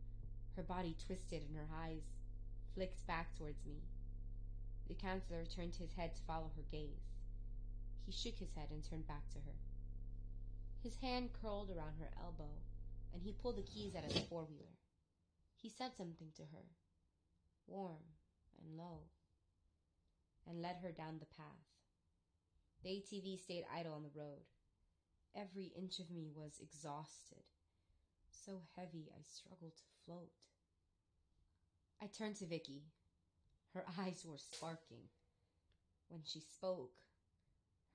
her body twisted and her eyes flicked back towards me. The counselor turned his head to follow her gaze. He shook his head and turned back to her. His hand curled around her elbow, and he pulled the keys out of the four-wheeler. He said something to her, warm and low, and led her down the path. The ATV stayed idle on the road. Every inch of me was exhausted, so heavy I struggled to float. I turned to Vicky. Her eyes were sparking. When she spoke,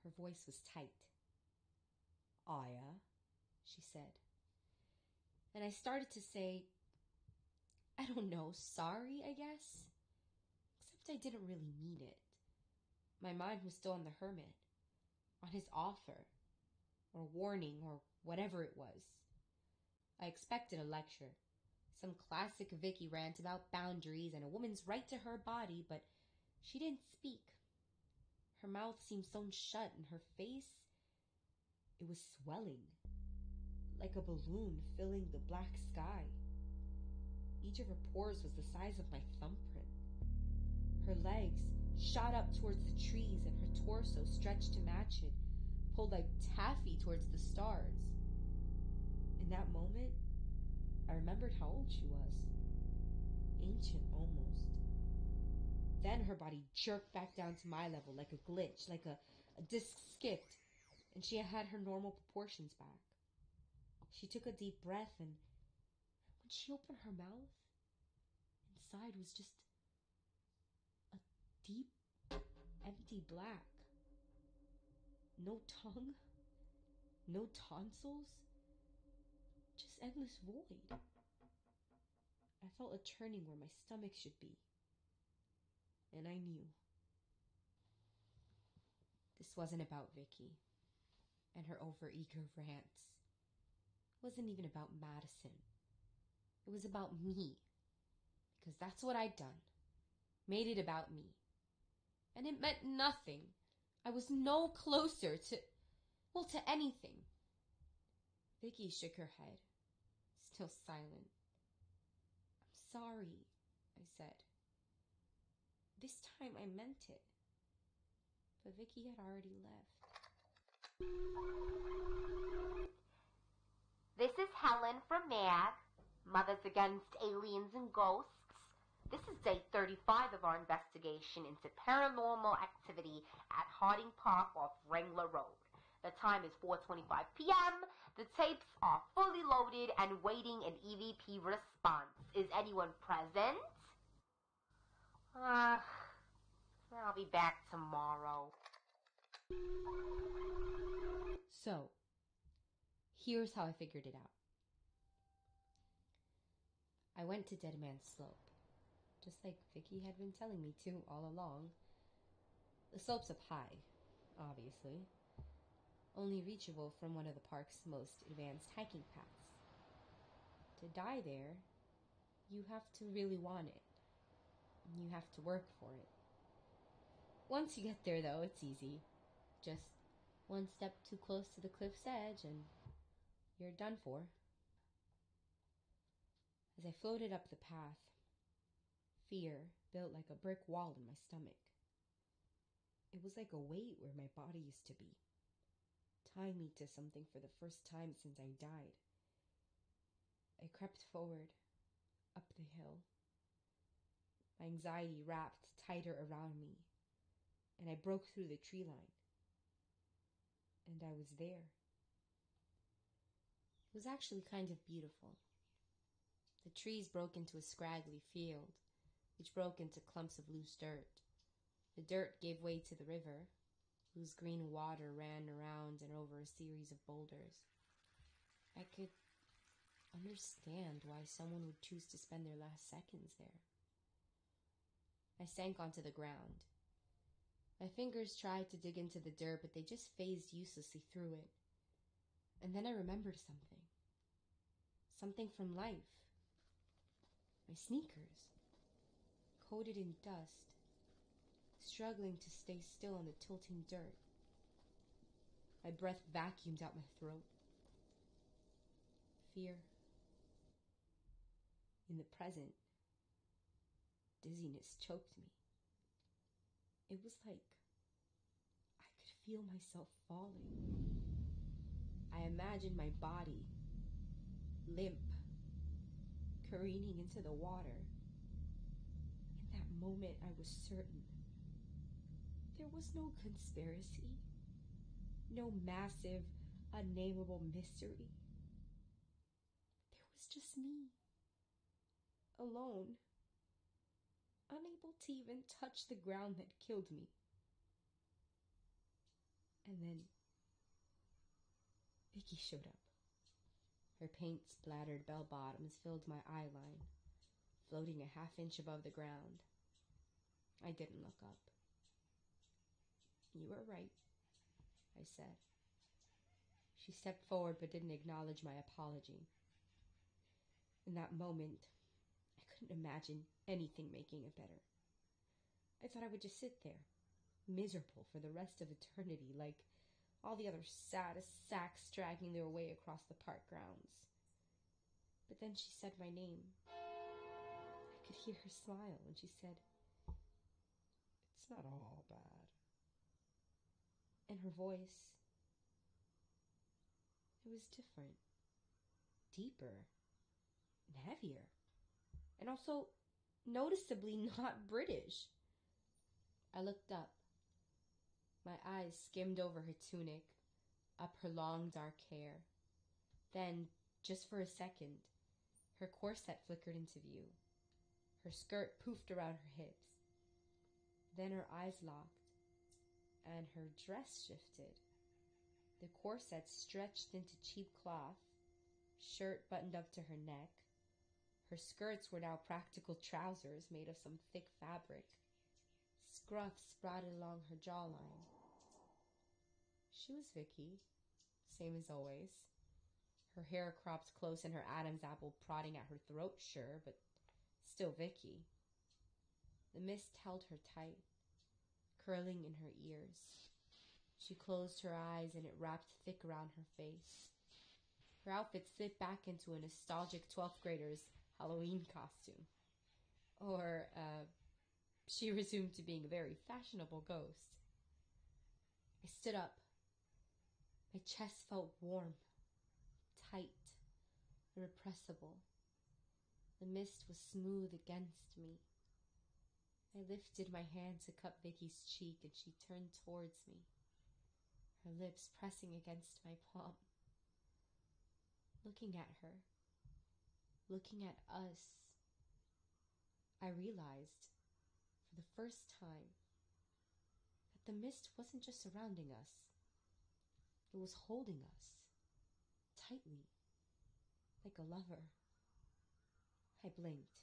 her voice was tight. "Aya," she said. And I started to say, I don't know, sorry, I guess? Except I didn't really mean it. My mind was still on the hermit, on his offer, or warning, or whatever it was. I expected a lecture, some classic Vicky rant about boundaries and a woman's right to her body, but she didn't speak. Her mouth seemed sewn shut, and her face, it was swelling, like a balloon filling the black sky. Each of her pores was the size of my thumbprint. Her legs shot up towards the trees, and her torso stretched to match it, pulled like taffy towards the stars. In that moment, I remembered how old she was. Ancient, almost. Then her body jerked back down to my level like a glitch, like a disc skipped, and she had her normal proportions back. She took a deep breath, and when she opened her mouth, inside was just a deep, empty black. No tongue, no tonsils, just endless void. I felt a turning where my stomach should be. And I knew. This wasn't about Vicky and her overeager rants. It wasn't even about Madison. It was about me. Because that's what I'd done. Made it about me. And it meant nothing. I was no closer to anything. Vicky shook her head, still silent. "I'm sorry," I said. This time I meant it. But Vicky had already left. This is Helen from MAG, Mothers Against Aliens and Ghosts. This is day 35 of our investigation into paranormal activity at Harding Park off Wrangler Road. The time is 4:25 p.m. The tapes are fully loaded and waiting an EVP response. Is anyone present? I'll be back tomorrow. So, here's how I figured it out. I went to Dead Man's Slope, just like Vicky had been telling me to all along. The slope's up high, obviously, only reachable from one of the park's most advanced hiking paths. To die there, you have to really want it. You have to work for it. Once you get there, though, it's easy. Just one step too close to the cliff's edge and you're done for. As I floated up the path, fear built like a brick wall in my stomach. It was like a weight where my body used to be, tying me to something for the first time since I died. I crept forward, up the hill. My anxiety wrapped tighter around me, and I broke through the tree line. And I was there. It was actually kind of beautiful. The trees broke into a scraggly field, which broke into clumps of loose dirt. The dirt gave way to the river, whose green water ran around and over a series of boulders. I could understand why someone would choose to spend their last seconds there. I sank onto the ground. My fingers tried to dig into the dirt, but they just phased uselessly through it. And then I remembered something. Something from life. My sneakers, coated in dust, struggling to stay still on the tilting dirt. My breath vacuumed out my throat. Fear. In the present, dizziness choked me. It was like I could feel myself falling. I imagined my body, limp, careening into the water. In that moment, I was certain there was no conspiracy, no massive, unnameable mystery. There was just me, alone, unable to even touch the ground that killed me. And then Vicky showed up. Her paint-splattered bell-bottoms filled my eye line, floating a half-inch above the ground. I didn't look up. "You were right," I said. She stepped forward but didn't acknowledge my apology. In that moment, I couldn't imagine anything making it better. I thought I would just sit there, miserable for the rest of eternity, like all the other sad sacks dragging their way across the park grounds. But then she said my name. I could hear her smile when she said, "It's not all bad." and her voice, it was different, deeper, and heavier, and also noticeably not British. I looked up. My eyes skimmed over her tunic, up her long dark hair. Then, just for a second, her corset flickered into view. Her skirt poofed around her hips. Then her eyes locked, and her dress shifted. The corset stretched into cheap cloth, shirt buttoned up to her neck. Her skirts were now practical trousers made of some thick fabric. Scruff sprouted along her jawline. She was Vicky, same as always. Her hair cropped close and her Adam's apple prodding at her throat, sure, but still Vicky. The mist held her tight, curling in her ears. She closed her eyes and it wrapped thick around her face. Her outfit slipped back into a nostalgic 12th grader's Halloween costume. Or, she resumed to being a very fashionable ghost. I stood up. My chest felt warm, tight, irrepressible. The mist was smooth against me. I lifted my hand to cup Vicky's cheek and she turned towards me, her lips pressing against my palm. Looking at her, looking at us, I realized, for the first time, that the mist wasn't just surrounding us. It was holding us, tightly, like a lover. I blinked,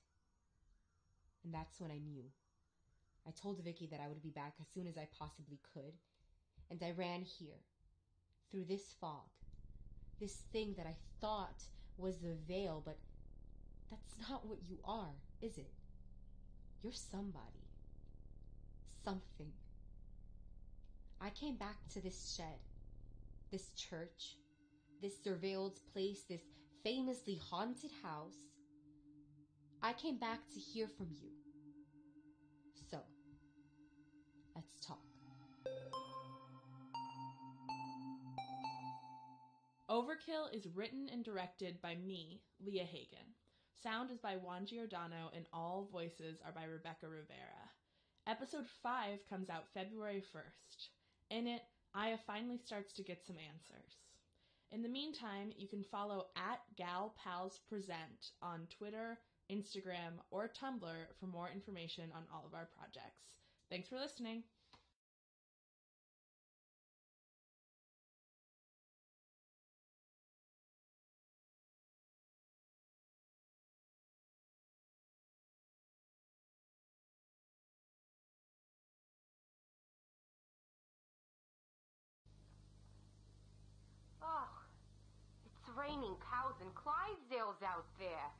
and that's when I knew. I told Vicky that I would be back as soon as I possibly could, and I ran here, through this fog, this thing that I thought was the veil, but that's not what you are, is it? You're somebody. Something. I came back to this shed, this church, this surveilled place, this famously haunted house. I came back to hear from you. So, let's talk. Overkill is written and directed by me, Leah Hagen. Sound is by Juan Giordano and all voices are by Rebecca Rivera. Episode 5 comes out February 1st. In it, Aya finally starts to get some answers. In the meantime, you can follow @GalPalsPresent on Twitter, Instagram, or Tumblr for more information on all of our projects. Thanks for listening. Oh, it's raining cows and Clydesdales out there.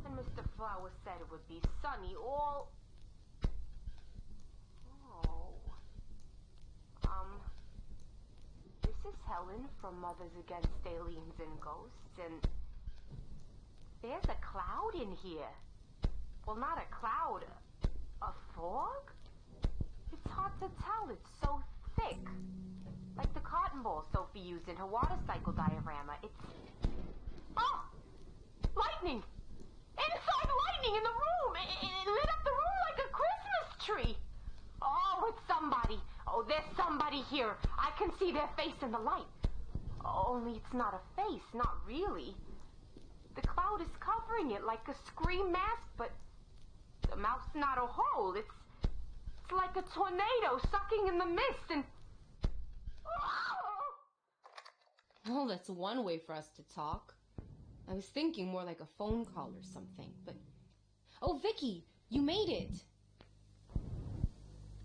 And Mr. Flower said it would be sunny all... Oh. This is Helen from Mothers Against Aliens and Ghosts, and there's a cloud in here. Well, not a cloud, a fog? It's hard to tell, it's so thick. Like the cotton ball Sophie used in her water cycle diorama. It's... Oh! Lightning! Inside lightning in the room! It lit up the room like a Christmas tree! Oh, it's somebody. Oh, there's somebody here. I can see their face in the light. Only it's not a face, not really. The cloud is covering it like a scream mask, but the mouth's not a hole. It's like a tornado sucking in the mist and... Well, that's one way for us to talk. I was thinking more like a phone call or something, but... Oh, Vicky, you made it!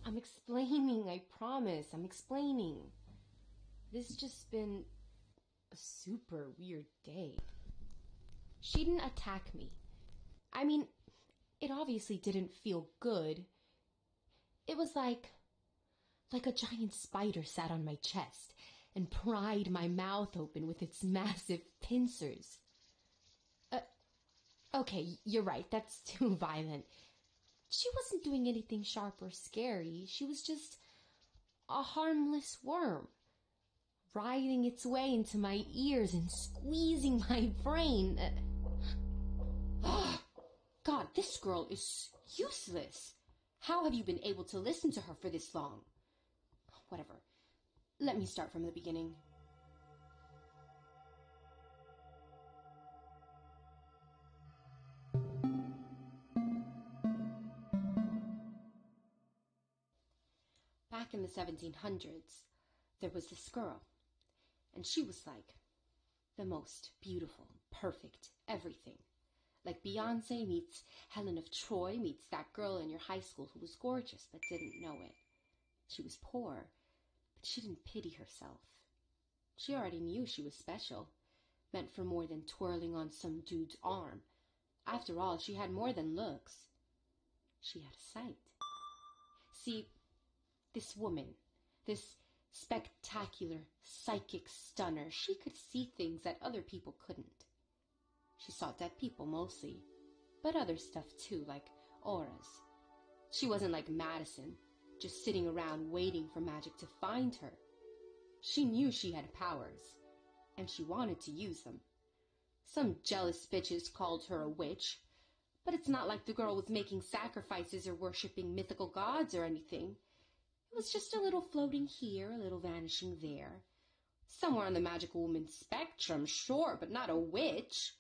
I'm explaining, I promise. I'm explaining. This has just been a super weird day. She didn't attack me. I mean, it obviously didn't feel good. It was like a giant spider sat on my chest and pried my mouth open with its massive pincers. Okay, you're right, that's too violent. She wasn't doing anything sharp or scary. She was just a harmless worm, writhing its way into my ears and squeezing my brain. God, this girl is useless. How have you been able to listen to her for this long? Whatever. Let me start from the beginning. Back in the 1700s, there was this girl, and she was like the most beautiful, perfect, everything. Like Beyonce meets Helen of Troy meets that girl in your high school who was gorgeous but didn't know it. She was poor, but she didn't pity herself. She already knew she was special, meant for more than twirling on some dude's arm. After all, she had more than looks. She had sight. See, this woman, this spectacular psychic stunner, she could see things that other people couldn't. She saw dead people mostly, but other stuff too, like auras. She wasn't like Madison, just sitting around waiting for magic to find her. She knew she had powers, and she wanted to use them. Some jealous bitches called her a witch, but it's not like the girl was making sacrifices or worshipping mythical gods or anything. It was just a little floating here, a little vanishing there. Somewhere on the magical woman spectrum, sure, but not a witch.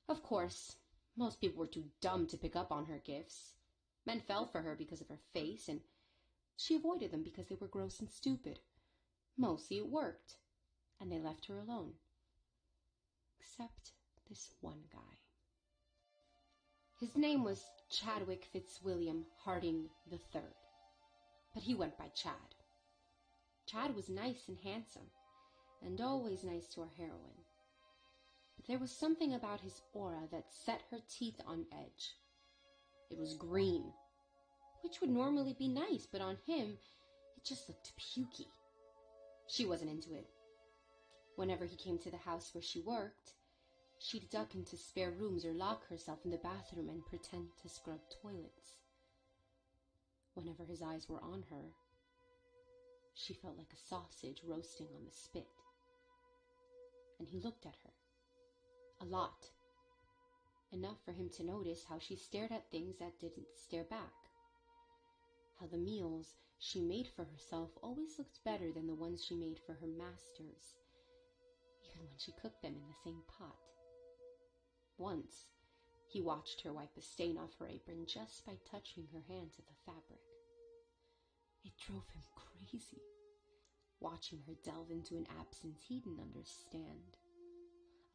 Of course, most people were too dumb to pick up on her gifts. Men fell for her because of her face, and she avoided them because they were gross and stupid. Mostly it worked, and they left her alone. Except this one guy. His name was Chadwick Fitzwilliam Harding III, but he went by Chad. Chad was nice and handsome, and always nice to our heroine. But there was something about his aura that set her teeth on edge. It was green, which would normally be nice, but on him, it just looked pukey. She wasn't into it. Whenever he came to the house where she worked, she'd duck into spare rooms or lock herself in the bathroom and pretend to scrub toilets. Whenever his eyes were on her, she felt like a sausage roasting on the spit. And he looked at her. A lot. Enough for him to notice how she stared at things that didn't stare back. How the meals she made for herself always looked better than the ones she made for her masters, even when she cooked them in the same pot. Once, he watched her wipe a stain off her apron just by touching her hand to the fabric. It drove him crazy, watching her delve into an absence he didn't understand.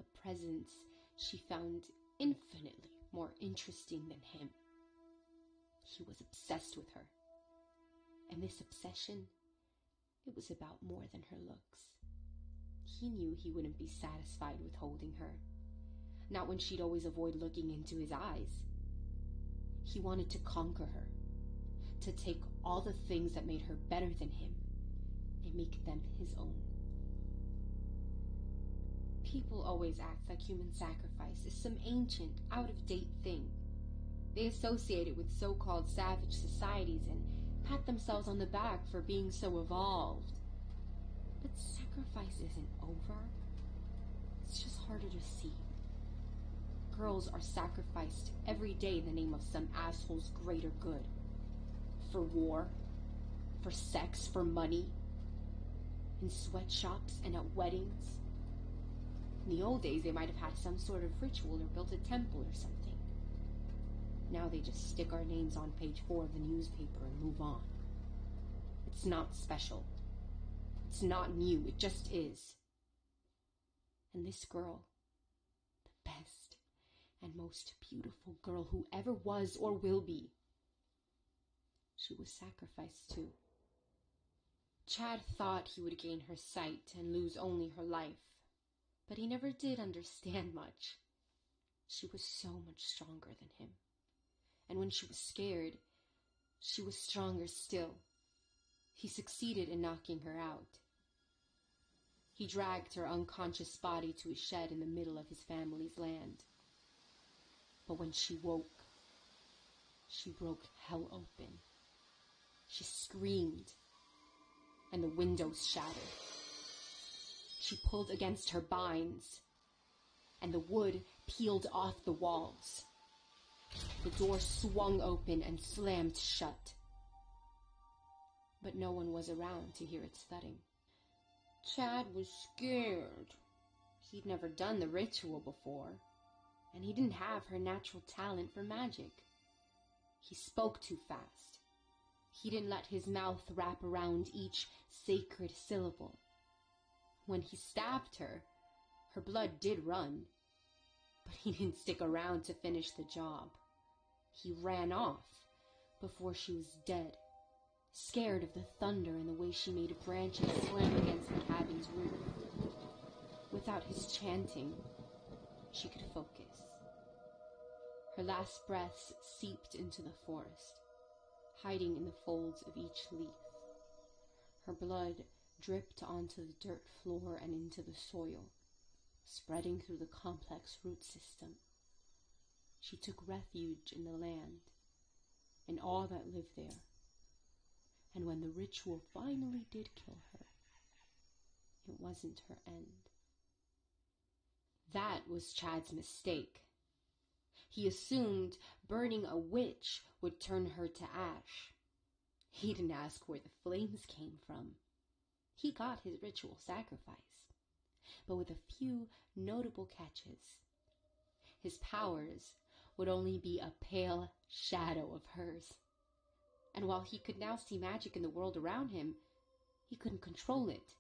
A presence she found infinitely more interesting than him. He was obsessed with her. And this obsession, it was about more than her looks. He knew he wouldn't be satisfied with holding her. Not when she'd always avoid looking into his eyes. He wanted to conquer her. To take all the things that made her better than him and make them his own. People always act like human sacrifice is some ancient, out-of-date thing. They associate it with so-called savage societies and pat themselves on the back for being so evolved. But sacrifice isn't over. It's just harder to see. Girls are sacrificed every day in the name of some asshole's greater good. For war, for sex, for money. In sweatshops and at weddings. In the old days, they might have had some sort of ritual or built a temple or something. Now they just stick our names on page 4 of the newspaper and move on. It's not special. It's not new. It just is. And this girl, the best and most beautiful girl who ever was or will be, she was sacrificed too. Chad thought he would gain her sight and lose only her life, but he never did understand much. She was so much stronger than him. And when she was scared, she was stronger still. He succeeded in knocking her out. He dragged her unconscious body to a shed in the middle of his family's land. But when she woke, she broke hell open. She screamed, and the windows shattered. She pulled against her binds, and the wood peeled off the walls. The door swung open and slammed shut. But no one was around to hear its thudding. Chad was scared. He'd never done the ritual before, and he didn't have her natural talent for magic. He spoke too fast. He didn't let his mouth wrap around each sacred syllable. When he stabbed her, her blood did run, but he didn't stick around to finish the job. He ran off before she was dead, scared of the thunder and the way she made branches slam against the cabin's roof. Without his chanting, she could focus. Her last breaths seeped into the forest, hiding in the folds of each leaf. Her blood dripped onto the dirt floor and into the soil, spreading through the complex root system. She took refuge in the land and all that lived there. And when the ritual finally did kill her, it wasn't her end. That was Chad's mistake. He assumed burning a witch would turn her to ash. He didn't ask where the flames came from. He got his ritual sacrifice, but with a few notable catches. His powers would only be a pale shadow of hers. And while he could now see magic in the world around him, he couldn't control it.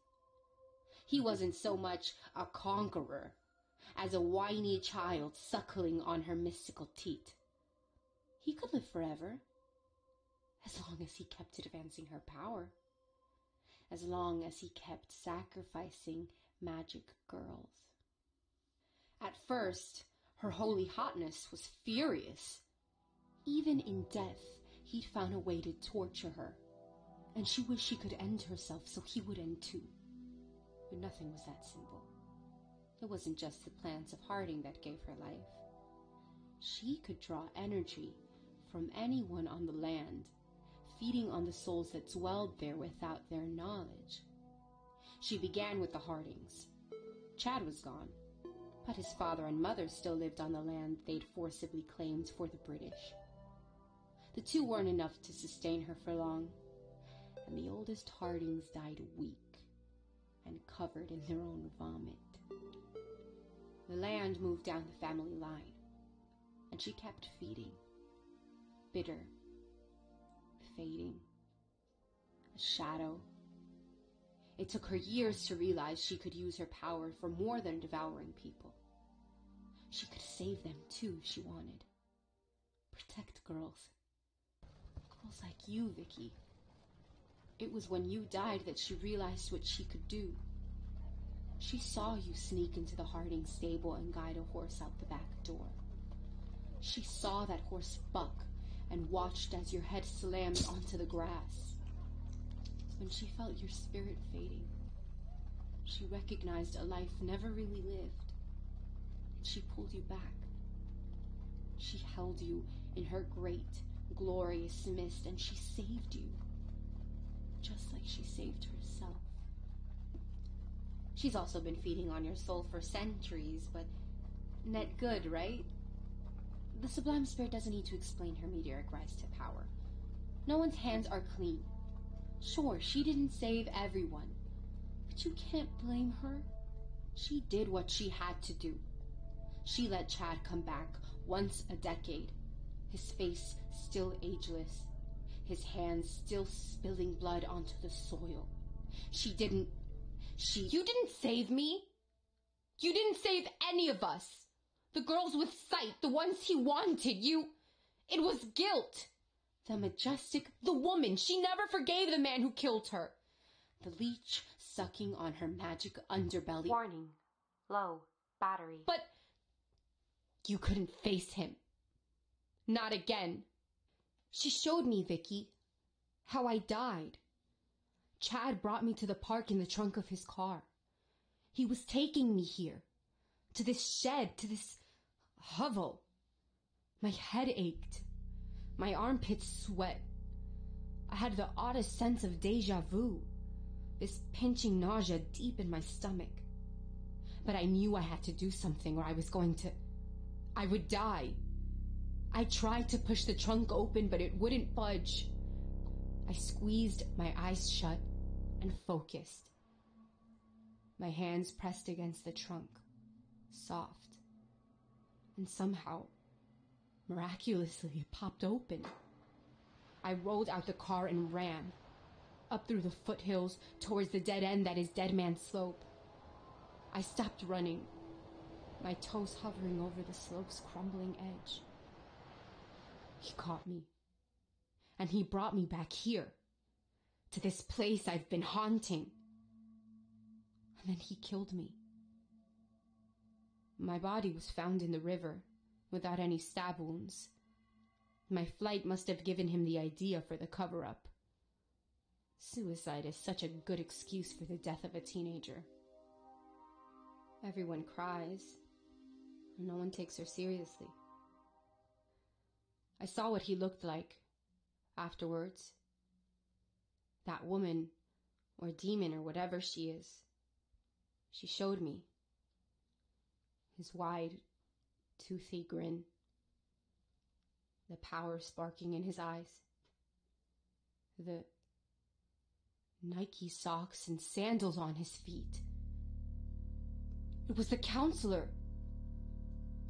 He wasn't so much a conqueror as a whiny child suckling on her mystical teat. He could live forever, as long as he kept advancing her power, as long as he kept sacrificing magic girls. At first, her holy hotness was furious. Even in death, he'd found a way to torture her, and she wished she could end herself so he would end too. But nothing was that simple. It wasn't just the plants of Harding that gave her life. She could draw energy from anyone on the land, feeding on the souls that dwelled there without their knowledge. She began with the Hardings. Chad was gone, but his father and mother still lived on the land they'd forcibly claimed for the British. The two weren't enough to sustain her for long, and the oldest Hardings died weak and covered in their own vomit. The land moved down the family line, and she kept feeding. Bitter, fading, a shadow. It took her years to realize she could use her power for more than devouring people. She could save them too if she wanted. Protect girls. Girls like you, Vicky. It was when you died that she realized what she could do. She saw you sneak into the Harding stable and guide a horse out the back door. She saw that horse buck and watched as your head slammed onto the grass. When she felt your spirit fading, she recognized a life never really lived, and she pulled you back. She held you in her great, glorious mist, and she saved you, just like she saved herself. She's also been feeding on your soul for centuries, but net good, right? The Sublime Spirit doesn't need to explain her meteoric rise to power. No one's hands are clean. Sure, she didn't save everyone, but you can't blame her. She did what she had to do. She let Chad come back once a decade, his face still ageless, his hands still spilling blood onto the soil. You didn't save me. You didn't save any of us. The girls with sight, the ones he wanted, it was guilt. The majestic, the woman, she never forgave the man who killed her. The leech sucking on her magic underbelly. Warning. Low. Battery. But you couldn't face him. Not again. She showed me, Vicky, how I died. Chad brought me to the park in the trunk of his car. He was taking me here, to this shed, to this hovel. My head ached. My armpits sweat. I had the oddest sense of deja vu, this pinching nausea deep in my stomach. But I knew I had to do something or I would die. I tried to push the trunk open, but it wouldn't budge. I squeezed my eyes shut and focused. My hands pressed against the trunk, soft. And somehow, miraculously, it popped open. I rolled out the car and ran, up through the foothills towards the dead end that is Dead Man's Slope. I stopped running, my toes hovering over the slope's crumbling edge. He caught me, and he brought me back here, to this place I've been haunting. And then he killed me. My body was found in the river, without any stab wounds. My flight must have given him the idea for the cover-up. Suicide is such a good excuse for the death of a teenager. Everyone cries, and no one takes her seriously. I saw what he looked like afterwards. That woman, or demon, or whatever she is, she showed me. His wide, toothy grin, the power sparking in his eyes, the Nike socks and sandals on his feet. It was the counselor.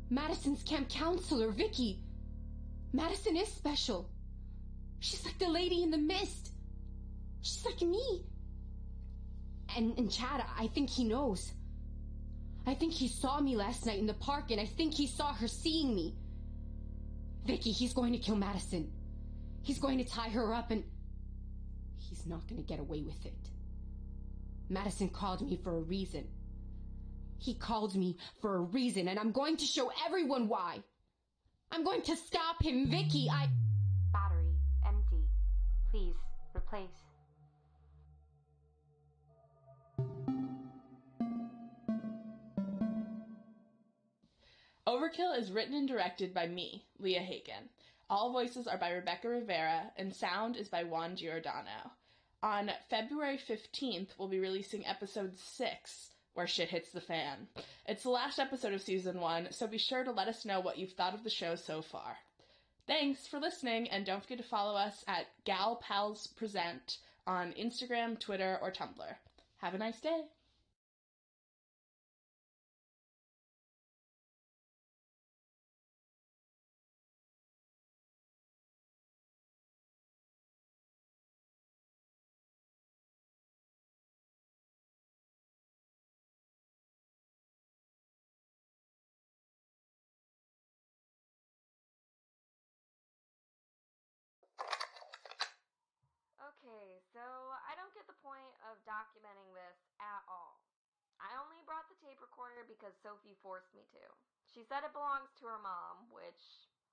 Madison's camp counselor, Vicky. Madison is special. She's like the lady in the mist. She's like me. And Chad, I think he knows. I think he saw me last night in the park, and I think he saw her seeing me. Vicky, he's going to kill Madison. He's going to tie her up, and he's not going to get away with it. Madison called me for a reason. He called me for a reason, and I'm going to show everyone why. I'm going to stop him, Vicky. Battery. Empty. Please, replace. Overkill is written and directed by me, Leah Hagen. All voices are by Rebecca Rivera, and sound is by Juan Giordano. On February 15th, we'll be releasing episode 6, Where Shit Hits the Fan. It's the last episode of season 1, so be sure to let us know what you've thought of the show so far. Thanks for listening, and don't forget to follow us at Gal Pals Present on Instagram, Twitter, or Tumblr. Have a nice day. Okay, so I don't get the point of documenting this at all. I only brought the tape recorder because Sophie forced me to. She said it belongs to her mom, which,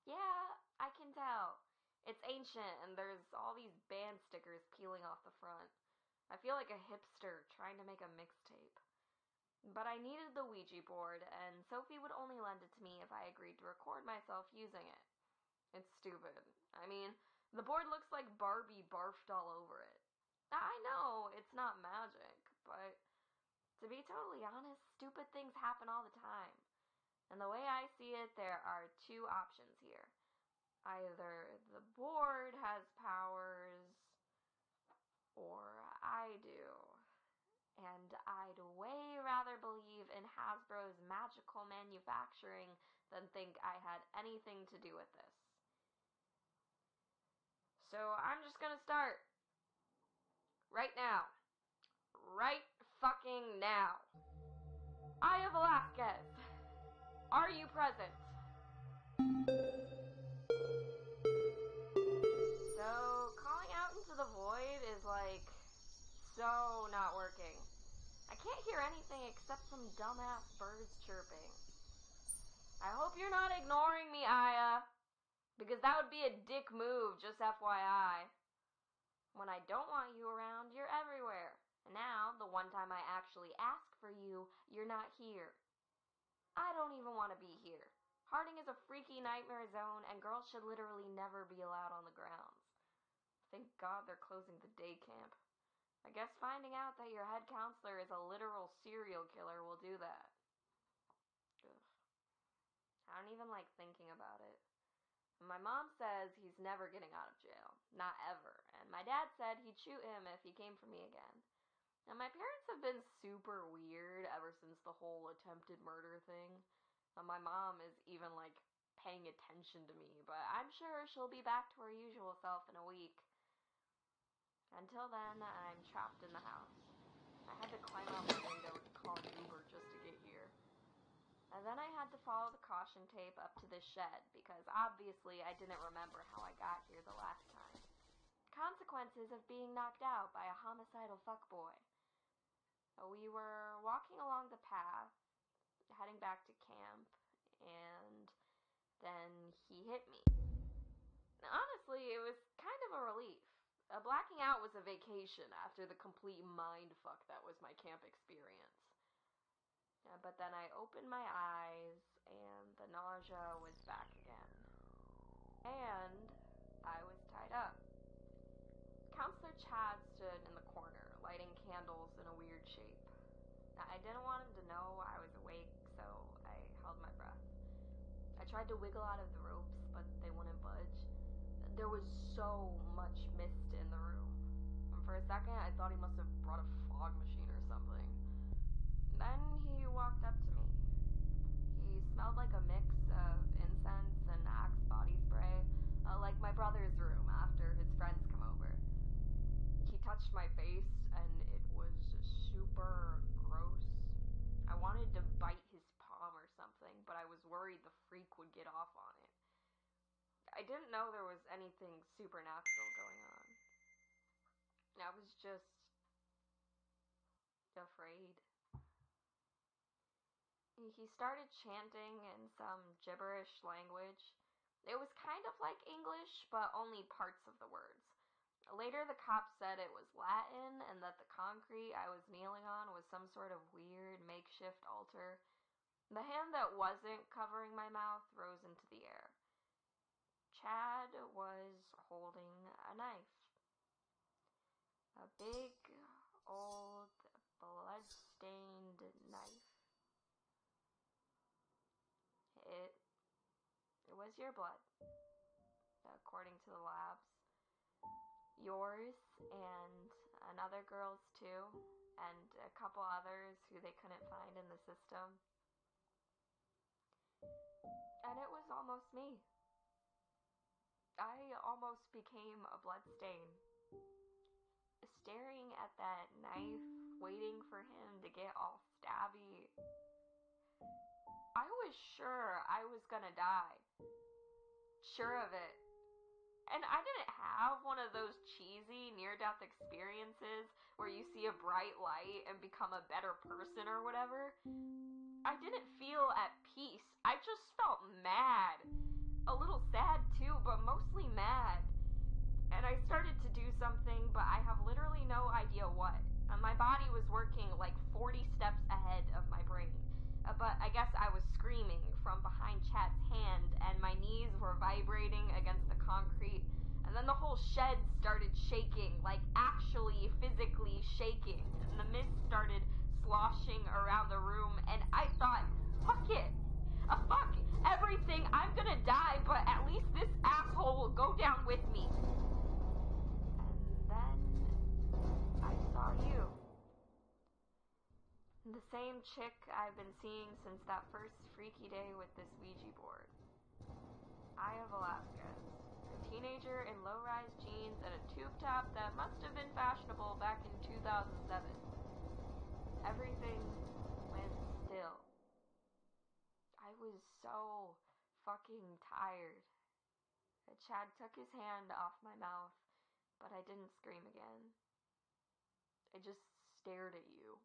yeah, I can tell. It's ancient and there's all these band stickers peeling off the front. I feel like a hipster trying to make a mixtape. But I needed the Ouija board, and Sophie would only lend it to me if I agreed to record myself using it. It's stupid. I mean, the board looks like Barbie barfed all over it. I know, it's not magic, but to be totally honest, stupid things happen all the time. And the way I see it, there are two options here. Either the board has powers, or I do. And I'd way rather believe in Hasbro's magical manufacturing than think I had anything to do with this. So I'm just gonna start. Right now. Right fucking now. Aya Velasquez, are you present? So, calling out into the void is like, so not working. I can't hear anything except some dumbass birds chirping. I hope you're not ignoring me, Aya, because that would be a dick move, just FYI. When I don't want you around, you're everywhere. And now, the one time I actually ask for you, you're not here. I don't even want to be here. Harding is a freaky nightmare zone, and girls should literally never be allowed on the grounds. Thank God they're closing the day camp. I guess finding out that your head counselor is a literal serial killer will do that. Ugh. I don't even like thinking about it. My mom says he's never getting out of jail. Not ever. And my dad said he'd shoot him if he came for me again. And my parents have been super weird ever since the whole attempted murder thing. And my mom is even, paying attention to me, but I'm sure she'll be back to her usual self in a week. Until then, I'm trapped in the house. I had to climb out the window to call an Uber just to get here. And then I had to follow the caution tape up to this shed, because obviously I didn't remember how I got here the last time. Consequences of being knocked out by a homicidal fuckboy. We were walking along the path, heading back to camp, and then he hit me. Honestly, it was kind of a relief. Blacking out was a vacation after the complete mindfuck that was my camp experience. But then I opened my eyes, and the nausea was back again. And I was tied up. Counselor Chad stood in the corner, lighting candles in a weird shape. I didn't want him to know I was awake, so I held my breath. I tried to wiggle out of the ropes, but they wouldn't budge. There was so much mist in the room. And for a second, I thought he must have brought a fog machine or something. Then he walked up to me. He smelled like a mix of incense and Axe body spray, like my brother's room after his friends come over. He touched my face, and it was super gross. I wanted to bite his palm or something, but I was worried the freak would get off on it. I didn't know there was anything supernatural going on. I was just afraid. He started chanting in some gibberish language. It was kind of like English, but only parts of the words. Later, the cops said it was Latin, and that the concrete I was kneeling on was some sort of weird makeshift altar. The hand that wasn't covering my mouth rose into the air. Chad was holding a knife. A big, old, blood-stained knife. It was your blood, according to the labs. Yours and another girl's too, and a couple others who they couldn't find in the system. And it was almost me. I almost became a bloodstain. Staring at that knife, waiting for him to get all stabby. I was sure I was gonna die. Sure of it. And I didn't have one of those cheesy near-death experiences where you see a bright light and become a better person or whatever. I didn't feel at peace. I just felt mad. A little sad too, but mostly mad. And I started to do something, but I have literally no idea what. And my body was working like 40 steps ahead of my brain. But I guess I was screaming from behind Chad's hand, and my knees were vibrating against the concrete. And then the whole shed started shaking, like actually physically shaking. And the mist started sloshing around the room, and I thought, fuck it. Fuck everything. I'm gonna die, but at least this asshole will go down with me. And then I saw you. The same chick I've been seeing since that first freaky day with this Ouija board. Aya Velasquez. A teenager in low-rise jeans and a tube top that must have been fashionable back in 2007. Everything went still. I was so fucking tired. Chad took his hand off my mouth, but I didn't scream again. I just stared at you.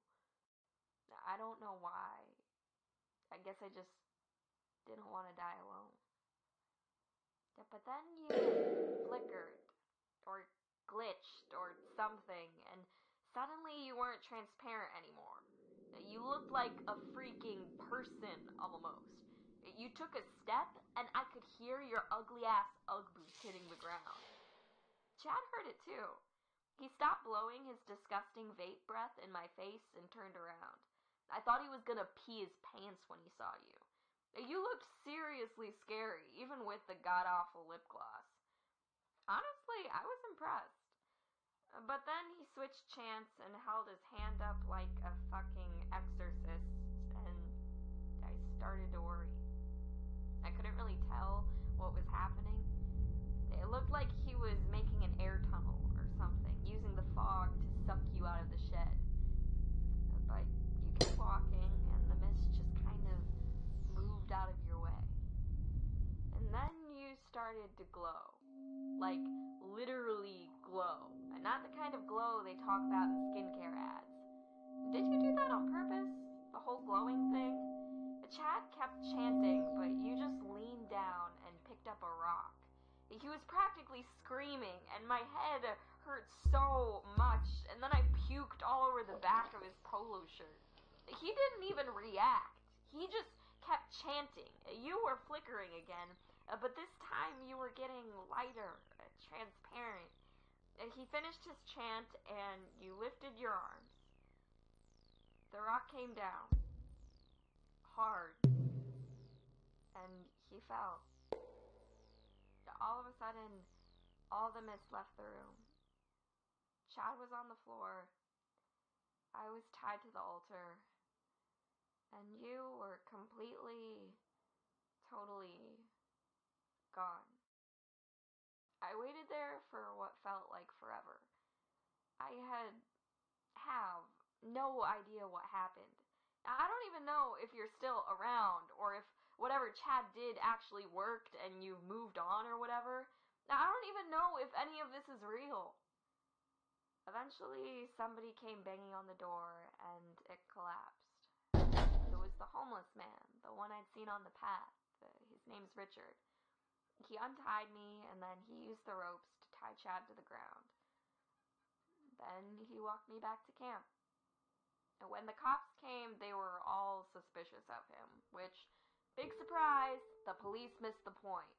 I don't know why. I guess I just didn't want to die alone. But then you flickered, or glitched, or something, and suddenly you weren't transparent anymore. You looked like a freaking person, almost. You took a step, and I could hear your ugly-ass Ugg boots hitting the ground. Chad heard it, too. He stopped blowing his disgusting vape breath in my face and turned around. I thought he was gonna pee his pants when he saw you. You looked seriously scary, even with the god-awful lip gloss. Honestly, I was impressed. But then he switched chants and held his hand up like a fucking exorcist, and I started to worry. I couldn't really tell what was happening. It looked like he was making an air tunnel or something, using the fog to suck you out of the shed. But you kept walking, and the mist just kind of moved out of your way. And then you started to glow. Like, literally glow. And not the kind of glow they talk about in skincare ads. Did you do that on purpose? The whole glowing thing? Chad kept chanting, but you just leaned down and picked up a rock. He was practically screaming, and my head hurt so much, and then I puked all over the back of his polo shirt. He didn't even react. He just kept chanting. You were flickering again, but this time you were getting lighter, transparent. He finished his chant, and you lifted your arms. The rock came down. Hard. And he fell. All of a sudden, all the mist left the room. Chad was on the floor. I was tied to the altar. And you were completely, totally gone. I waited there for what felt like forever. I have no idea what happened. I don't even know if you're still around, or if whatever Chad did actually worked and you've moved on or whatever. I don't even know if any of this is real. Eventually, somebody came banging on the door, and it collapsed. It was the homeless man, the one I'd seen on the path. His name's Richard. He untied me, and then he used the ropes to tie Chad to the ground. Then he walked me back to camp. And when the cops came, they were all suspicious of him, which, big surprise, the police missed the point.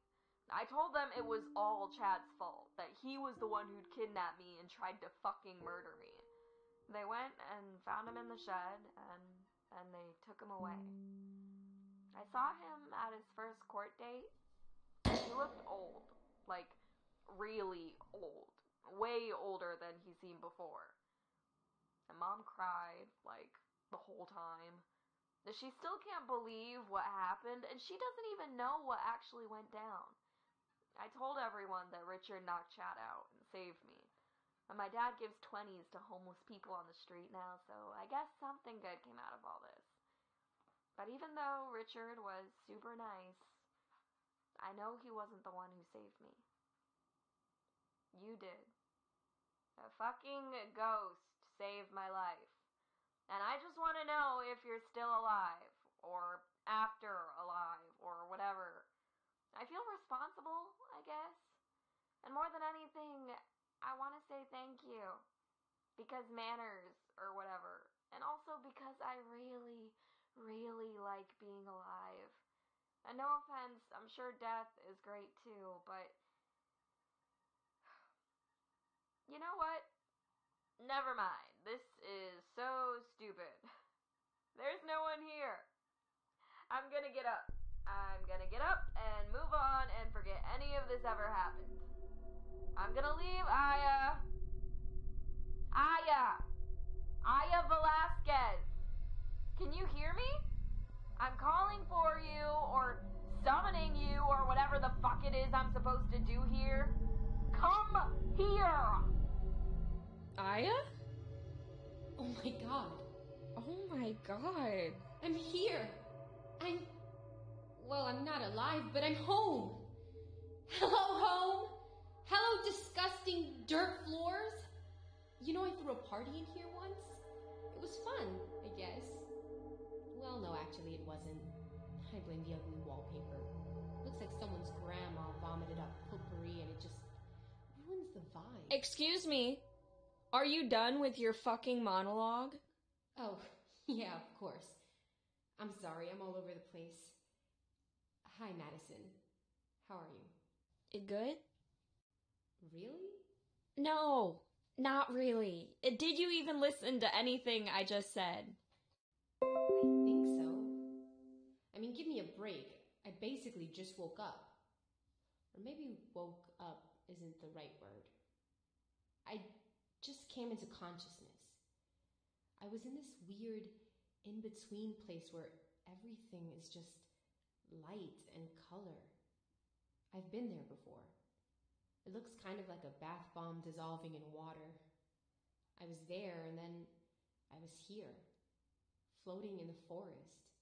I told them it was all Chad's fault, that he was the one who'd kidnapped me and tried to fucking murder me. They went and found him in the shed, and they took him away. I saw him at his first court date. He looked old, like really old, way older than he's seen before. And Mom cried, like, the whole time. She still can't believe what happened, and she doesn't even know what actually went down. I told everyone that Richard knocked Chad out and saved me. And my dad gives 20s to homeless people on the street now, so I guess something good came out of all this. But even though Richard was super nice, I know he wasn't the one who saved me. You did. A fucking ghost saved my life. And I just want to know if you're still alive, or after alive, or whatever. I feel responsible, I guess. And more than anything, I want to say thank you. Because manners, or whatever. And also because I really, really like being alive. And no offense, I'm sure death is great too, but you know what? Never mind. This is so stupid. There's no one here. I'm gonna get up. I'm gonna get up and move on and forget any of this ever happened. I'm gonna leave Aya Velasquez. Can Can you hear me? I'm calling for you, or summoning you, or whatever the fuck it is I'm supposed to do here. Come here! Aya? Oh my god. Oh my god. I'm here. Well, I'm not alive, but I'm home. Hello, home. Hello, disgusting dirt floors. You know, I threw a party in here once. It was fun, I guess. Well, no, actually, it wasn't. I blame the ugly wallpaper. Looks like someone's grandma vomited up potpourri and it just ruins the vibe. Excuse me. Are you done with your fucking monologue? Oh, yeah, of course. I'm sorry, I'm all over the place. Hi, Madison. How are you? Good? Really? No, not really. Did you even listen to anything I just said? I think so. I mean, give me a break. I basically just woke up. Or maybe woke up isn't the right word. I just came into consciousness. I was in this weird in-between place where everything is just light and color. I've been there before. It looks kind of like a bath bomb dissolving in water. I was there and then I was here, floating in the forest,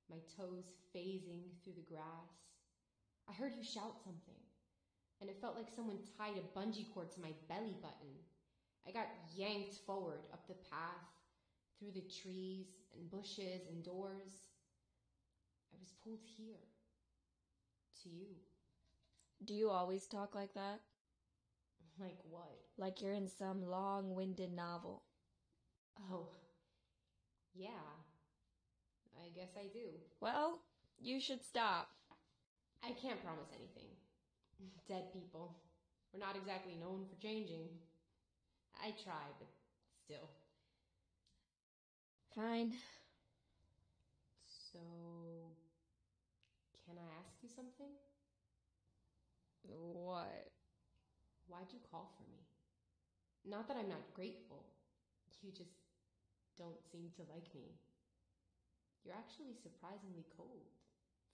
my toes phasing through the grass. I heard you shout something, and it felt like someone tied a bungee cord to my belly button. I got yanked forward up the path, through the trees and bushes and doors. I was pulled here, to you. Do you always talk like that? Like what? Like you're in some long-winded novel. Oh, yeah, I guess I do. Well, you should stop. I can't promise anything. Dead people. We're not exactly known for changing. I try, but still. Fine. So, can I ask you something? What? Why'd you call for me? Not that I'm not grateful. You just don't seem to like me. You're actually surprisingly cold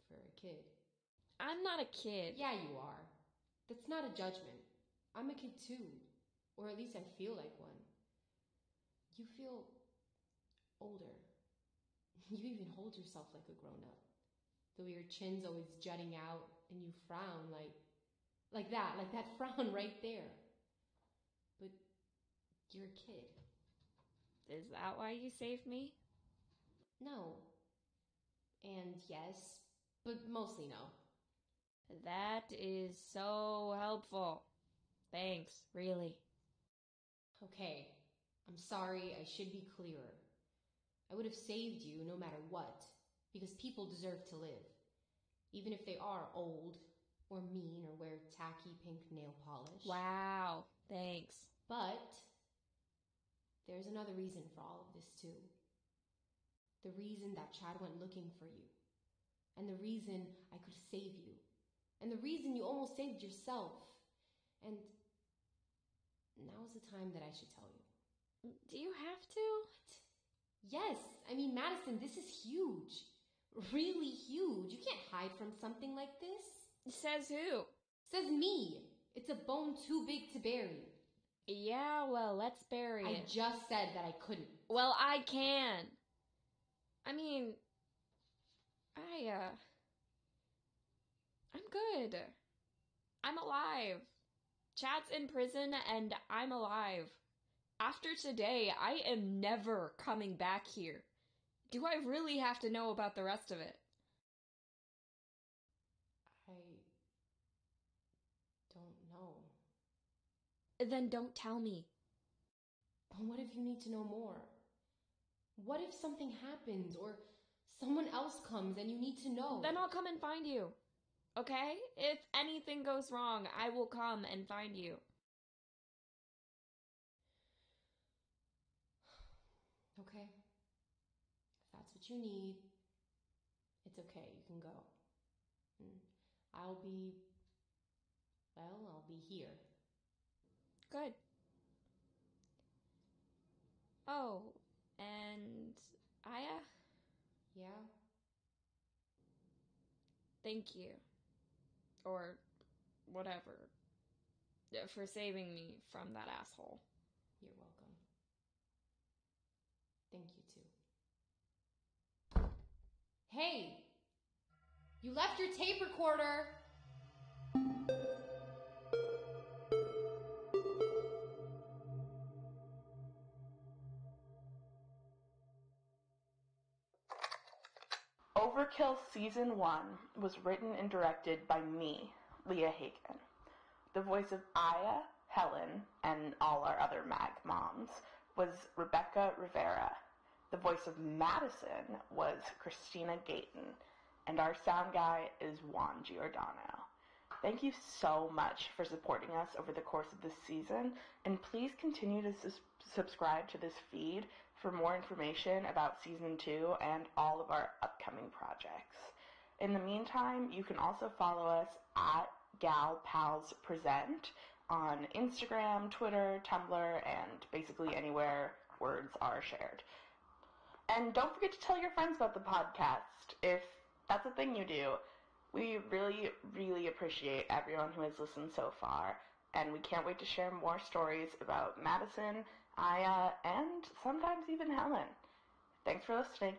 for a kid. I'm not a kid. Yeah, you are. That's not a judgment. I'm a kid too. Or at least I feel like one. You feel older. You even hold yourself like a grown-up. The way your chin's always jutting out and you frown like that frown right there. But you're a kid. Is that why you saved me? No. And yes, but mostly no. That is so helpful. Thanks, really. Okay, I'm sorry, I should be clearer. I would have saved you no matter what, because people deserve to live. Even if they are old, or mean, or wear tacky pink nail polish. Wow, thanks. But there's another reason for all of this too. The reason that Chad went looking for you. And the reason I could save you. And the reason you almost saved yourself. And now's the time that I should tell you. Do you have to? Yes, I mean, Madison, this is huge. Really huge. You can't hide from something like this. Says who? Says me. It's a bone too big to bury. Yeah, well, let's bury I it. just said that I couldn't. Well, I can. I mean, I'm good. I'm alive. Chad's in prison and I'm alive. After today, I am never coming back here. Do I really have to know about the rest of it? I don't know. Then don't tell me. But what if you need to know more? What if something happens or someone else comes and you need to know? Then I'll come and find you. Okay? If anything goes wrong, I will come and find you. Okay. If that's what you need, it's okay. You can go. I'll be here. Good. Oh, and Aya? Yeah? Thank you. Or whatever. For saving me from that asshole. You're welcome. Thank you, too. Hey! You left your tape recorder! Overkill Season 1 was written and directed by me, Leah Hagen. The voice of Aya, Helen, and all our other mag moms was Rebecca Rivera. The voice of Madison was Christina Gayton. And our sound guy is Juan Giordano. Thank you so much for supporting us over the course of this season, and please continue to subscribe to this feed for more information about Season 2 and all of our upcoming projects. In the meantime, you can also follow us at GalPalsPresent on Instagram, Twitter, Tumblr, and basically anywhere words are shared. And don't forget to tell your friends about the podcast, if that's a thing you do. We really, really appreciate everyone who has listened so far, and we can't wait to share more stories about Madison, Aya, and sometimes even Helen. Thanks for listening.